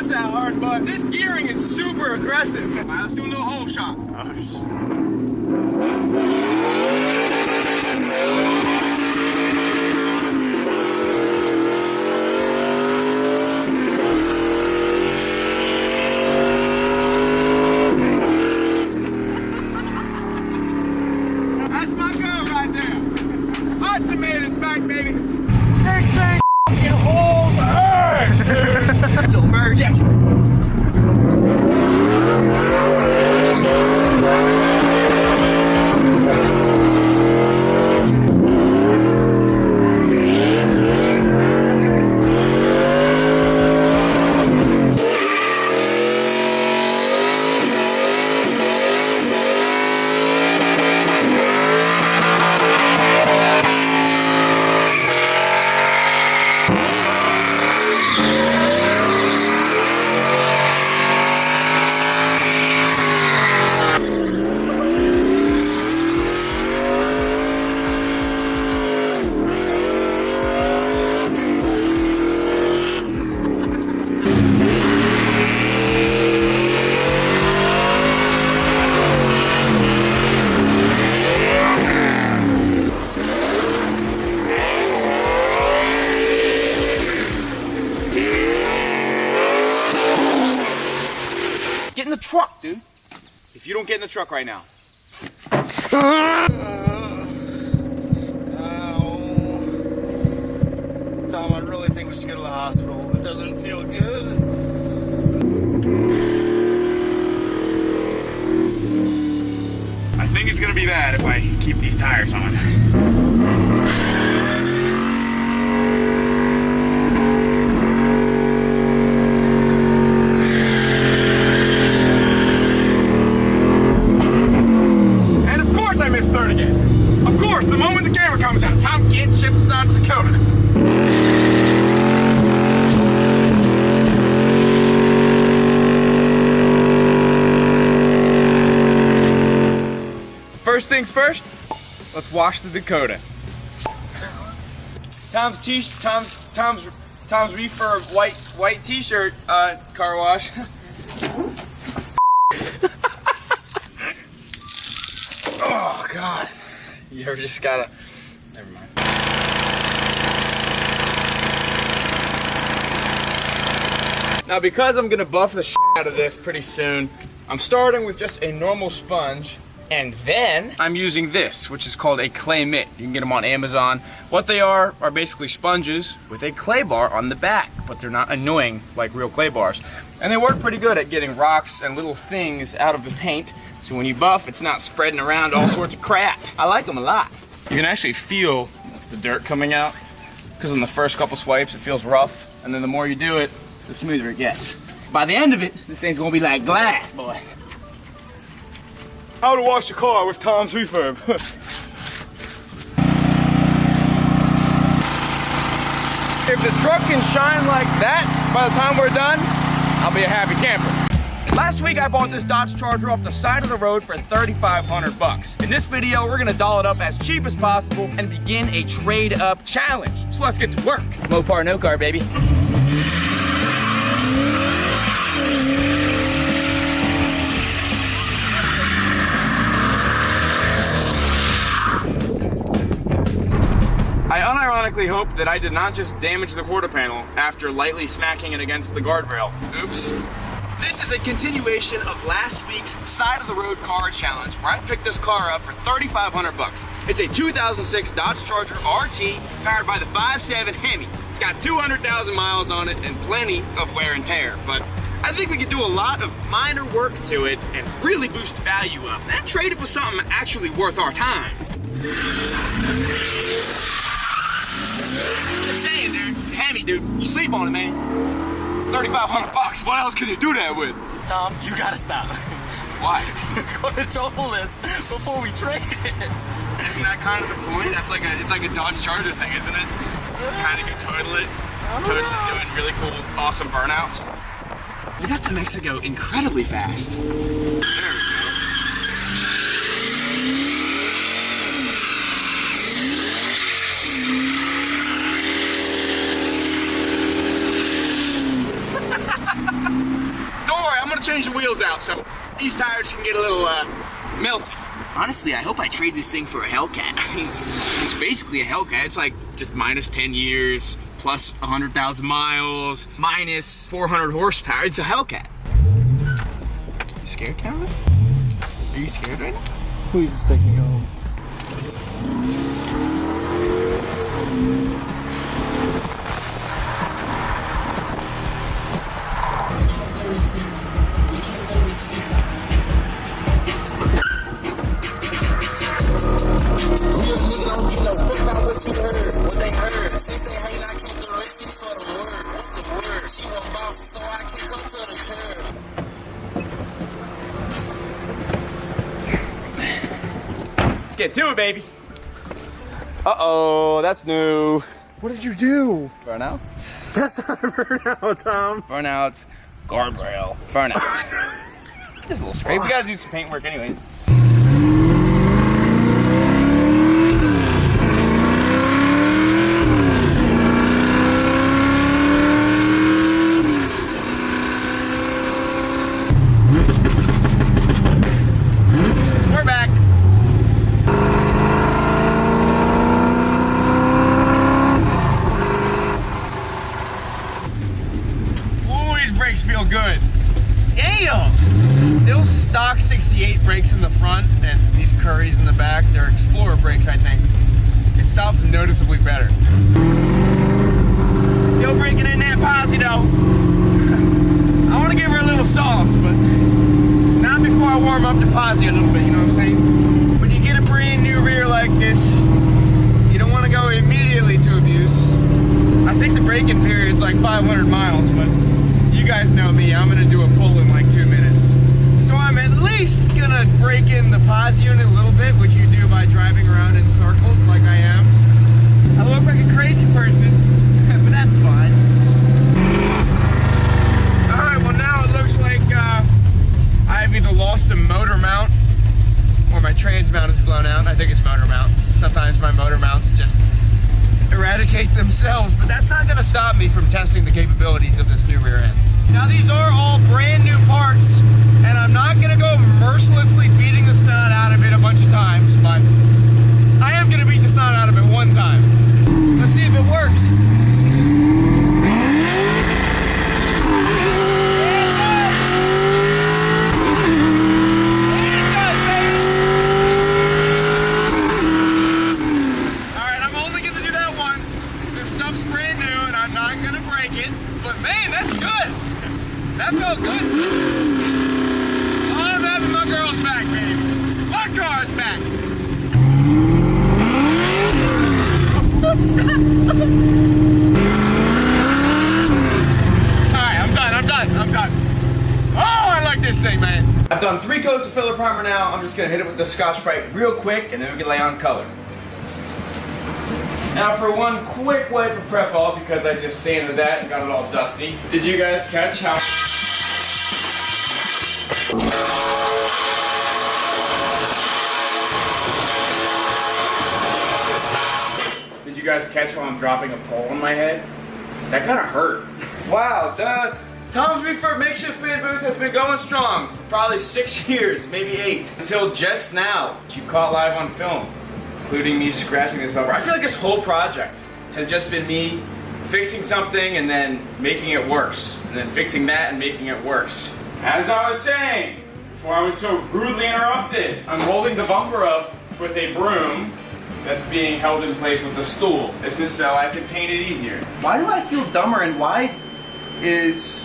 clutch that hard, but this gearing is super aggressive. All right, let's do a little hole shot. That's my girl right there. Hot tomatoes back, baby. This thing fucking holds ass, dude. Little bird jacket. Get in the truck, dude. If you don't get in the truck right now. Tom, I really think we should go to the hospital. It doesn't feel good. I think it's gonna be bad if I keep these tires on. And of course I missed third again. Of course, the moment the camera comes out, Tom gets shipped to South Dakota. First things first, let's wash the Dakota. Tom's REFURB white t-shirt car wash. Oh God, you ever just gotta, never mind. Now because I'm gonna buff the shit out of this pretty soon, I'm starting with just a normal sponge. And then I'm using this, which is called a clay mitt. You can get them on Amazon. What they are basically sponges with a clay bar on the back, but they're not annoying like real clay bars. And they work pretty good at getting rocks and little things out of the paint. So when you buff, it's not spreading around all sorts of crap. I like them a lot. You can actually feel the dirt coming out, because on the first couple swipes, it feels rough. And then the more you do it, the smoother it gets. By the end of it, this thing's gonna be like glass, boy. How to wash your car with Tom's REFURB. If the truck can shine like that by the time we're done, I'll be a happy camper. Last week I bought this Dodge Charger off the side of the road for $3,500. In this video, we're gonna doll it up as cheap as possible and begin a trade up challenge. So let's get to work. Mopar, no car, baby. I unironically hope that I did not just damage the quarter panel after lightly smacking it against the guardrail. Oops. This is a continuation of last week's side of the road car challenge where I picked this car up for $3,500. It's a 2006 Dodge Charger RT powered by the 5.7 Hemi. It's got 200,000 miles on it and plenty of wear and tear, but I think we could do a lot of minor work to it and really boost the value up and trade it for something actually worth our time. Just saying, dude. Hemi, dude. You sleep on it, man. $3,500. What else can you do that with? Tom, you gotta stop. Why? We're gonna total this before we trade it. Isn't that kind of the point? That's like it's like a Dodge Charger thing, isn't it? Kind of go total it. Doing really cool, awesome burnouts. We got to Mexico incredibly fast. There we go. gotta change the wheels out so these tires can get a little melty. Honestly, I hope I trade this thing for a Hellcat. I mean, it's basically a Hellcat. It's like just minus 10 years, plus 100,000 miles, minus 400 horsepower. It's a Hellcat. You scared, Calvin? Are you scared right now? Please just take me home. Let's get to it, baby. Uh-oh, that's new. What did you do? Burnout? That's not a burnout, Tom. Burnout. Guardrail. Burnout. Just a little scrape. We gotta do some paint work anyway. We're back. Ooh, these brakes feel good. Damn! Still stock 68 brakes in the front and these Currys in the back. They're Explorer brakes, I think. It stops noticeably better. Still breaking in that posi though. I want to give her a little sauce, but not before I warm up the posi a little bit, you know what I'm saying? When you get a brand new rear like this, you don't want to go immediately to abuse. I think the braking period's like 500 miles, but you guys know me, I'm gonna do a pull in like 2 minutes. So I'm at least gonna break in the posi unit a little bit, which you do by driving around in circles like I am. I look like a crazy person, but that's fine. Alright, well now it looks like I've either lost a motor mount or my trans mount is blown out. I think it's motor mount. Sometimes my motor mounts just eradicate themselves, but that's not gonna stop me from testing the capabilities of this new rear end. Now these are all brand new parts, and I'm not gonna go mercilessly beating the snot out of it a bunch of times, but I am gonna beat the snot out of it one time. Let's see if it works. Alright, I'm only gonna do that once. This stuff's brand new and I'm not gonna break it, but man, that's good. That felt good. I'm having my girl's back, baby. My car's back. Alright, I'm done. Oh, I like this thing, man. I've done 3 coats of filler primer now. I'm just gonna hit it with the Scotch-Brite real quick and then we can lay on color. Now for one quick wipe of prep all, because I just sanded that and got it all dusty. Did you guys catch how... Did you guys catch how I'm dropping a pole on my head? That kind of hurt. Wow, the Tom's REFURB makeshift band booth has been going strong for probably 6 years, maybe 8, until just now, which you caught live on film, including me scratching this bumper. I feel like this whole project has just been me fixing something and then making it worse, and then fixing that and making it worse. As I was saying, before I was so rudely interrupted, I'm holding the bumper up with a broom that's being held in place with a stool. This is so I can paint it easier. Why do I feel dumber and why is...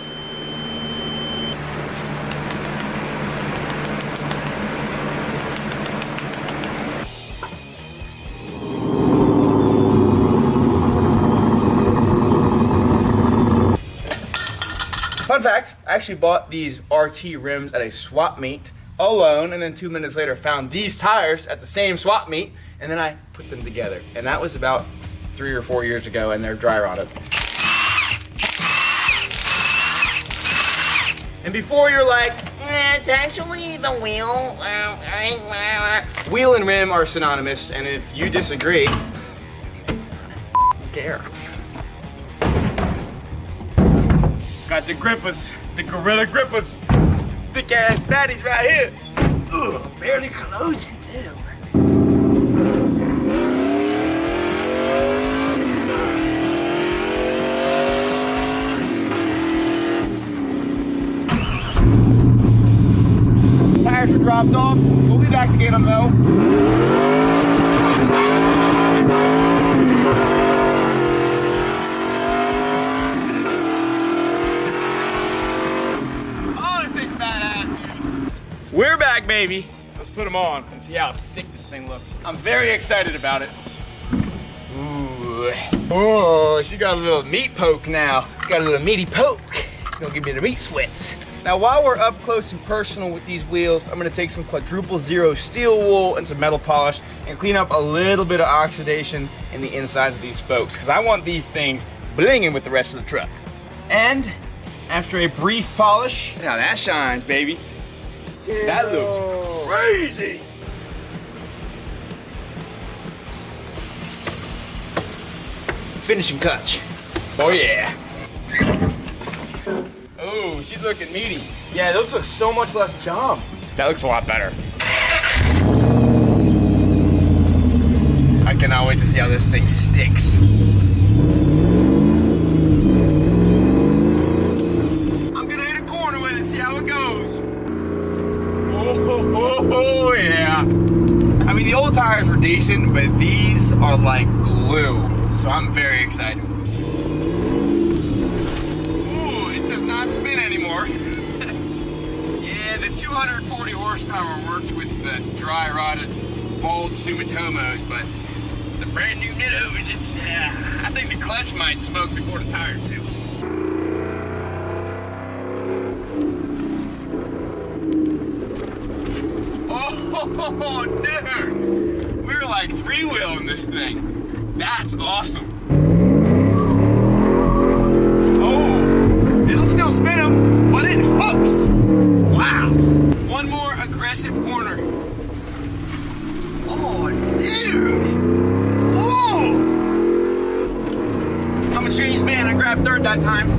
Fun fact, I actually bought these RT rims at a swap meet alone, and then 2 minutes later found these tires at the same swap meet, and then I put them together. And that was about 3 or 4 years ago, and they're dry rotted. And before you're like, it's actually the wheel. Wheel and rim are synonymous, and if you disagree, care. Got the grippers, the gorilla grippers. thick ass fatties right here. Ugh, barely closing too. Tires are dropped off. We'll be back to get them though. Oh, this thing's badass, dude. We're back, baby. Let's put them on and see how thick this thing looks. I'm very excited about it. Ooh. Oh, she got a little meat poke now. Got a little meaty poke. Gonna give me the meat sweats. Now, while we're up close and personal with these wheels, I'm gonna take some quadruple zero steel wool and some metal polish and clean up a little bit of oxidation in the insides of these spokes, because I want these things blinging with the rest of the truck. And after a brief polish, look how that shines, baby. That looks crazy. Finishing touch. Oh yeah. Oh, she's looking meaty. Yeah, those look so much less chum. That looks a lot better. I cannot wait to see how this thing sticks. I'm gonna hit a corner with it, see how it goes. Oh yeah. I mean, the old tires were decent, but these are like glue. So I'm very excited. Not spin anymore. Yeah, the 240 horsepower worked with the dry rotted bald Sumitomos, but the brand new Nittos, it's I think the clutch might smoke before the tire too. Oh dude, we're like three-wheeling this thing. That's awesome. Still spin them, but it hooks. Wow. One more aggressive corner. Oh, dude. Oh. I'm a changed man. I grabbed third that time.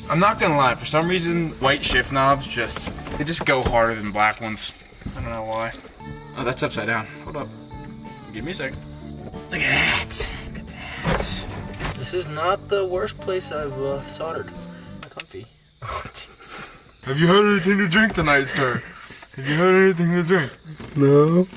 I'm not gonna lie, for some reason, white shift knobs just go harder than black ones. I don't know why. Oh, that's upside down. Hold up. Give me a second. Look at that. Look at that. This is not the worst place I've soldered. Comfy. Have you had anything to drink tonight, sir? Have you had anything to drink? No.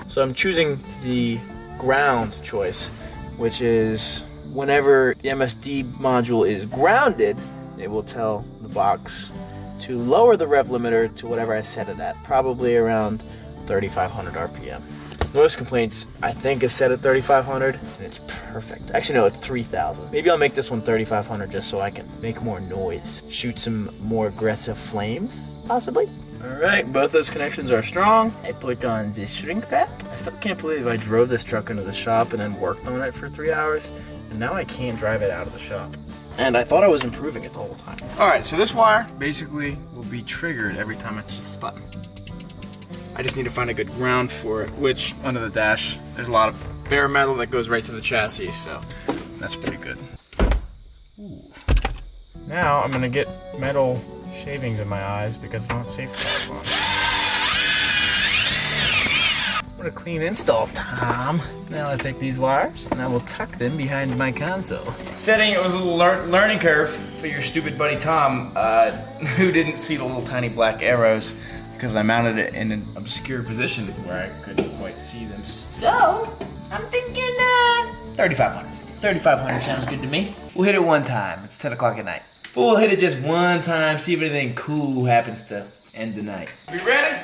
So I'm choosing the ground choice, which is whenever the MSD module is grounded, it will tell the box to lower the rev limiter to whatever I set it at, probably around 3,500 RPM. Noise complaints, I think, is set at 3,500, and it's perfect. Actually, no, it's 3,000. Maybe I'll make this one 3,500 just so I can make more noise. Shoot some more aggressive flames, possibly. All right, both those connections are strong. I put on the shrink wrap. I still can't believe I drove this truck into the shop and then worked on it for 3 hours, and now I can't drive it out of the shop. And I thought I was improving it the whole time. All right, so this wire basically will be triggered every time I touch this button. I just need to find a good ground for it, which under the dash, there's a lot of bare metal that goes right to the chassis, so that's pretty good. Ooh. Now I'm gonna get metal shavings in my eyes because I don't have safety belts on. What a clean install, Tom. Now I take these wires and I will tuck them behind my console. Setting, it was a little learning curve for your stupid buddy Tom, who didn't see the little tiny black arrows because I mounted it in an obscure position where I couldn't quite see them. So, I'm thinking 3,500. 3,500 sounds good to me. We'll hit it one time. It's 10 o'clock at night. But we'll hit it just one time, see if anything cool happens to end the night. We ready?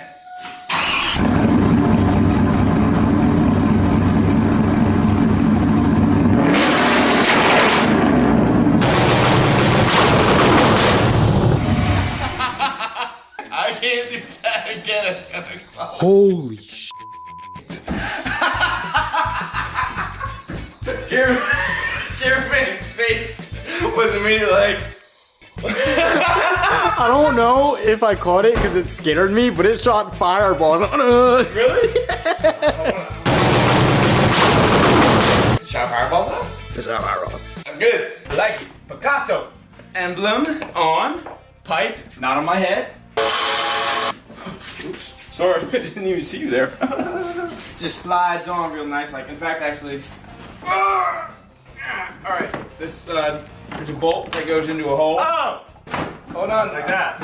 Holy shit. Cameraman's face was immediately like. I don't know if I caught it because it scared me, but it shot fireballs. Really? Shot fireballs out? It shot fireballs. That's good. I like it. Picasso. Emblem on pipe, not on my head. Oops. Sorry, I didn't even see you there. Just slides on real nice. Like, in fact, actually. All right, this there's a bolt that goes into a hole. Oh! Hold on. Like that.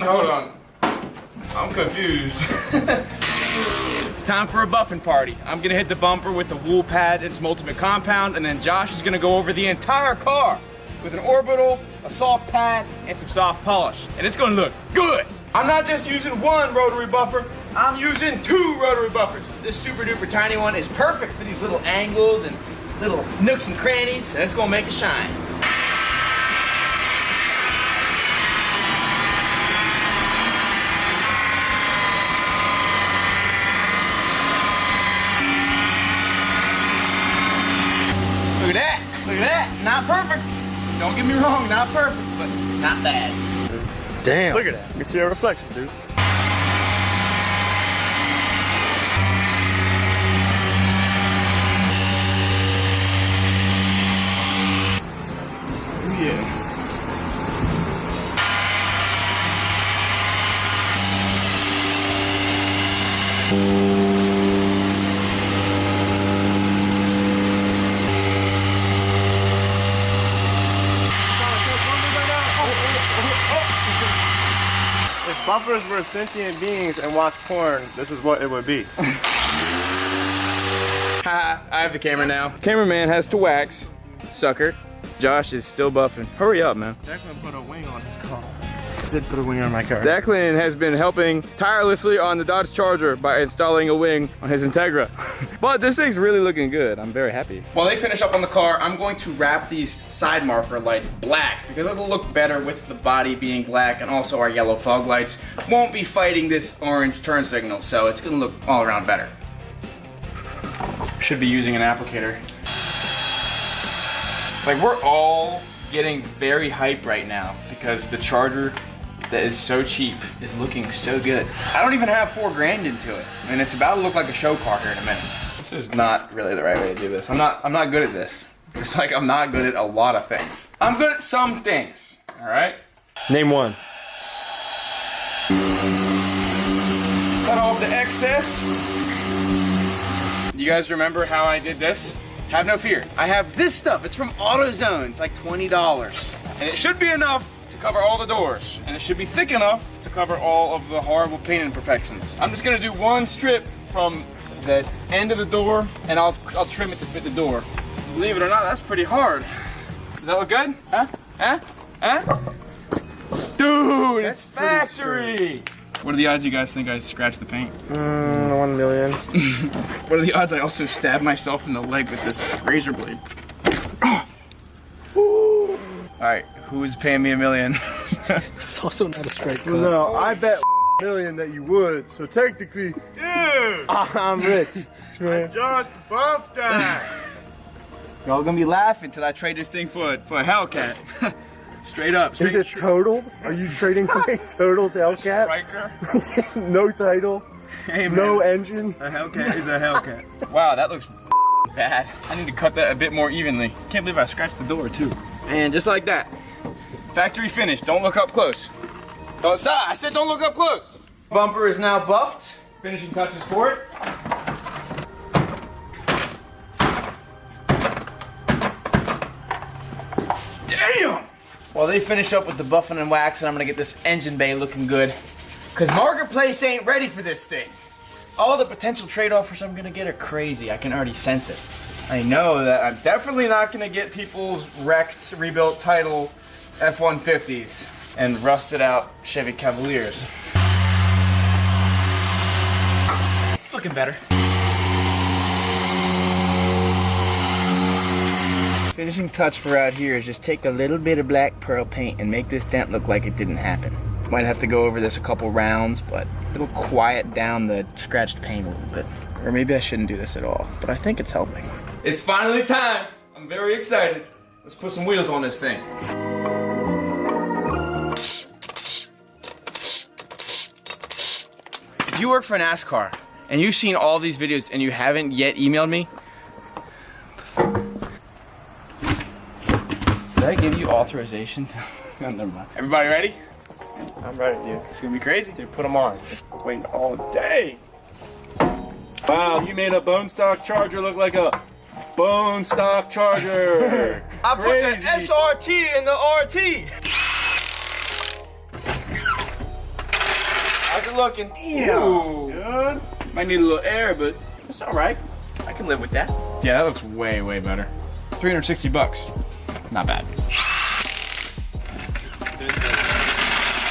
Hold on. I'm confused. It's time for a buffing party. I'm gonna hit the bumper with the wool pad and some ultimate compound, and then Josh is gonna go over the entire car with an orbital, a soft pad, and some soft polish. And it's gonna look good. I'm not just using one rotary buffer, I'm using 2 rotary buffers. This super duper tiny one is perfect for these little angles and little nooks and crannies, and it's gonna make it shine. Look at that, look at that, not perfect. Don't get me wrong, not perfect, but not bad. Damn. Look at that. You see a reflection, dude. If bumpers were sentient beings and watched porn, this is what it would be. Haha, I have the camera now. Cameraman has to wax. Sucker. Josh is still buffing. Hurry up, man. Declan put a wing on his car. I said put a wing on my car. Declan has been helping tirelessly on the Dodge Charger by installing a wing on his Integra. But this thing's really looking good. I'm very happy. While they finish up on the car, I'm going to wrap these side marker lights black because it'll look better with the body being black, and also our yellow fog lights won't be fighting this orange turn signal, so it's gonna look all around better. Should be using an applicator. Like, we're all getting very hyped right now because the Charger that is so cheap is looking so good. I don't even have $4 grand into it, and it's about to look like a show car here in a minute. This is not really the right way to do this. I'm not good at this. It's like I'm not good at a lot of things. I'm good at some things, all right? Name one. Cut off the excess. You guys remember how I did this? Have no fear. I have this stuff. It's from AutoZone. It's like $20. And it should be enough to cover all the doors. And it should be thick enough to cover all of the horrible paint imperfections. I'm just gonna do one strip from the end of the door, and I'll trim it to fit the door. Believe it or not, that's pretty hard. Does that look good? Huh? Huh? Huh? Dude, it's factory! What are the odds you guys think I scratched the paint? 1 million. What are the odds I also stabbed myself in the leg with this razor blade? Alright, who is paying me $1 million? It's also not a straight cut. No, I bet $1 million that you would, so technically, Dude! I'm rich. I just buffed that! Y'all gonna be laughing till I trade this thing for a Hellcat. Straight up. Is it totaled? Are you trading my total Hellcat? Striker? No title? Hey, man. No engine? A Hellcat is a Hellcat. Wow, that looks bad. I need to cut that a bit more evenly. Can't believe I scratched the door too. And just like that. Factory finished. Don't look up close. Don't stop. I said don't look up close. Bumper is now buffed. Finishing touches for it. Damn! While they finish up with the buffing and waxing, I'm gonna get this engine bay looking good. Cause Marketplace ain't ready for this thing. All the potential trade-offers I'm gonna get are crazy. I can already sense it. I know that I'm definitely not gonna get people's wrecked, rebuilt title F-150s and rusted out Chevy Cavaliers. It's looking better. Finishing touch for out here is just take a little bit of black pearl paint and make this dent look like it didn't happen. Might have to go over this a couple rounds, but it'll quiet down the scratched paint a little bit. Or maybe I shouldn't do this at all, but I think it's helping. It's finally time. I'm very excited. Let's put some wheels on this thing. If you work for NASCAR and you've seen all these videos and you haven't yet emailed me, did I give you authorization to? No, never mind. Everybody ready? I'm ready, dude. It's gonna be crazy. Dude, put them on. Just waiting all day. Wow, you made a bone stock Charger look like a bone stock Charger. I put the SRT in the RT. How's it looking? Yeah. Ooh. Good. Might need a little air, but it's all right. I can live with that. Yeah, that looks way, way better. 360 bucks. Not bad.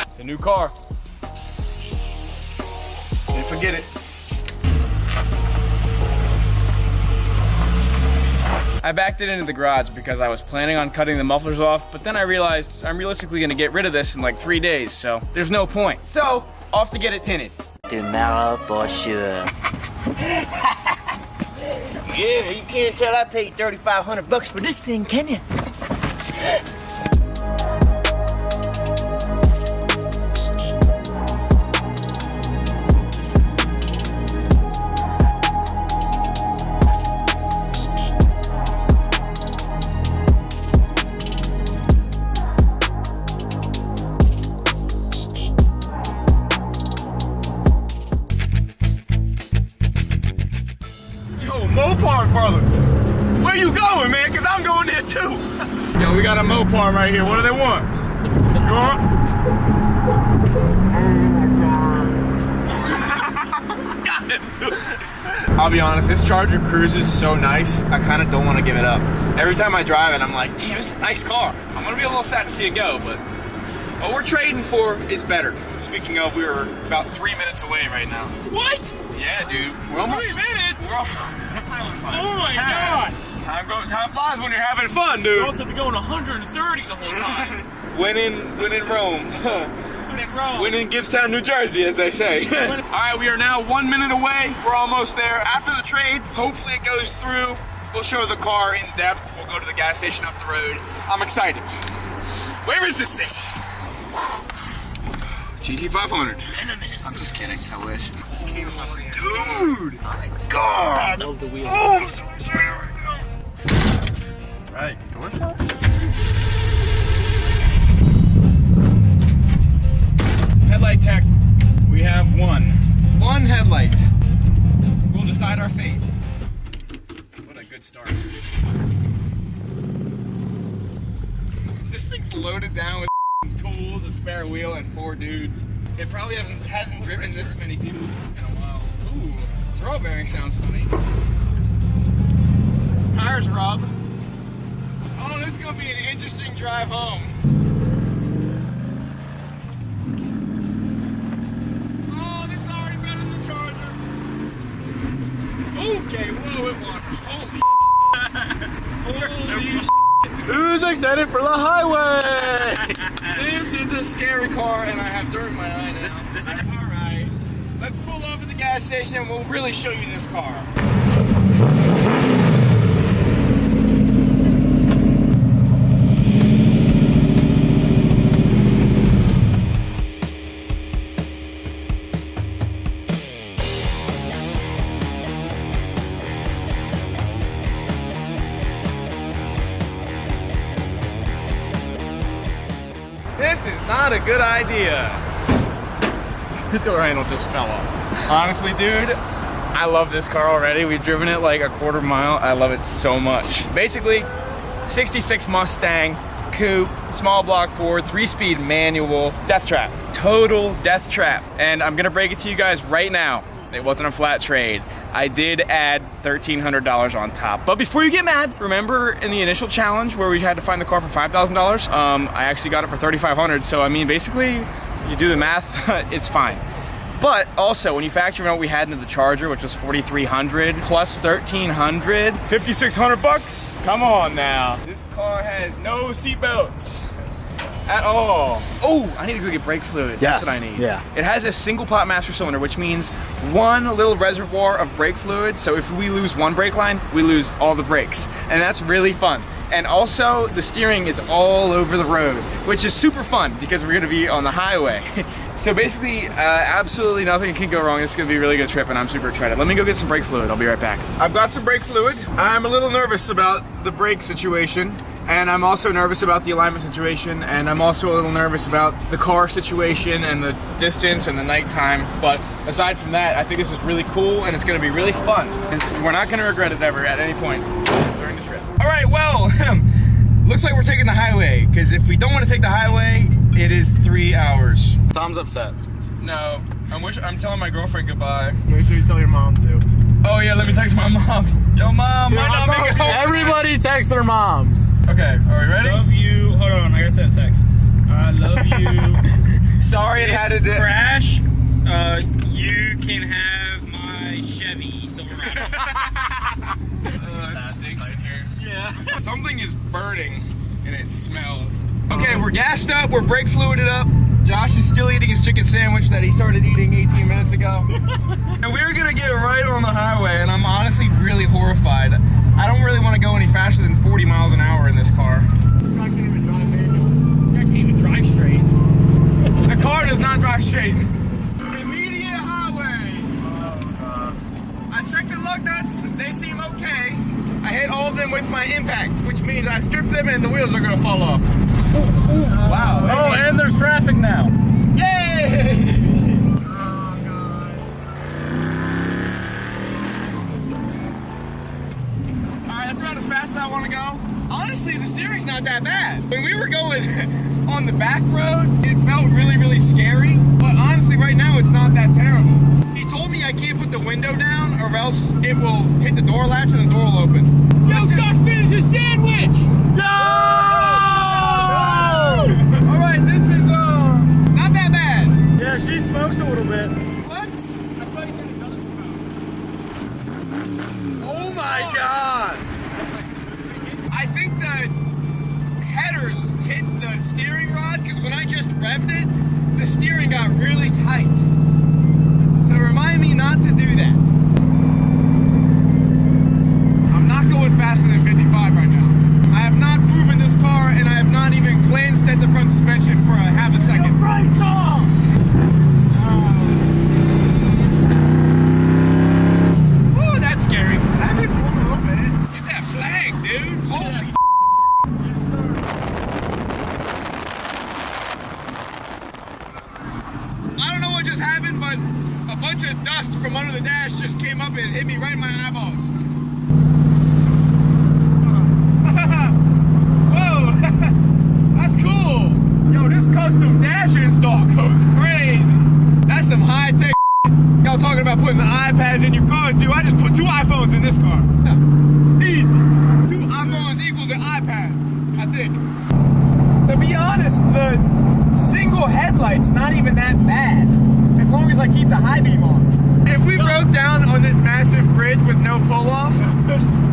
It's a new car. Can't forget it. I backed it into the garage because I was planning on cutting the mufflers off, but then I realized I'm realistically gonna get rid of this in like 3 days, so there's no point. So, off to get it tinted. Tomorrow for sure. Yeah, you can't tell I paid 3,500 bucks for this thing, can you? Mopar brothers, where you going, man? Cause I'm going there too. Yo, we got a Mopar right here. What do they want? You want? Got him, dude. I'll be honest, this Charger cruises so nice, I kind of don't want to give it up. Every time I drive it, I'm like, damn, it's a nice car. I'm gonna be a little sad to see it go, but what we're trading for is better. Speaking of, we were about 3 minutes away right now. What? Yeah, dude. We're almost 3 minutes? We're almost. Oh my god! Time flies when you're having fun, dude. You're also be going 130 the whole time. When in Rome. When in Gibbstown, New Jersey, as they say. All right, we are now 1 minute away. We're almost there. After the trade, hopefully it goes through. We'll show the car in depth. We'll go to the gas station up the road. I'm excited. Where is this thing? GT500. I'm just kidding. I wish. Dude! Oh my god! Oh, I'm so sorry right now. Right, door shot? Headlight tech. We have one headlight. We'll decide our fate. What a good start. This thing's loaded down with tools, a spare wheel, and 4 dudes. It probably hasn't driven this many people in a while. Ooh, throw bearing sounds funny. Tires rub. Oh, this is gonna be an interesting drive home. Oh, this is already better than the Charger. Okay, whoa, it wanders. Holy Who's excited for the highway? This is a scary car, and I have dirt in my eye now. This is all right. Let's pull over at the gas station, and we'll really show you this car. This is not a good idea. The door handle just fell off. Honestly, dude, I love this car already. We've driven it like a quarter mile. I love it so much. Basically, 66 Mustang, coupe, small block Ford, 3-speed manual, death trap. Total death trap. And I'm gonna break it to you guys right now. It wasn't a flat trade. I did add $1,300 on top. But before you get mad, remember in the initial challenge where we had to find the car for $5,000? I actually got it for $3,500. So I mean, basically, you do the math, it's fine. But also, when you factor in what we had into the Charger, which was $4,300 plus $1,300, $5,600 bucks? Come on now. This car has no seat belts. at all. Oh, I need to go get brake fluid. That's what I need. Yeah. It has a single pot master cylinder, which means one little reservoir of brake fluid. So if we lose one brake line, we lose all the brakes. And that's really fun. And also the steering is all over the road, which is super fun because we're gonna be on the highway. So basically, absolutely nothing can go wrong. It's gonna be a really good trip and I'm super excited. Let me go get some brake fluid, I'll be right back. I've got some brake fluid. I'm a little nervous about the brake situation. And I'm also nervous about the alignment situation, and I'm also a little nervous about the car situation and the distance and the nighttime. But aside from that, I think this is really cool and it's gonna be really fun. We're not gonna regret it ever at any point during the trip. All right, well, looks like we're taking the highway, because if we don't want to take the highway, it is 3 hours. Tom's upset. No, I'm telling my girlfriend goodbye. Make sure you tell your mom too. Oh yeah, let me text my mom. Yo mom, might not make it home. Everybody text their moms. Okay, are we ready? Love you. Hold on, I gotta send a text. I love you. Sorry it had to crash. You can have my Chevy Silverado. That stinks in here. Yeah. Something is burning and it smells. Okay, we're gassed up, we're brake fluided up. Josh is still eating his chicken sandwich that he started eating 18 minutes ago. And we're gonna get right on the highway, and I'm honestly really horrified. I don't really want to go any faster than 40 miles an hour in this car. I can't even drive manual. I can't even drive straight. The car does not drive straight. Immediate highway. I checked the lug nuts, they seem okay. I hit all of them with my impact, which means I stripped them and the wheels are gonna fall off. Ooh, wow. Oh, and there's traffic now. Yay! Alright, that's about as fast as I want to go. Honestly, the steering's not that bad. When we were going on the back road, it felt really, really scary. But honestly, right now, it's not that terrible. He told me I can't put the window down or else it will hit the door latch and the door will open. Yo, Josh finished his sandwich! Alright, this is not that bad. Yeah, she smokes a little bit. What? I thought he said it doesn't smoke. Oh my god! I think the headers hit the steering rod because when I just revved it, the steering got really tight. So remind me not to do that. I'm not going faster than 55 right now. I have not proven this car and I have not even glanced at the front suspension for a half a second. Right, Tom! Oh, that's scary. I've been pulling a little bit. Get that flag, dude. Holy I don't know what just happened, but a bunch of dust from under the dash just came up and hit me right in my eyeballs. Whoa, that's cool. Yo, this custom dash install goes crazy. That's some high tech. Y'all talking about putting the iPads in your cars, dude. I just put 2 iPhones in this car. Easy. 2 iPhones equals an iPad, I think. To be honest, the single headlight's not even that bad, as long as I keep the high beam on. If we broke down on this massive bridge with no pull-off,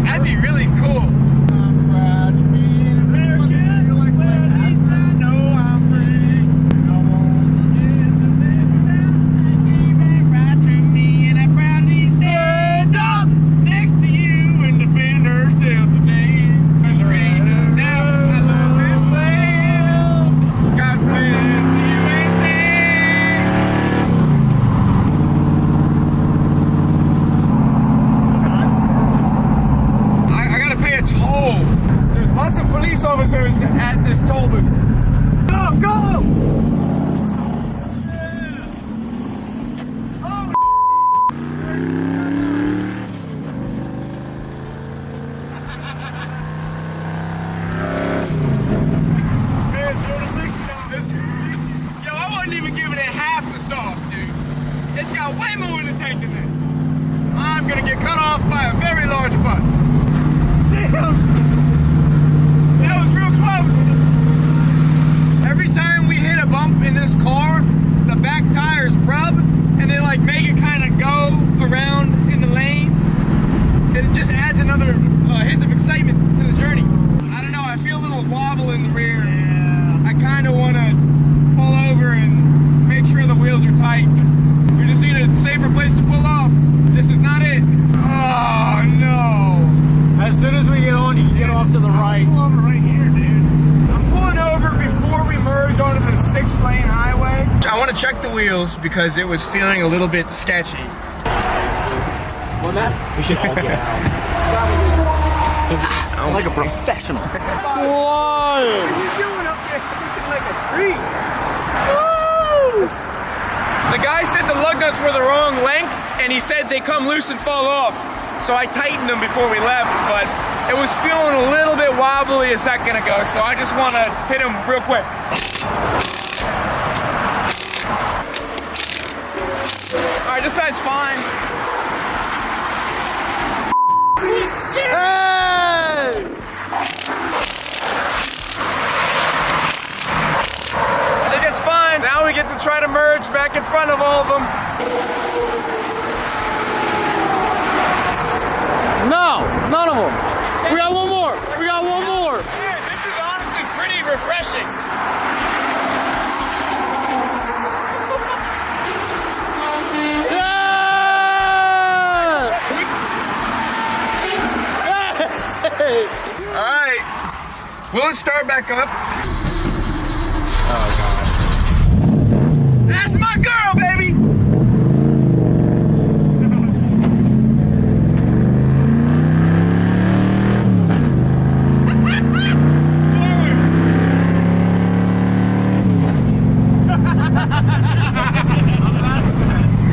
that'd be really cool. I'm proud to be an American. You're like, well, at least I know I'm free. I won't forget to live without. I gave that right to me, and I proudly stand up next to you and defend her still today. 'Cause there ain't no doubt I love this land. God bless the USA. I gotta pay a toll. There's lots of police officers at this toll booth. Go, go! Yo, I wasn't even giving it half the sauce, dude. It's got way more in the tank than this. I'm gonna get cut off by a very large bus. Damn! That was real close. Every time we hit a bump in this car, the back tires rub and they like make it kind of go around in the lane. And it just adds another hint of excitement to the journey. I don't know, I feel a little wobble in the rear. I kind of want wheels because it was feeling a little bit sketchy. Well, Matt, we should all get out. I'm like a professional. What are you doing up there looking like a tree? Woo! The guy said the lug nuts were the wrong length, and he said they come loose and fall off. So I tightened them before we left, but it was feeling a little bit wobbly a second ago, so I just want to hit them real quick. All right, this side's fine. Hey! I think it's fine. Now we get to try to merge back in front of all of them. No, none of them. We got one more. We got one more. Man, this is honestly pretty refreshing. All right, will it start back up? Oh God. That's my girl, baby.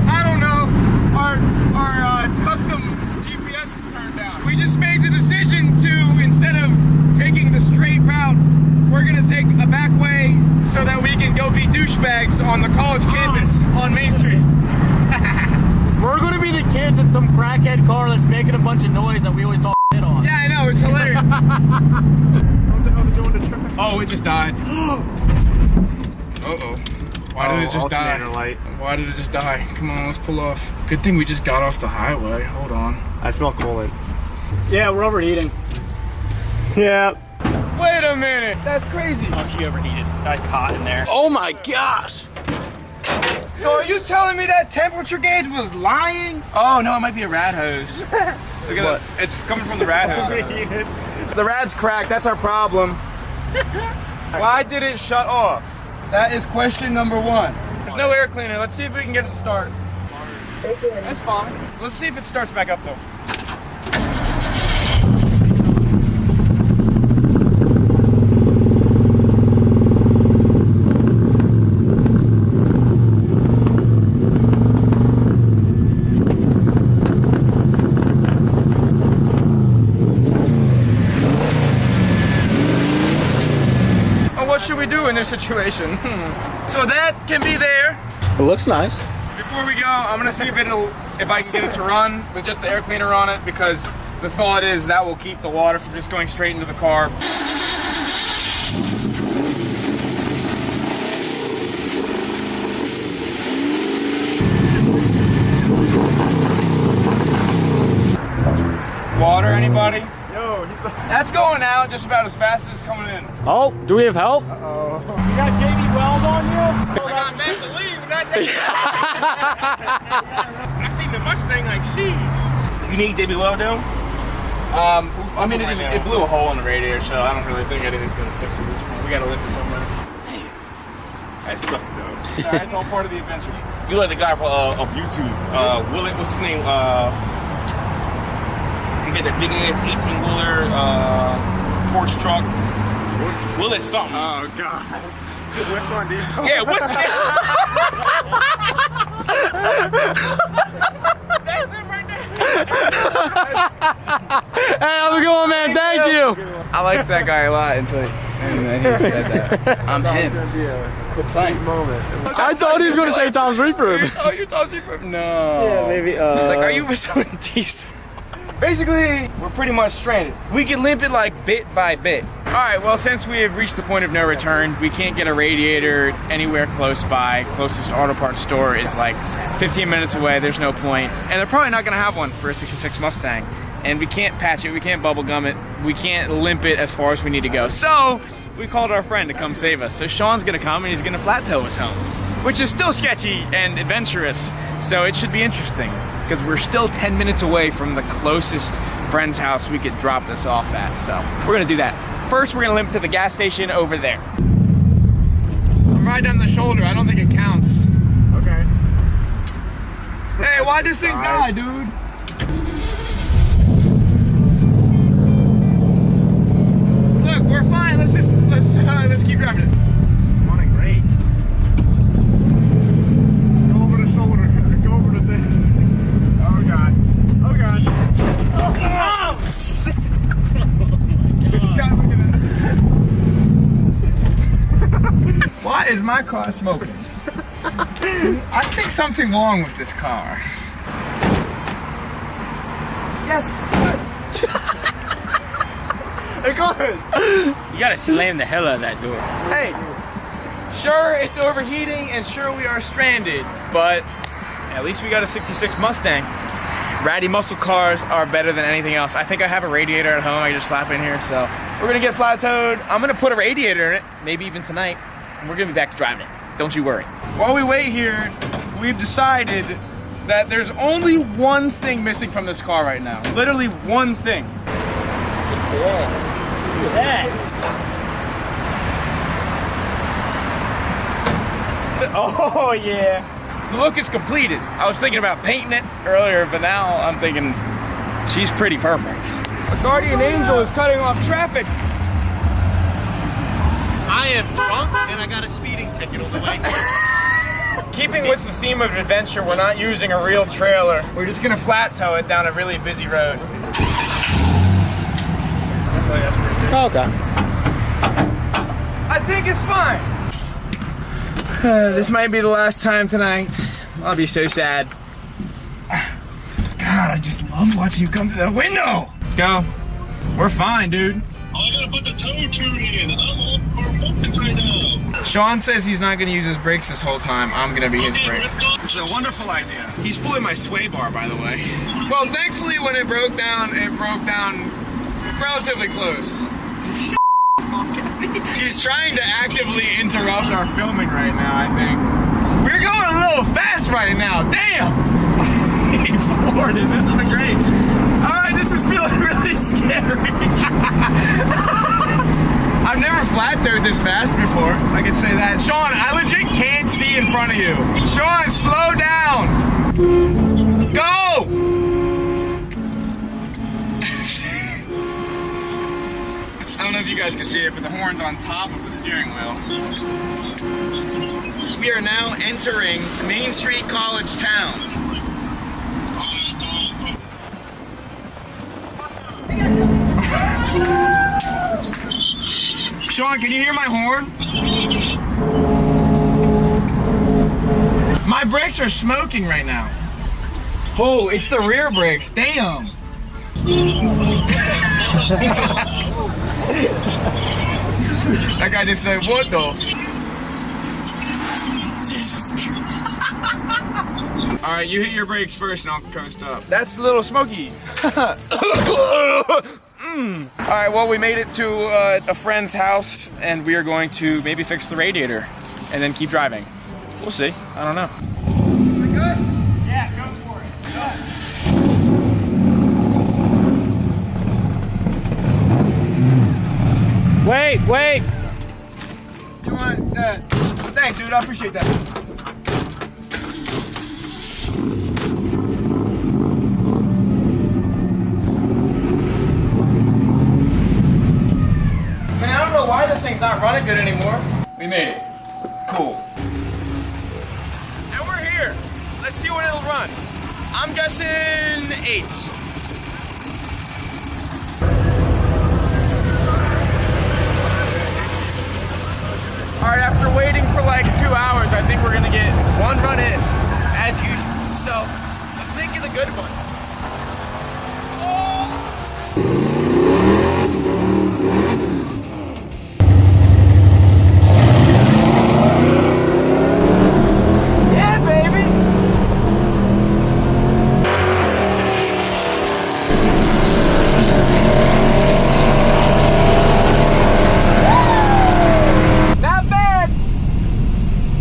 I don't know. Our custom GPS turned out. We just made the decision to, instead of taking the straight route, we're gonna take a back way so that we can go be douchebags on the college campus on Main Street. We're gonna be the kids in some crackhead car that's making a bunch of noise that we always talk shit on. Yeah, I know, it's hilarious. Oh, it just died. Uh-oh. Why did it just die? Light. Why did it just die? Come on, let's pull off. Good thing we just got off the highway. Hold on. I smell coolant. Yeah, we're overheating. Yeah. Wait a minute. That's crazy. Oh, she overheated. That's hot in there. Oh my gosh. So are you telling me that temperature gauge was lying? Oh no, it might be a rad hose. Look at that. It's coming from the rad hose. The rad's cracked. That's our problem. Why did it shut off? That is question number one. There's no air cleaner. Let's see if we can get it to start. That's fine. Let's see if it starts back up though. What should we do in this situation? So that can be there. It looks nice. Before we go, I'm gonna see if I can get it to run with just the air cleaner on it, because the thought is that will keep the water from just going straight into the car. Water, anybody? Yo, that's going out just about as fast as it's coming in. Oh, do we have help? Uh-oh. You got JD Weld on you? I got Vaseline, not that. I seen the Mustang like, sheesh. You need JB Weld though? I mean, it blew a hole in the radiator, so I don't really think anything's gonna fix it at this point. We gotta lift it somewhere. That sucked though. Alright, it's all part of the adventure. You like the guy of YouTube, Willet, what's his name? He got that big ass 18-wheeler Porsche truck. Willet something. Oh God. What's on diesel? Yeah, what's that? That's it right there. Hey, how's it going, man? Thank you. I liked that guy a lot until he said that. I'm him. I thought he was going to say Tom's Refurb. Oh, you're Tom's Refurb? No. Yeah, maybe. He's like, are you whistling diesel? Basically, we're pretty much stranded. We can limp it like bit by bit. All right, well, since we have reached the point of no return, we can't get a radiator anywhere close by. Closest auto parts store is like 15 minutes away. There's no point. And they're probably not gonna have one for a 66 Mustang. And we can't patch it, we can't bubble gum it, we can't limp it as far as we need to go. So, we called our friend to come save us. So Sean's gonna come and he's gonna flat tow us home, which is still sketchy and adventurous. So it should be interesting, because we're still 10 minutes away from the closest friend's house we could drop this off at. So we're gonna do that. First, we're gonna limp to the gas station over there. I'm right on the shoulder, I don't think it counts. Okay. Hey, why'd this thing die, dude? Look, we're fine. Let's keep driving it. This is running great. Go over the shoulder. Go over the thing. Oh god. Oh god. Oh This guy looking at us. Why is my car smoking? I think something wrong with this car. Yes. Of course. You gotta slam the hell out of that door. Hey, sure it's overheating and sure we are stranded, but at least we got a 66 Mustang. Ratty muscle cars are better than anything else. I think I have a radiator at home I can just slap in here, so we're gonna get flat towed. I'm gonna put a radiator in it, maybe even tonight, and we're gonna be back to driving it. Don't you worry. While we wait here, we've decided that there's only one thing missing from this car right now. Literally one thing. Yeah. Look at that. Oh yeah. The look is completed. I was thinking about painting it earlier, but now I'm thinking she's pretty perfect. A guardian angel is cutting off traffic. I am drunk and I got a speeding ticket on the way. Keeping with the theme of adventure, we're not using a real trailer. We're just gonna flat tow it down a really busy road. Okay. I think it's fine. This might be the last time tonight. I'll be so sad. God, I just love watching you come through that window. Go. We're fine, dude. I gotta put the toe tune in. I'm all for focus right now. Sean says he's not gonna use his brakes this whole time. I'm gonna be his brakes. This is a wonderful idea. He's pulling my sway bar, by the way. Well, thankfully, when it broke down relatively close. He's trying to actively interrupt our filming right now, I think. We're going a little fast right now. Damn! He floored it. This is great. Alright, this is feeling really scary. I've never flat towed this fast before. I can say that. Sean, I legit can't see in front of you. Sean, slow down. Go! I don't know if you guys can see it, but the horn's on top of the steering wheel. We are now entering Main Street College Town. Sean, can you hear my horn? My brakes are smoking right now. Oh, it's the rear brakes. Damn. That guy just said, what the? Jesus Christ. All right, you hit your brakes first and I'll coast up. That's a little smoky. All right, well, we made it to a friend's house and we are going to maybe fix the radiator and then keep driving. We'll see. I don't know. Is it good? Yeah, go for it. Go. Wait. You want that? Thanks, dude. I appreciate that. Man, I don't know why this thing's not running good anymore. We made it. Cool. And we're here. Let's see what it'll run. I'm guessing 8s. All right, after waiting for like 2 hours, I think we're gonna get one run in, as usual. So, let's make it a good one. Yeah, baby!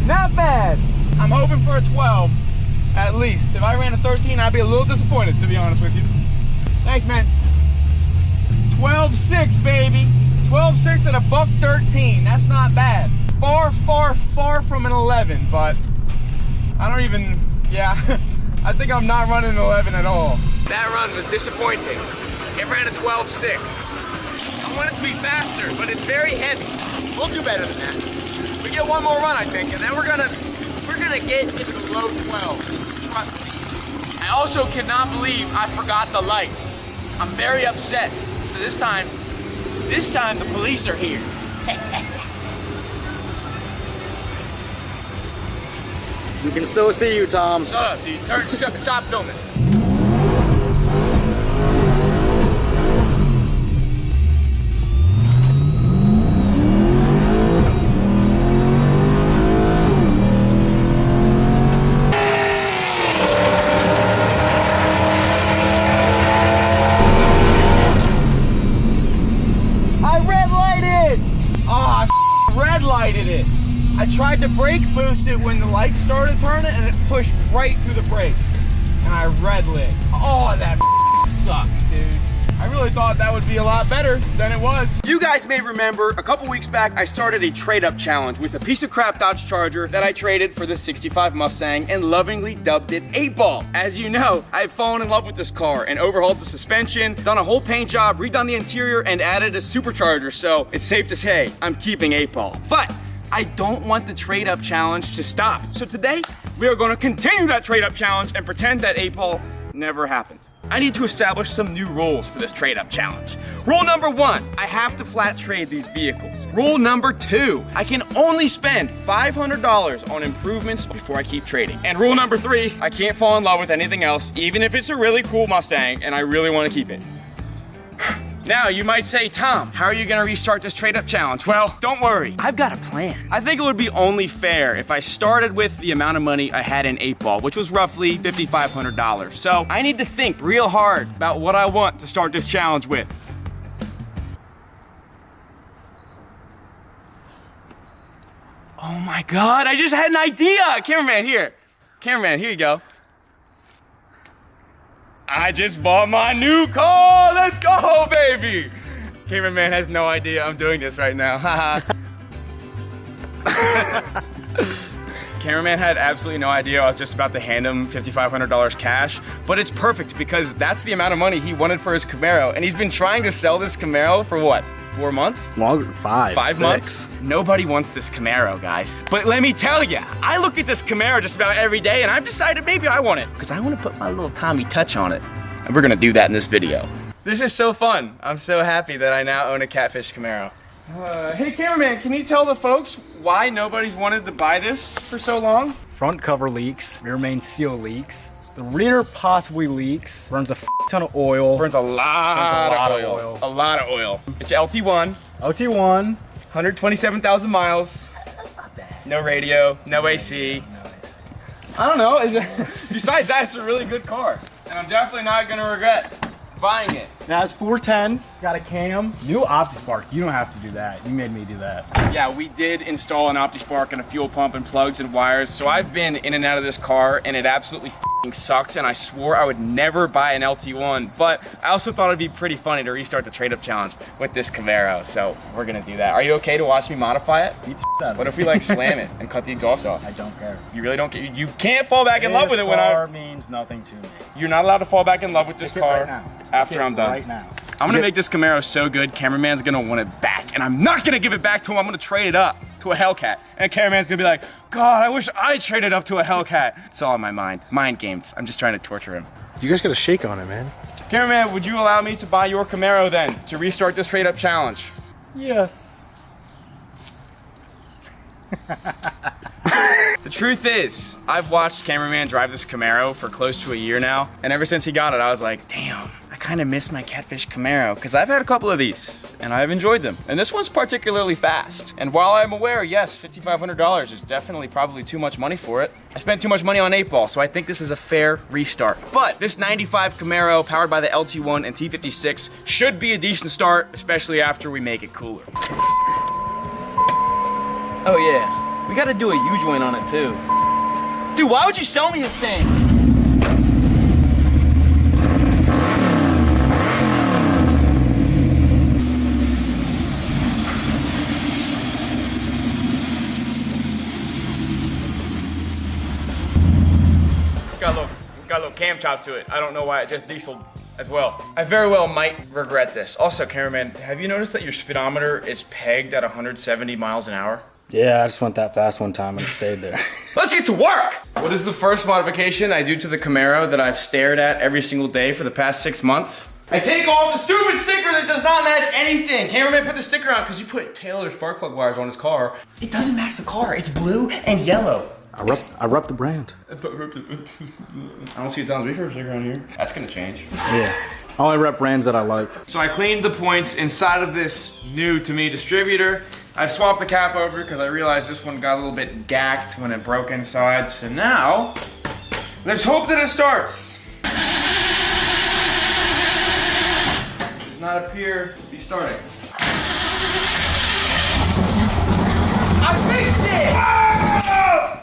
Not bad. I'm hoping for a 12, at least. If I ran a 13, I'd be a little disappointed, to be honest with you. Thanks, man. 12.6, baby. 12.6 at a $1.13. That's not bad. Far from an 11, but I don't even, yeah, I think I'm not running 11 at all. That run was disappointing. It ran a 12.6. I want it to be faster, but it's very heavy. We'll do better than that. We get one more run, I think, and then we're gonna get into the low 12s. Trust me. I also cannot believe I forgot the lights. I'm very upset. So this time the police are here. We can still see you, Tom. Shut up, dude. Stop filming. Red-lighted it. I tried to brake boost it when the lights started turning and it pushed right through the brakes. And I red lit. Oh, that sucks, dude. I really thought that would be a lot better than it was. You guys may remember a couple weeks back, I started a trade-up challenge with a piece of crap Dodge Charger that I traded for the 65 Mustang and lovingly dubbed it 8-Ball. As you know, I've fallen in love with this car and overhauled the suspension, done a whole paint job, redone the interior, and added a supercharger, so it's safe to say I'm keeping 8-Ball. But I don't want the trade-up challenge to stop. So today, we are gonna continue that trade-up challenge and pretend that 8-Ball never happened. I need to establish some new rules for this trade-up challenge. Rule number 1, I have to flat trade these vehicles. Rule number 2, I can only spend $500 on improvements before I keep trading. And rule number 3, I can't fall in love with anything else, even if it's a really cool Mustang and I really want to keep it. Now, you might say, Tom, how are you gonna restart this trade-up challenge? Well, don't worry, I've got a plan. I think it would be only fair if I started with the amount of money I had in 8-Ball, which was roughly $5,500. So I need to think real hard about what I want to start this challenge with. Oh my God, I just had an idea! Cameraman, here. Cameraman, here you go. I just bought my new car! Let's go, baby! Cameraman has no idea I'm doing this right now. Haha. Cameraman had absolutely no idea I was just about to hand him $5,500 cash, but it's perfect because that's the amount of money he wanted for his Camaro, and he's been trying to sell this Camaro for what? 4 months? Longer, 5 months? Nobody wants this Camaro, guys. But let me tell you, I look at this Camaro just about every day and I've decided maybe I want it because I want to put my little Tommy touch on it. And we're gonna do that in this video. This is so fun. I'm so happy that I now own a Catfish Camaro. Hey cameraman, can you tell the folks why nobody's wanted to buy this for so long? Front cover leaks, rear main seal leaks. The rear possibly leaks, burns a ton of oil. Burns a lot of oil. A lot of oil. It's LT1. LT1. 127,000 miles. That's not bad. No radio, no AC. I don't know. Besides that, it's a really good car. And I'm definitely not going to regret buying it. Now it's 410s, got a cam. New OptiSpark, you don't have to do that. You made me do that. Yeah, we did install an OptiSpark and a fuel pump and plugs and wires. So I've been in and out of this car and it absolutely sucks, and I swore I would never buy an LT1, but I also thought it'd be pretty funny to restart the trade-up challenge with this Camaro, so we're gonna do that. Are you okay to watch me modify it? What if we like slam it and cut the exhaust off? I don't care. You really don't care? You can't fall back in love with it when This car means nothing to me. You're not allowed to fall back in love with this car right now. after I'm done. Right now. I'm gonna make this Camaro so good, cameraman's gonna want it back, and I'm not gonna give it back to him. I'm gonna trade it up to a Hellcat, and cameraman's gonna be like, God, I wish I traded up to a Hellcat. It's all in my mind. Mind games. I'm just trying to torture him. You guys gotta shake on it, man. Cameraman, would you allow me to buy your Camaro then, to restart this trade-up challenge? Yes. The truth is, I've watched cameraman drive this Camaro for close to a year now, and ever since he got it, I was like, damn, I kind of miss my Catfish Camaro, because I've had a couple of these, and I've enjoyed them. And this one's particularly fast. And while I'm aware, yes, $5,500 is definitely probably too much money for it, I spent too much money on 8-Ball, so I think this is a fair restart. But this 95 Camaro, powered by the LT1 and T56, should be a decent start, especially after we make it cooler. Oh yeah, we gotta do a huge win on it too. Dude, why would you sell me this thing? cam chop to it. I don't know why it just dieseled as well. I very well might regret this. Also, cameraman, have you noticed that your speedometer is pegged at 170 miles an hour? Yeah, I just went that fast one time and stayed there. Let's get to work! What is the first modification I do to the Camaro that I've stared at every single day for the past 6 months? I take off the stupid sticker that does not match anything. Cameraman put the sticker on because you put Taylor spark plug wires on his car. It doesn't match the car. It's blue and yellow. I rep the brand. I don't see a Don's Refurb sticker on here. That's gonna change. Yeah. I only rep brands that I like. So I cleaned the points inside of this new to me distributor. I've swapped the cap over because I realized this one got a little bit gacked when it broke inside. So now, let's hope that it starts. It does not appear to be starting. I fixed it! Ah!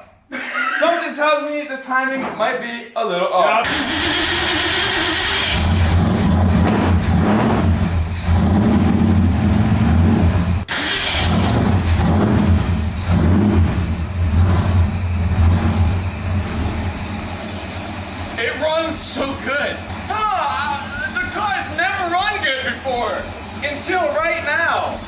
Something tells me the timing might be a little off. It runs so good. The car has never run good before until right now.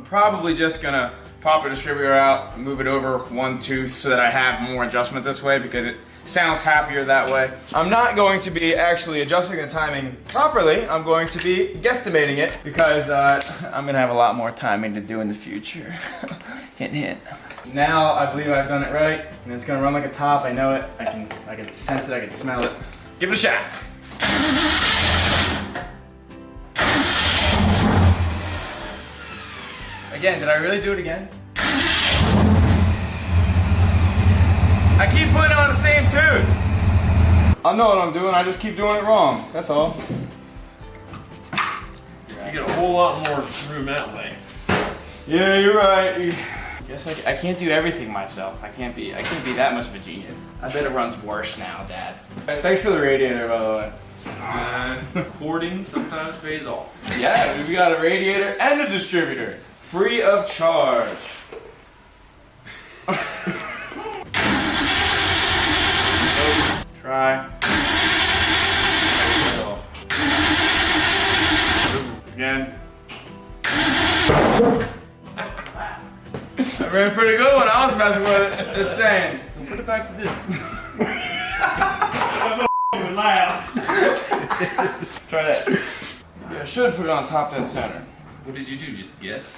Probably just gonna pop a distributor out, move it over one tooth so that I have more adjustment this way because it sounds happier that way. I'm not going to be actually adjusting the timing properly. I'm going to be guesstimating it because I'm gonna have a lot more timing to do in the future. Hint, hint. Now I believe I've done it right and it's gonna run like a top. I know it. I can sense it. I can smell it. Give it a shot. Again, did I really do it again? I keep putting it on the same tooth. I know what I'm doing, I just keep doing it wrong. That's all. You get a whole lot more room that way. Yeah, you're right. Guess I can't do everything myself. I can't be that much of a genius. I bet it runs worse now, Dad. Thanks for the radiator, by the way. Hoarding sometimes pays off. Yeah, we got a radiator and a distributor. Free of charge. Try. Again. I ran pretty good when I was messing with it. Just saying. Put it back to this. Loud. Try that. Yeah, I should put it on top dead center. What did you do? Just guess?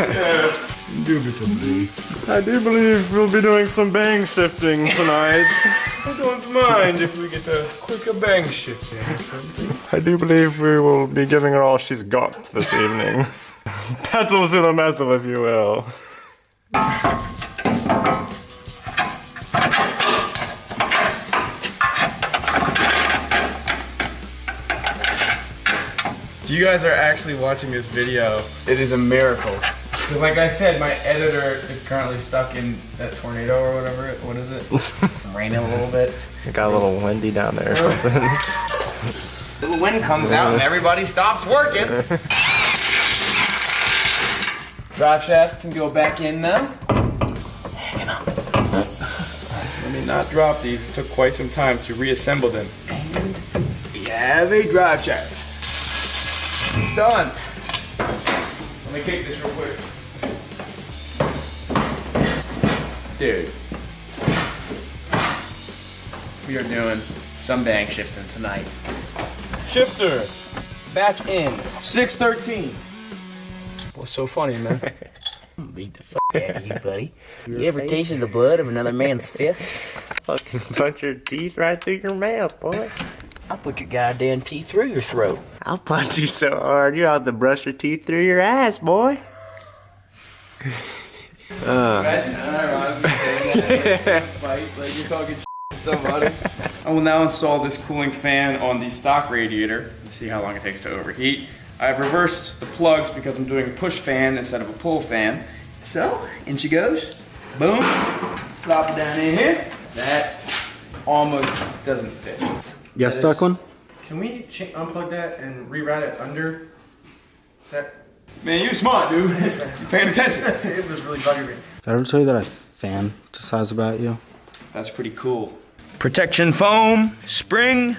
Yes. Indubitably. I do believe we'll be doing some bang shifting tonight. I don't mind if we get a quicker bang shifting. I do believe we will be giving her all she's got this evening. Pedal to the metal, if you will. If you guys are actually watching this video, it is a miracle. Because like I said, my editor is currently stuck in that tornado or whatever. What is it? It's raining a little bit. It got a little windy down there or something. The wind comes out and everybody stops working. Drive shaft can go back in now. Hang on. Let me not drop these. It took quite some time to reassemble them. And we have a drive shaft. Done. Let me kick this real quick. Dude. We are doing some bang shifting tonight. Shifter. Back in. 613. What's so funny, man? Beat the fuck out of you, buddy. You ever tasted the blood of another man's fist? Fucking punch your teeth right through your mouth, boy. I'll put your goddamn teeth through your throat. I'll punch you so hard you'll have to brush your teeth through your ass, boy. Imagine unironically saying that in a fight, like you're talking shit to somebody. I will now install this cooling fan on the stock radiator and see how long it takes to overheat. I've reversed the plugs because I'm doing a push fan instead of a pull fan. So, in she goes. Boom. Plop it down in here. That almost doesn't fit. Yeah, stuck one? Can we unplug that and reroute it under that? Man, you're smart, dude. You're paying attention. It was really bugging me. Did I ever tell you that I fantasize about you? That's pretty cool. Protection foam, spring,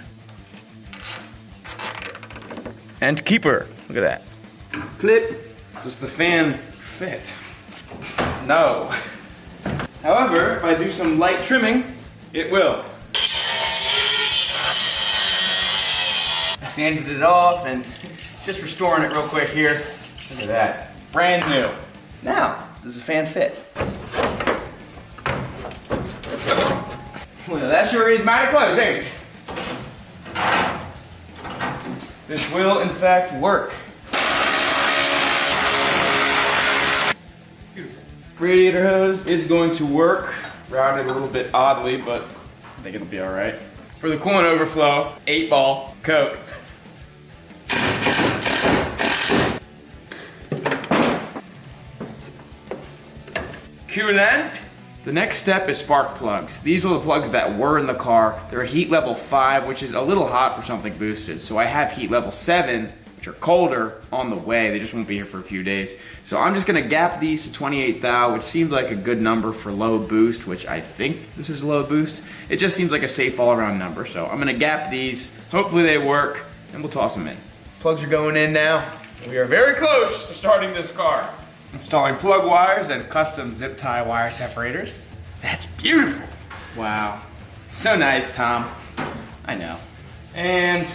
and keeper. Look at that. Clip. Does the fan fit? No. However, if I do some light trimming, it will. I sanded it off and just restoring it real quick here. Look at that. Brand new. Now, does the fan fit? Well, that sure is mighty close, ain't it? This will, in fact, work. Beautiful. Radiator hose is going to work. Routed a little bit oddly, but I think it'll be all right. For the coolant overflow, 8-ball Coke. Coolant. The next step is spark plugs. These are the plugs that were in the car. They're heat level 5, which is a little hot for something boosted. So I have heat level 7, which are colder, on the way. They just won't be here for a few days. So I'm just gonna gap these to 28 thou, which seems like a good number for low boost, which I think this is low boost. It just seems like a safe all around number. So I'm gonna gap these. Hopefully they work, and we'll toss them in. Plugs are going in now. We are very close to starting this car. Installing plug wires and custom zip tie wire separators. That's beautiful. Wow. So nice, Tom. I know. And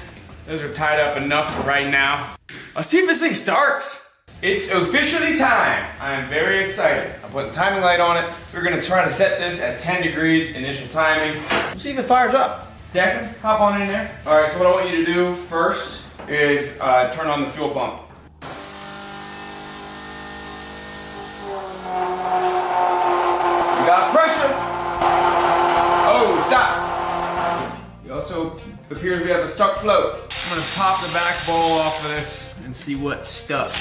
those are tied up enough for right now. Let's see if this thing starts. It's officially time. I'm very excited. I put the timing light on it. We're gonna try to set this at 10 degrees initial timing. We'll see if it fires up. Declan, hop on in there. All right, so what I want you to do first is turn on the fuel pump. You got pressure. Oh, stop. It also appears we have a stuck float. I'm gonna pop the back bowl off of this and see what's stuck.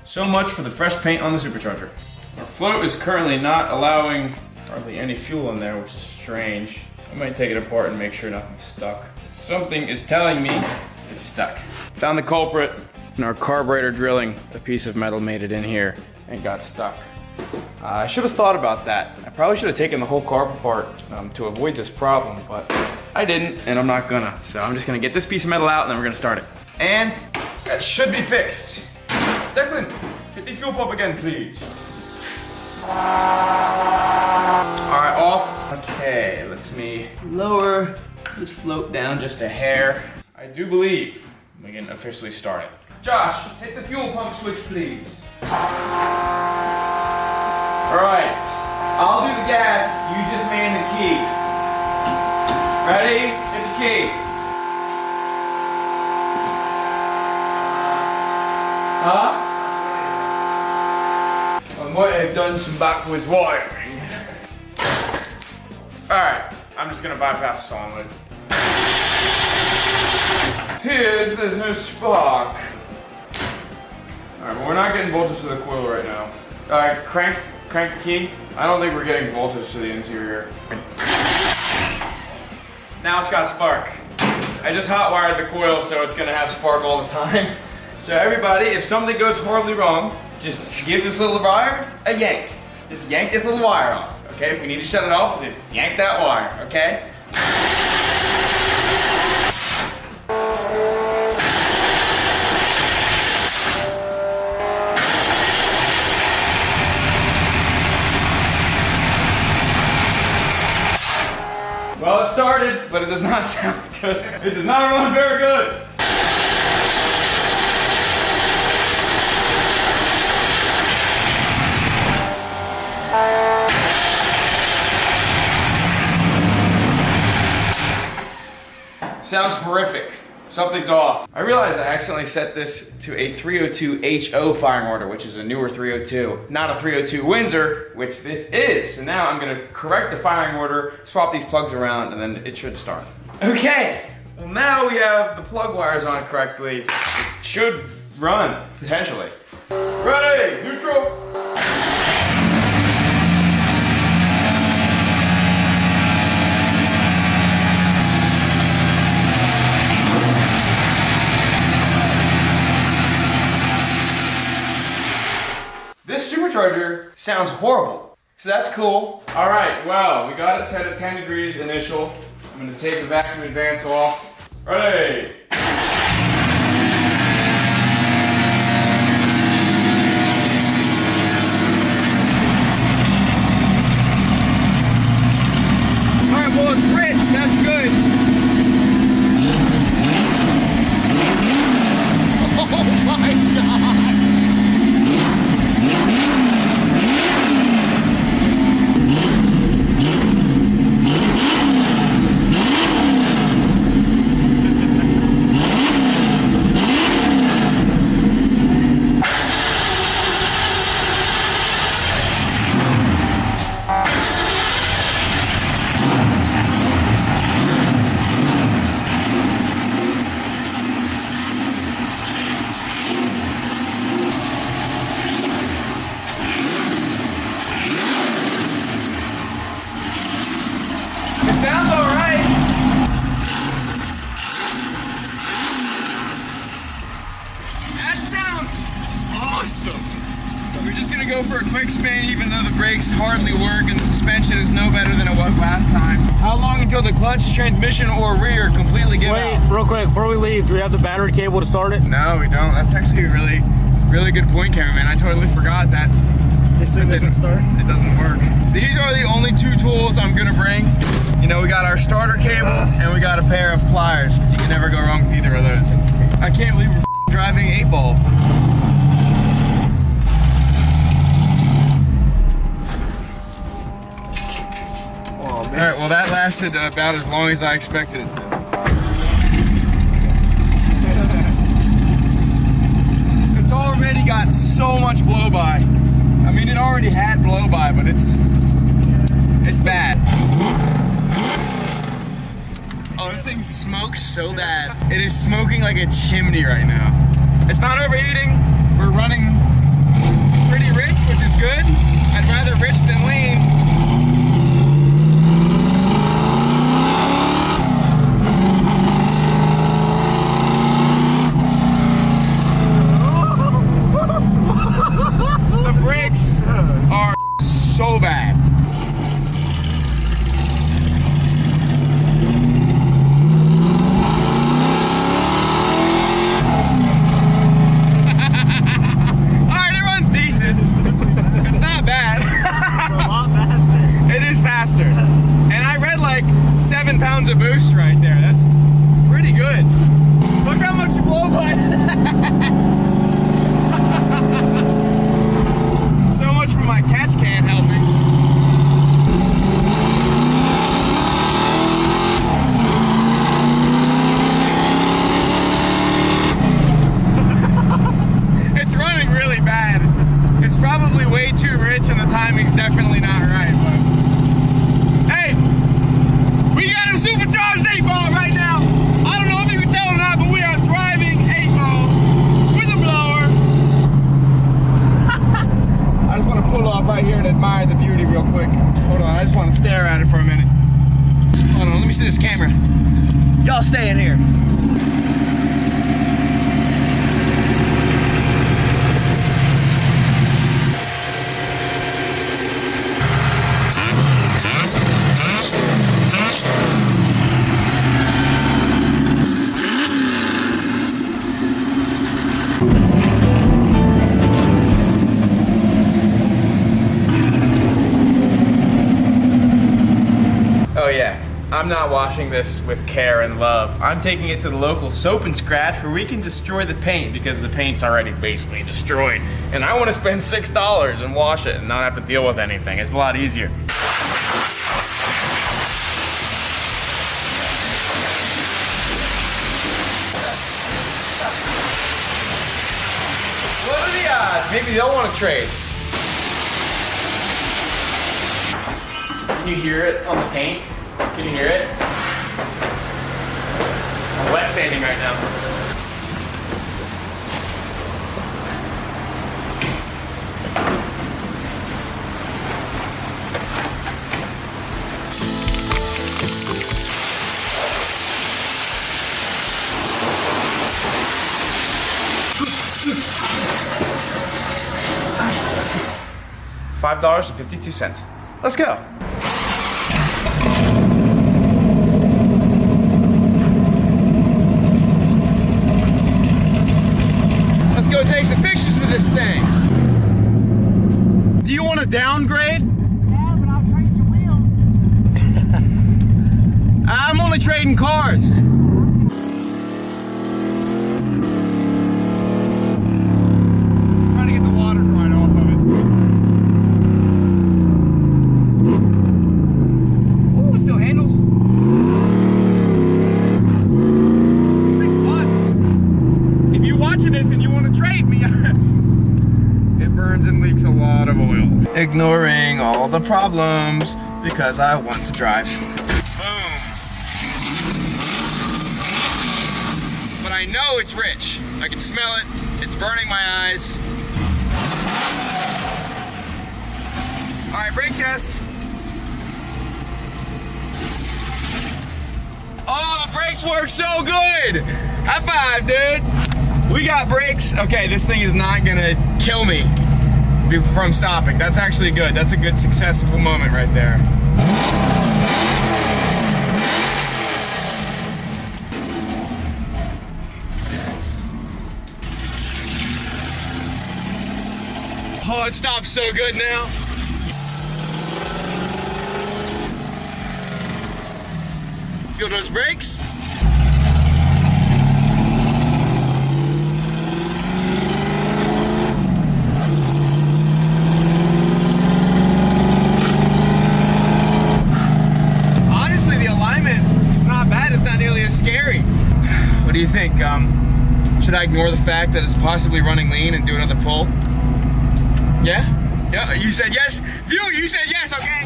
So much for the fresh paint on the supercharger. Our float is currently not allowing hardly any fuel in there, which is strange. I might take it apart and make sure nothing's stuck. Something is telling me it's stuck. Found the culprit. In our carburetor drilling, a piece of metal made it in here and got stuck. I should have thought about that. I probably should have taken the whole carb apart to avoid this problem, but I didn't, and I'm not gonna. So I'm just gonna get this piece of metal out and then we're gonna start it. And that should be fixed. Declan, hit the fuel pump again, please. All right, off. Okay, let me lower this float down just a hair. I do believe we can officially start it. Josh, hit the fuel pump switch, please. All right, I'll do the gas, you just man the key. Ready? Hit the key. Huh? I might have done some backwards wiring. All right, I'm just gonna bypass the solenoid. Appears there's no spark. All right, well, we're not getting voltage to the coil right now. All right, crank the key. I don't think we're getting voltage to the interior. Now it's got spark. I just hot wired the coil so it's gonna have spark all the time. So everybody, if something goes horribly wrong, just give this little wire a yank. Just yank this little wire off, okay? If we need to shut it off, just yank that wire, okay? Well, it started, but it does not sound good. It does not run very good. Sounds horrific. Something's off. I realized I accidentally set this to a 302 HO firing order, which is a newer 302, not a 302 Windsor, which this is. So now I'm gonna correct the firing order, swap these plugs around, and then it should start. Okay, well now we have the plug wires on correctly. It should run, potentially. Ready, neutral. this supercharger sounds horrible. So that's cool. All right, well, we got it set at 10 degrees initial. I'm gonna take the vacuum advance off. Ready? All right, well, it's rich, that's good. Oh my God. Sounds all right. That sounds awesome. We're just gonna go for a quick spin, even though the brakes hardly work and the suspension is no better than it was last time. How long until the clutch, transmission, or rear completely give out? Wait, real quick, before we leave, do we have the battery cable to start it? No, we don't. That's actually a really good point, cameraman. I totally forgot that. This thing doesn't start? It doesn't work. These are the only two tools I'm gonna bring. You know, we got our starter cable and we got a pair of pliers, because you can never go wrong with either of those. I can't believe we're driving 8-ball. Oh, man. Alright, well that lasted about as long as I expected it to. It's already got so much blow-by. I mean, it already had blow-by, but it's bad. Oh, this thing smokes so bad. It is smoking like a chimney right now. It's not overheating. We're running pretty rich, which is good. I'd rather rich than lean. The brakes are so bad. It's not bad. It's a lot faster. It is faster. And I read like 7 pounds of boost right there. That's pretty good. Look how much blow-by So much for my catch can helping. It's running really bad. It's probably way too rich and the timing's definitely not right, but hey, we got a supercharged 8-ball right now. I don't know if you can tell or not, but we are driving 8-ball with a blower. I just want to pull off right here and admire the beauty real quick. Hold on, I just want to stare at it for a minute. Hold on, let me see this camera. Y'all stay in here. Oh yeah, I'm not washing this with care and love. I'm taking it to the local soap and scratch where we can destroy the paint because the paint's already basically destroyed. And I want to spend $6 and wash it and not have to deal with anything. It's a lot easier. What are the odds? Maybe they'll want to trade. Can you hear it on the paint? Can you hear it? I'm wet sanding right now. $5.52. Let's go. Let's go take some pictures with this thing. Do you want to downgrade? Yeah, but I'll trade your wheels. I'm only trading cars. Trying to get the water right off of it. Ooh, it still handles. 6 months. If you're watching this and you want to trade me, it burns and leaks a lot of oil. Ignoring all the problems because I want to drive. Boom. But I know it's rich. I can smell it. It's burning my eyes. All right, brake test. Oh, the brakes work so good. High five, dude. We got brakes. Okay, this thing is not gonna kill me from stopping. That's actually good. That's a good successful moment right there. Oh, it stops so good now. Feel those brakes? Honestly, the alignment is not bad. It's not nearly as scary. What do you think? Should I ignore the fact that it's possibly running lean and do another pull? Yeah? Yeah, you said yes? Viewer, you said yes, okay?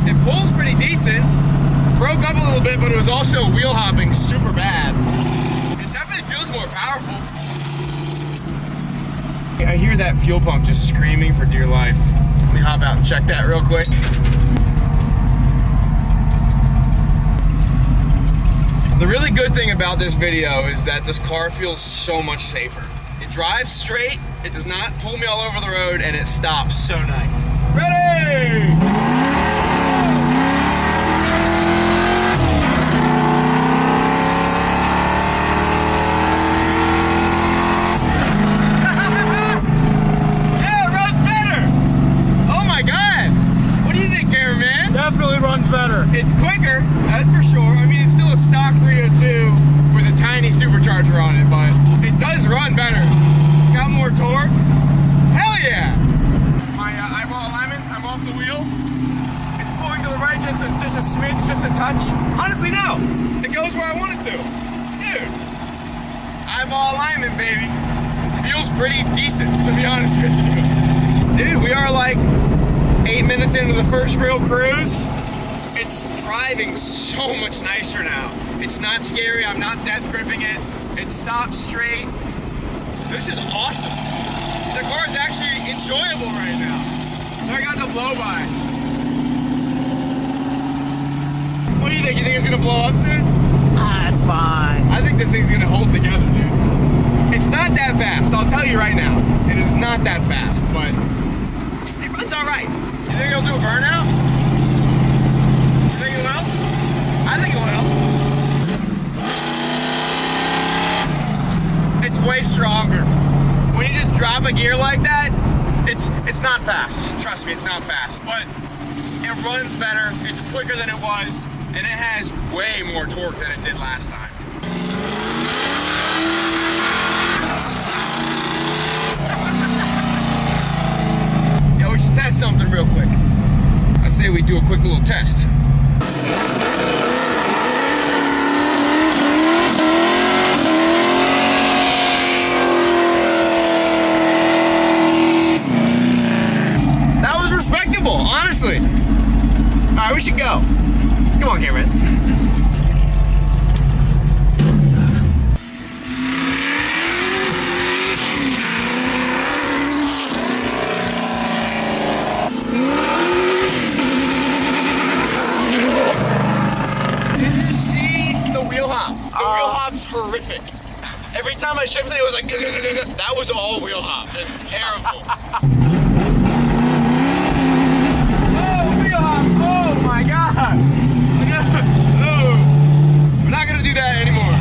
It pulls pretty decent. Broke up a little bit, but it was also wheel hopping super bad. It definitely feels more powerful. I hear that fuel pump just screaming for dear life. Let me hop out and check that real quick. The really good thing about this video is that this car feels so much safer. It drives straight, it does not pull me all over the road, and it stops so nice. Ready! Definitely runs better. It's quicker, that's for sure. I mean, it's still a stock 302 with a tiny supercharger on it, but it does run better. It's got more torque. Hell yeah! My eyeball alignment, I'm off the wheel. It's pulling to the right just a smidge, just a touch. Honestly, no. It goes where I want it to. Dude, eyeball alignment, baby. Feels pretty decent, to be honest with you. Dude, we are like 8 minutes into the first real cruise. It's driving so much nicer now. It's not scary, I'm not death gripping it. It stops straight. This is awesome. The car is actually enjoyable right now. So I got the blow by. What do you think? You think it's gonna blow up soon? Ah, it's fine. I think this thing's gonna hold together, dude. It's not that fast, I'll tell you right now. It is not that fast, but it runs all right. You think it'll do a burnout? You think it will? I think it will. It's way stronger. When you just drop a gear like that, it's not fast. Trust me, it's not fast. But it runs better, it's quicker than it was, and it has way more torque than it did last time. Yeah, we should test something real quick. I say we do a quick little test. That was respectable, honestly. All right, we should go. Come on, cameraman. hop's horrific. Every time I shifted, it was like, that was all wheel hop. That's terrible. Oh, wheel hop. Oh my God. Oh. We're not gonna do that anymore.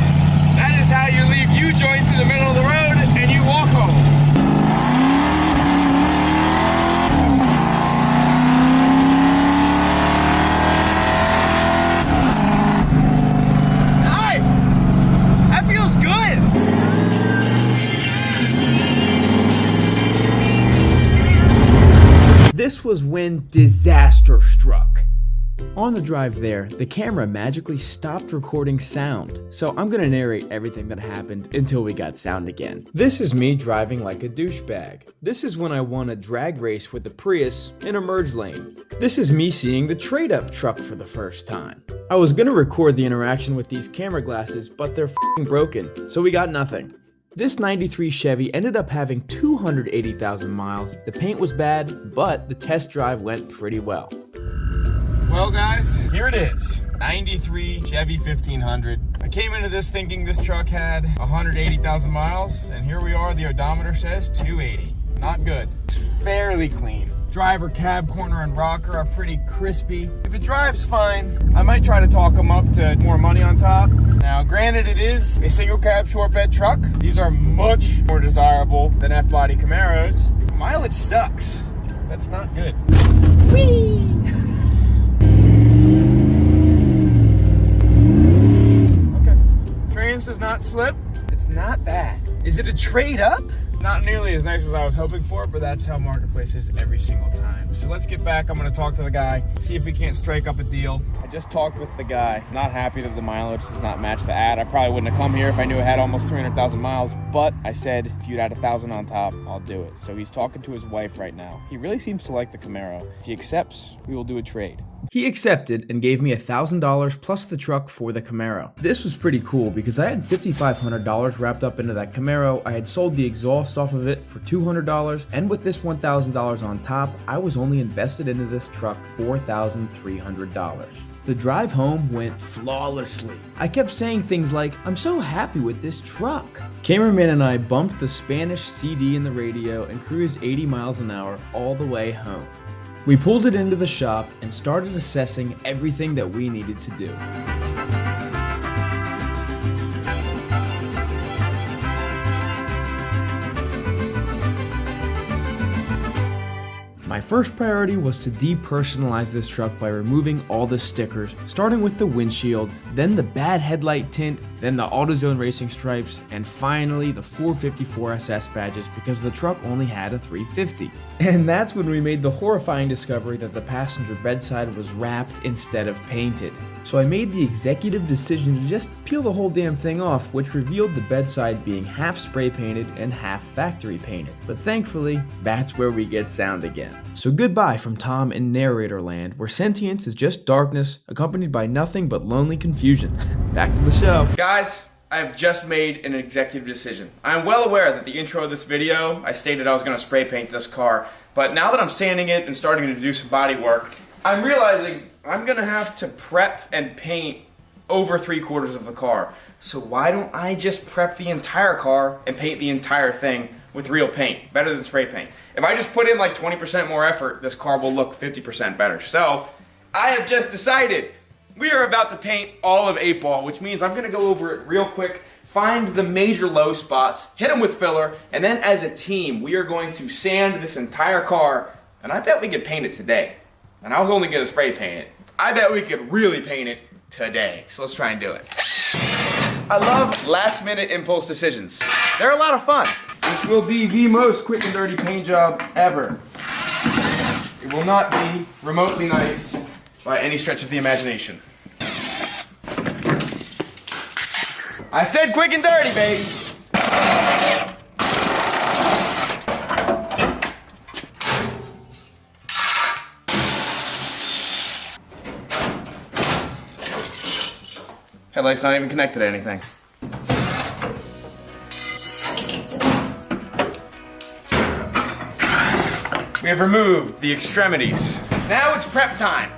That is how you leave U-joints in the middle of the road and you walk home. This was when disaster struck. On the drive there, the camera magically stopped recording sound, so I'm gonna narrate everything that happened until we got sound again. This is me driving like a douchebag. This is when I won a drag race with the Prius in a merge lane. This is me seeing the trade-up truck for the first time. I was gonna record the interaction with these camera glasses, but they're f***ing broken, so we got nothing. This 93 Chevy ended up having 280,000 miles. The paint was bad, but the test drive went pretty well. Well guys, here it is. 93 Chevy 1500. I came into this thinking this truck had 180,000 miles, and here we are, the odometer says 280. Not good. It's fairly clean. Driver, cab, corner, and rocker are pretty crispy. If it drives fine, I might try to talk them up to more money on top. Now, granted, it is a single cab short bed truck. These are much more desirable than F-body Camaros. Mileage sucks. That's not good. Whee! Okay. Trans does not slip. It's not bad. Is it a trade up? Not nearly as nice as I was hoping for, but that's how Marketplace is every single time. So let's get back. I'm gonna talk to the guy, see if we can't strike up a deal. I just talked with the guy. Not happy that the mileage does not match the ad. I probably wouldn't have come here if I knew it had almost 300,000 miles, but I said if you'd add 1,000 on top, I'll do it. So he's talking to his wife right now. He really seems to like the Camaro. If he accepts, we will do a trade. He accepted and gave me $1,000 plus the truck for the Camaro. This was pretty cool because I had $5,500 wrapped up into that Camaro. I had sold the exhaust off of it for $200, and with this $1,000 on top, I was only invested into this truck $4,300. The drive home went flawlessly. I kept saying things like, I'm so happy with this truck. Cameraman and I bumped the Spanish CD in the radio and cruised 80 miles an hour all the way home. We pulled it into the shop and started assessing everything that we needed to do. My first priority was to depersonalize this truck by removing all the stickers, starting with the windshield, then the bad headlight tint, then the AutoZone racing stripes, and finally the 454 SS badges because the truck only had a 350. And that's when we made the horrifying discovery that the passenger bedside was wrapped instead of painted. So I made the executive decision to just peel the whole damn thing off, which revealed the bedside being half spray painted and half factory painted. But thankfully, that's where we get sound again. So goodbye from Tom in narrator land, where sentience is just darkness, accompanied by nothing but lonely confusion. Back to the show. Guys, I've just made an executive decision. I'm well aware that the intro of this video, I stated I was going to spray paint this car, but now that I'm sanding it and starting to do some body work, I'm realizing I'm going to have to prep and paint over 3/4 of the car. So why don't I just prep the entire car and paint the entire thing with real paint, better than spray paint. If I just put in like 20% more effort, this car will look 50% better. So I have just decided we are about to paint all of 8-ball, which means I'm gonna go over it real quick, find the major low spots, hit them with filler, and then as a team, we are going to sand this entire car, and I bet we could paint it today. And I was only gonna spray paint it. I bet we could really paint it today. So let's try and do it. I love last minute impulse decisions. They're a lot of fun. This will be the most quick and dirty paint job ever. It will not be remotely nice by any stretch of the imagination. I said quick and dirty, baby. Headlight's not even connected to anything. We have removed the extremities. Now it's prep time.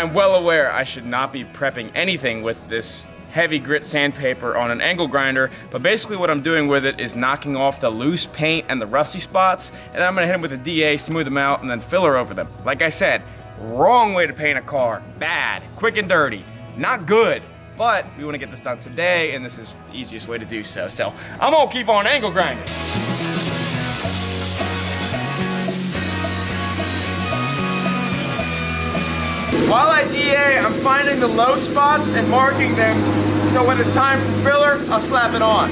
I'm well aware I should not be prepping anything with this heavy grit sandpaper on an angle grinder, but basically what I'm doing with it is knocking off the loose paint and the rusty spots, and I'm gonna hit them with a DA, smooth them out, and then filler over them. Like I said, wrong way to paint a car. Bad, quick and dirty, not good. But we want to get this done today, and this is the easiest way to do so. So I'm gonna keep on angle grinding. While I DA, I'm finding the low spots and marking them, so when it's time for filler, I'll slap it on.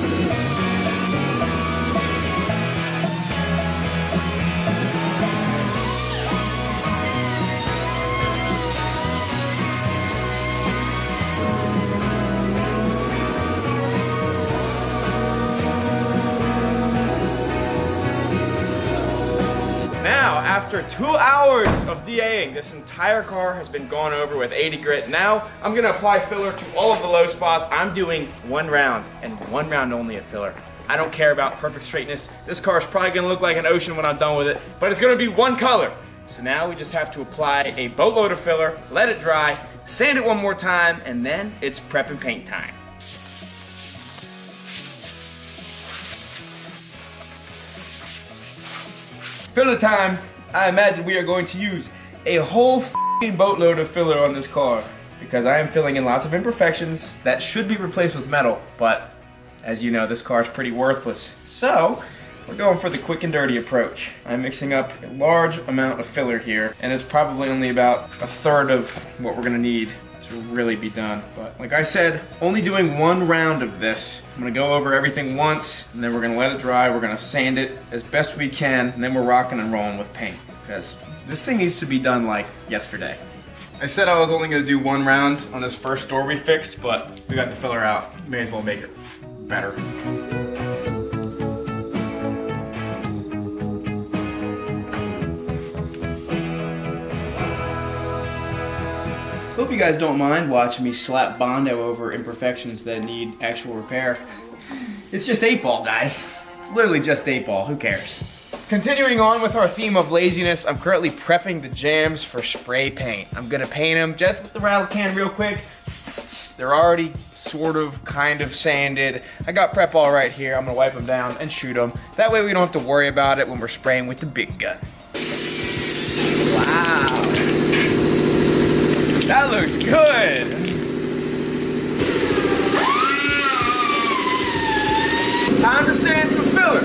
Now, after 2 hours of DAing, this entire car has been gone over with 80 grit. Now, I'm gonna apply filler to all of the low spots. I'm doing 1 round, and 1 round only of filler. I don't care about perfect straightness. This car is probably gonna look like an ocean when I'm done with it, but it's gonna be 1 color. So now we just have to apply a boatload of filler, let it dry, sand it 1 more time, and then it's prep and paint time. Filler time. I imagine we are going to use a whole f***ing boatload of filler on this car because I am filling in lots of imperfections that should be replaced with metal, but as you know, this car is pretty worthless. So we're going for the quick and dirty approach. I'm mixing up a large amount of filler here, and it's probably only about 1/3 of what we're gonna need to really be done. But like I said, only doing 1 round of this. I'm gonna go over everything once, and then we're gonna let it dry. We're gonna sand it as best we can, and then we're rocking and rolling with paint, because this thing needs to be done like yesterday. I said I was only gonna do 1 round on this first door we fixed, but we got the filler out. May as well make it better. Hope you guys don't mind watching me slap Bondo over imperfections that need actual repair. It's just 8-ball, guys. It's literally just 8-ball, who cares? Continuing on with our theme of laziness, I'm currently prepping the jams for spray paint. I'm gonna paint them just with the rattle can real quick. They're already sort of, kind of sanded. I got prep all right here. I'm gonna wipe them down and shoot them. That way we don't have to worry about it when we're spraying with the big gun. Wow. That looks good. Time to sand some filler.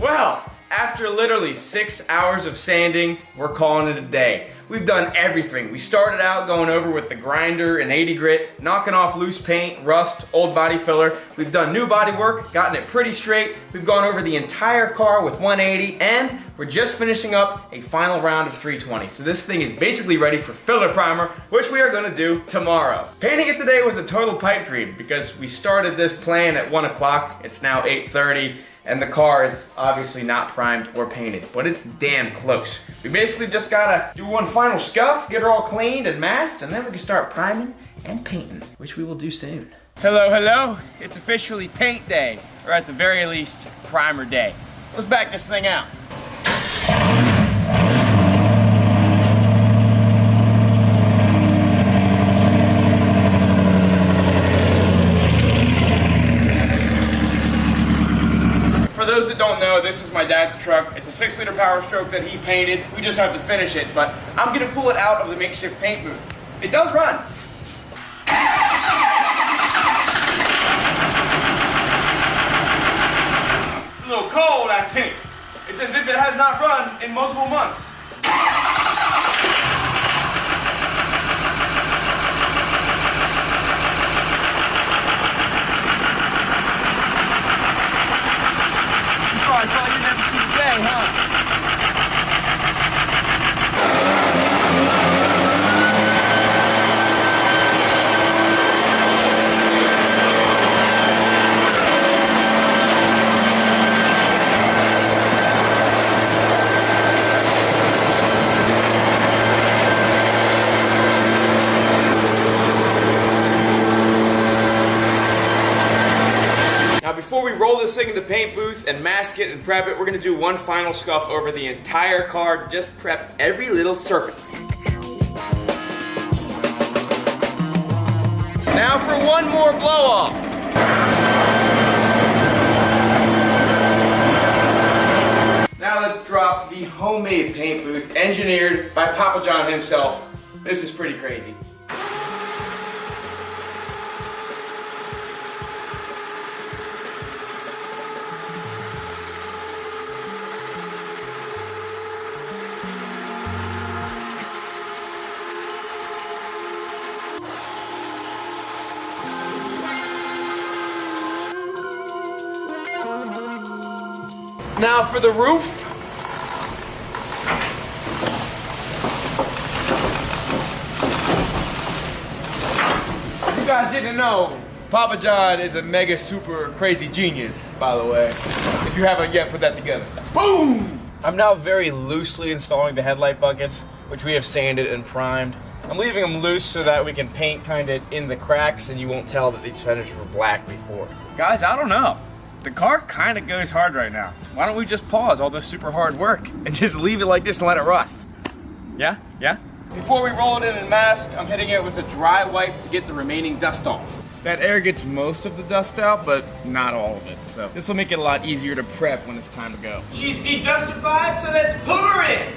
Well, after literally 6 hours of sanding, we're calling it a day. We've done everything. We started out going over with the grinder and 80 grit, knocking off loose paint, rust, old body filler. We've done new body work, gotten it pretty straight. We've gone over the entire car with 180, and we're just finishing up a final round of 320. So this thing is basically ready for filler primer, which we are gonna do tomorrow. Painting it today was a total pipe dream because we started this plan at 1 o'clock. It's now 8:30. And the car is obviously not primed or painted, but it's damn close. We basically just gotta do one final scuff, get her all cleaned and masked, and then we can start priming and painting, which we will do soon. Hello, hello. It's officially paint day, or at the very least, primer day. Let's back this thing out. For those that don't know, this is my dad's truck. It's a 6-liter Power Stroke that he painted. We just have to finish it, but I'm gonna pull it out of the makeshift paint booth. It does run. A little cold, I think. It's as if it has not run in multiple months. this thing in the paint booth and mask it and prep it, we're gonna do one final scuff over the entire car, just prep every little surface. Now for one more blow off. Now let's drop the homemade paint booth engineered by Papa John himself. This is pretty crazy. Now for the roof. If you guys didn't know, Papa John is a mega super crazy genius, by the way. If you haven't yet put that together. Boom! I'm now very loosely installing the headlight buckets, which we have sanded and primed. I'm leaving them loose so that we can paint kind of in the cracks and you won't tell that these fenders were black before. Guys, I don't know. The car kind of goes hard right now. Why don't we just pause all this super hard work and just leave it like this and let it rust? Yeah? Yeah? Before we roll it in and mask, I'm hitting it with a dry wipe to get the remaining dust off. That air gets most of the dust out, but not all of it. So this will make it a lot easier to prep when it's time to go. She's dedustified, so let's pull her in.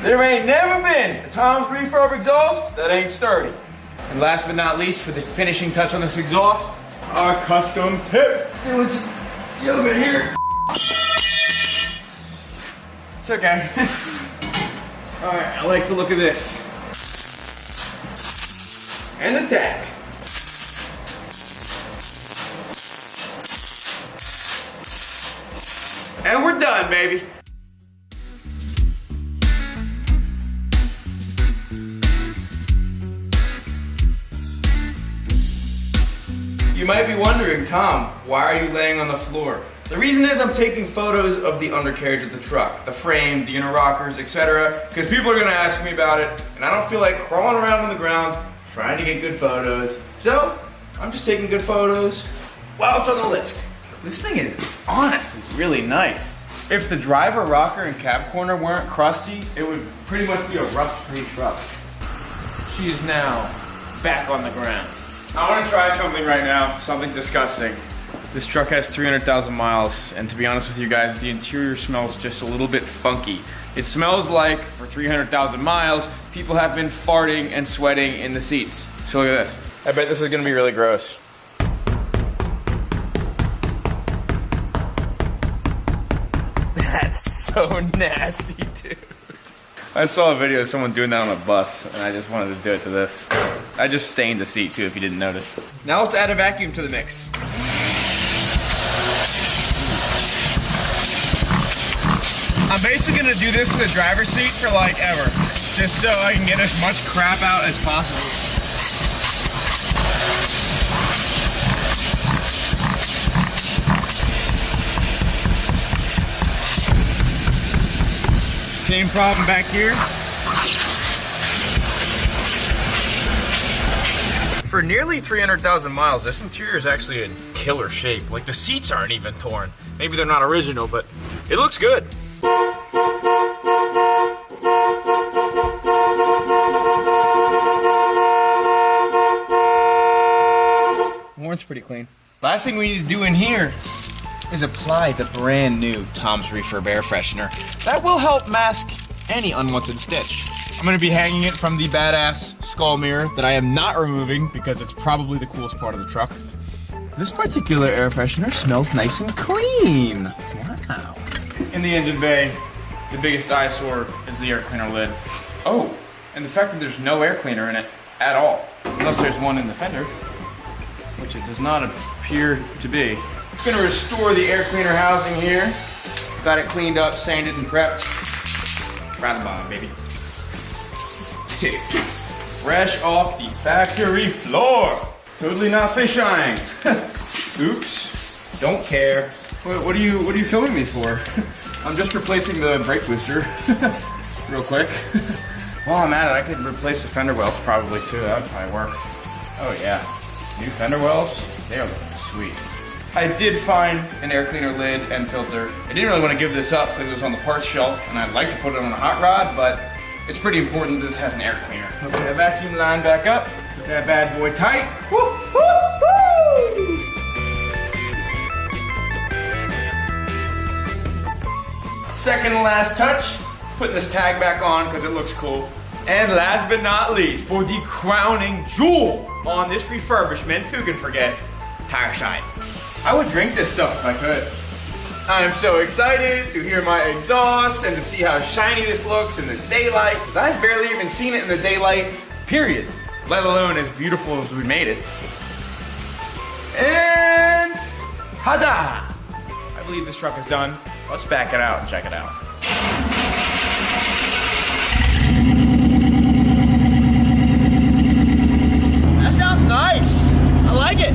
There ain't never been a Tom's REFURB exhaust that ain't sturdy. And last but not least, for the finishing touch on this exhaust, our custom tip. Doing some yoga here. It's okay. Alright, I like the look of this. And the tack. And we're done, baby. You might be wondering, Tom, why are you laying on the floor? The reason is I'm taking photos of the undercarriage of the truck, the frame, the inner rockers, etc. Because people are gonna ask me about it, and I don't feel like crawling around on the ground trying to get good photos. So, I'm just taking good photos while it's on the lift. This thing is honestly really nice. If the driver, rocker, and cab corner weren't crusty, it would pretty much be a rust-free truck. She is now back on the ground. I want to try something right now, something disgusting. This truck has 300,000 miles, and to be honest with you guys, the interior smells just a little bit funky. It smells like, for 300,000 miles, people have been farting and sweating in the seats. So look at this. I bet this is gonna be really gross. That's so nasty, dude. I saw a video of someone doing that on a bus, and I just wanted to do it to this. I just stained the seat too, if you didn't notice. Now let's add a vacuum to the mix. I'm basically gonna do this in the driver's seat for like ever, just so I can get as much crap out as possible. Same problem back here. For nearly 300,000 miles, this interior is actually in killer shape. Like the seats aren't even torn. Maybe they're not original, but it looks good. Horn's pretty clean. Last thing we need to do in here is apply the brand new Tom's Refurb air freshener. That will help mask any unwanted stitch. I'm gonna be hanging it from the badass skull mirror that I am not removing because it's probably the coolest part of the truck. This particular air freshener smells nice and clean. Wow. In the engine bay, the biggest eyesore is the air cleaner lid. Oh, and the fact that there's no air cleaner in it at all, unless there's one in the fender, which it does not appear to be. I'm gonna restore the air cleaner housing here. Got it cleaned up, sanded, and prepped. Right on the bottom, baby. Fresh off the factory floor. Totally not fisheye. Oops. Don't care. What are you filming me for? I'm just replacing the brake booster. Real quick. While I'm at it, I could replace the fender wells probably too. That would probably work. Oh yeah. New fender wells, they are looking sweet. I did find an air cleaner lid and filter. I didn't really want to give this up because it was on the parts shelf and I'd like to put it on a hot rod, but it's pretty important this has an air cleaner. Okay, that vacuum line back up. Get that bad boy tight. Woo, woo, woo! Second and last touch, putting this tag back on because it looks cool. And last but not least, for the crowning jewel on this refurbishment, who can forget tire shine. I would drink this stuff if I could. I am so excited to hear my exhaust and to see how shiny this looks in the daylight. I've barely even seen it in the daylight, period. Let alone as beautiful as we made it. And ta-da! I believe this truck is done. Let's back it out and check it out. That sounds nice. I like it.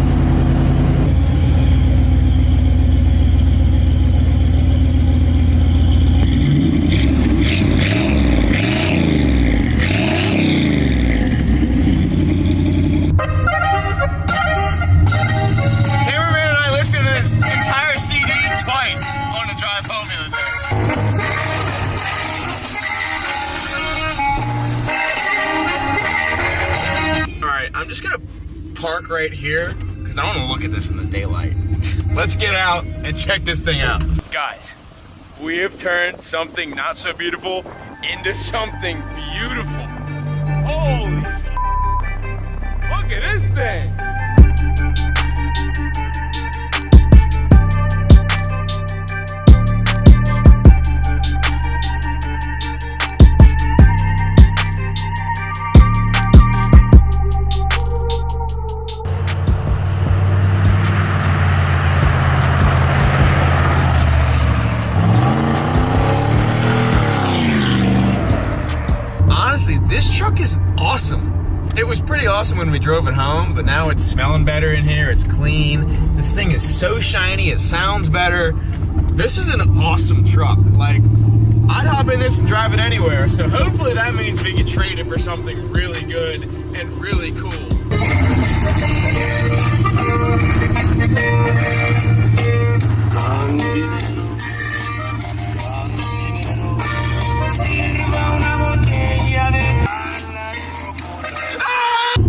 I'm just gonna park right here because I don't want to look at this in the daylight. Let's get out and check this thing out. Guys, we have turned something not so beautiful into something beautiful. Holy look at this thing. This truck is awesome. It was pretty awesome when we drove it home, but now it's smelling better in here. It's clean. This thing is so shiny. It sounds better. This is an awesome truck. Like, I'd hop in this and drive it anywhere. So hopefully that means we can trade it for something really good and really cool.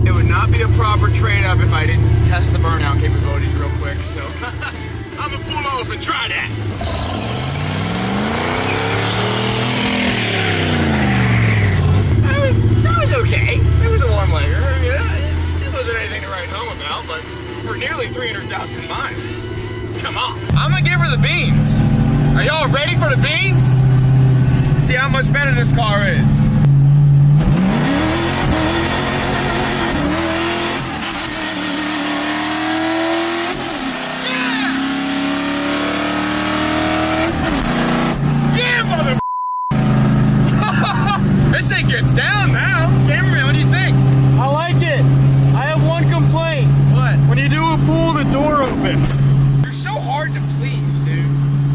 It would not be a proper trade-up if I didn't test the burnout capabilities real quick, so I'm gonna pull off and try that. That was okay. It was a warm layer. I mean, it wasn't anything to write home about, but for nearly 300,000 miles, come on. I'm gonna give her the beans. Are y'all ready for the beans? See how much better this car is. thing gets down now. Cameraman, what do you think? I like it. I have one complaint. What? When you do a pool, the door opens. You're so hard to please, dude.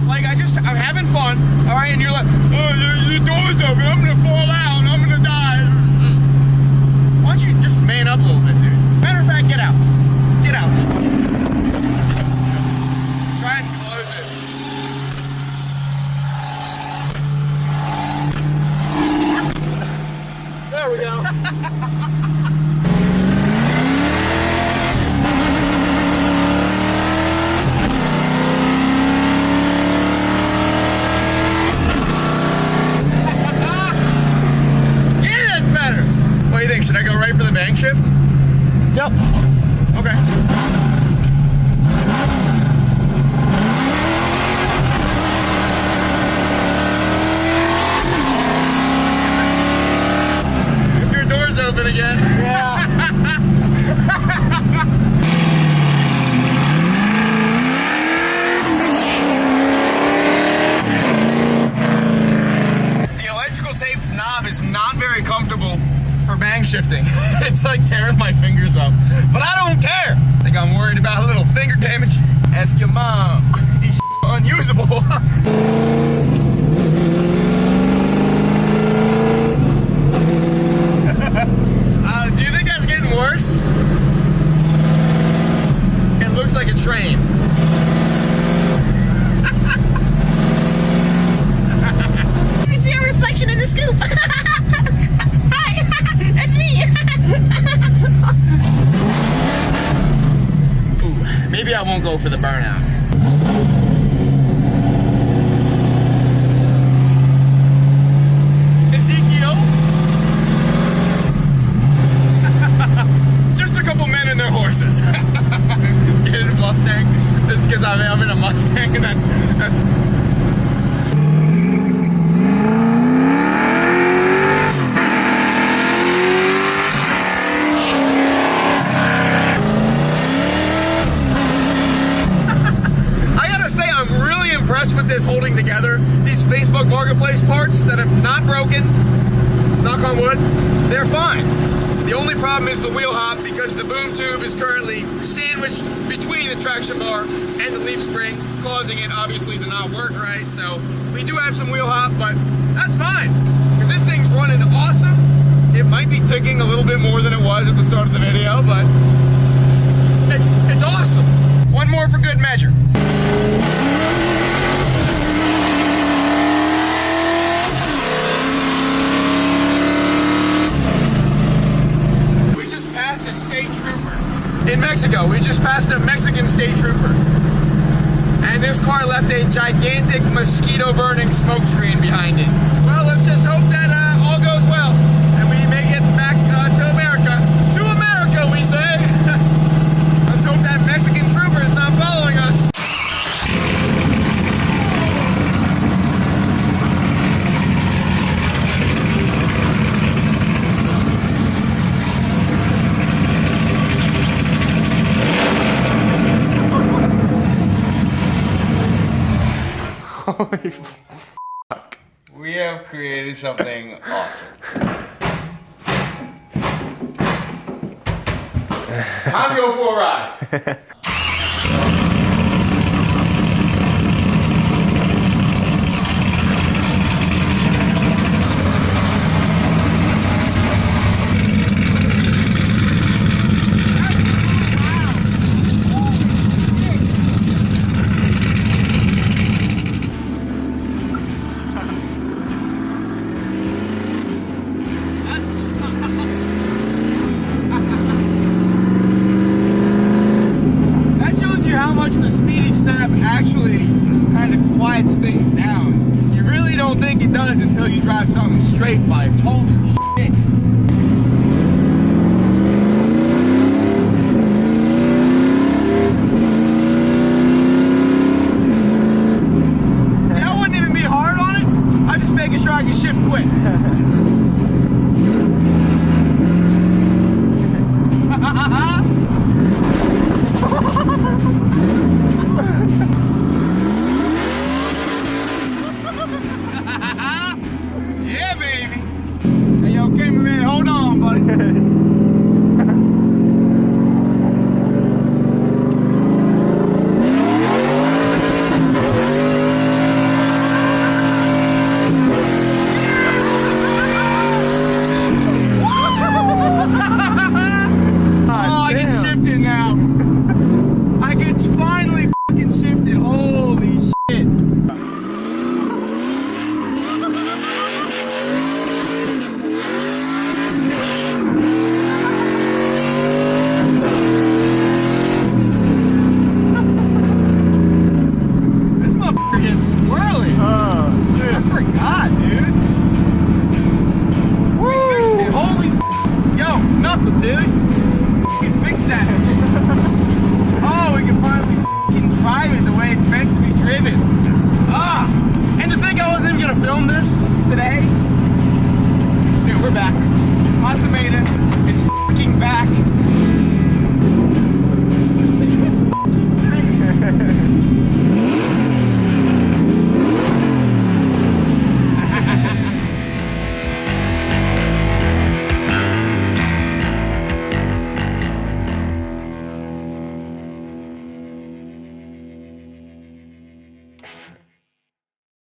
Like, I'm having fun, all right? And you're like, oh, the door's open. I'm gonna fall out. I'm gonna die. Why don't you just man up a little bit, dude? Matter of fact, get out. Get out. Try and close it. There we go. Yeah, that's better. What do you think? Should I go right for the bank shift? Yep. Okay. If your door's open again. Yeah. The electrical taped knob is not very comfortable for bang shifting. It's like tearing my fingers up. But I don't care. I think I'm worried about a little finger damage. Ask your mom. He's unusable. Do you think that's getting worse? It looks like a train. You can see a reflection in the scoop. Hi, that's me. Ooh, maybe I won't go for the burnout. Ezekiel? Just a couple men and their horses. In a Mustang. It's because I'm in a Mustang and that's with this holding together. These Facebook Marketplace parts that have not broken, knock on wood, they're fine. The only problem is the wheel hop because the boom tube is currently sandwiched between the traction bar and the leaf spring, causing it obviously to not work right. So we do have some wheel hop, but that's fine because this thing's running awesome. It might be ticking a little bit more than it was at the start of the video, but it's awesome. One more for good measure. In Mexico, we just passed a Mexican state trooper. And this car left a gigantic mosquito burning smoke screen behind it. Well, let's just hope that all goes well. And we make it back to America. To America, we say. Let's hope that Mexican trooper is not following us. Holy fuck. We have created something awesome. Time to go for a ride. Actually kind of quiets things down. You really don't think it does until you drive something straight by. Holy shit. See, I wouldn't even be hard on it. I'm just making sure I can shift quick. Yeah, baby. Hey, yo, buddy. Oh, I can shift it now. I can finally fucking shift it. Holy shit. This motherfucker gets squirrely. Oh, shit. I forgot, dude. Woo! Holy yo, Knuckles, dude. Fix that shit. Oh, we can finally fucking drive it the way it's meant to be driven. Ah! And to think I wasn't even gonna film this today. Dude, we're back. Hot Tomato is fucking back.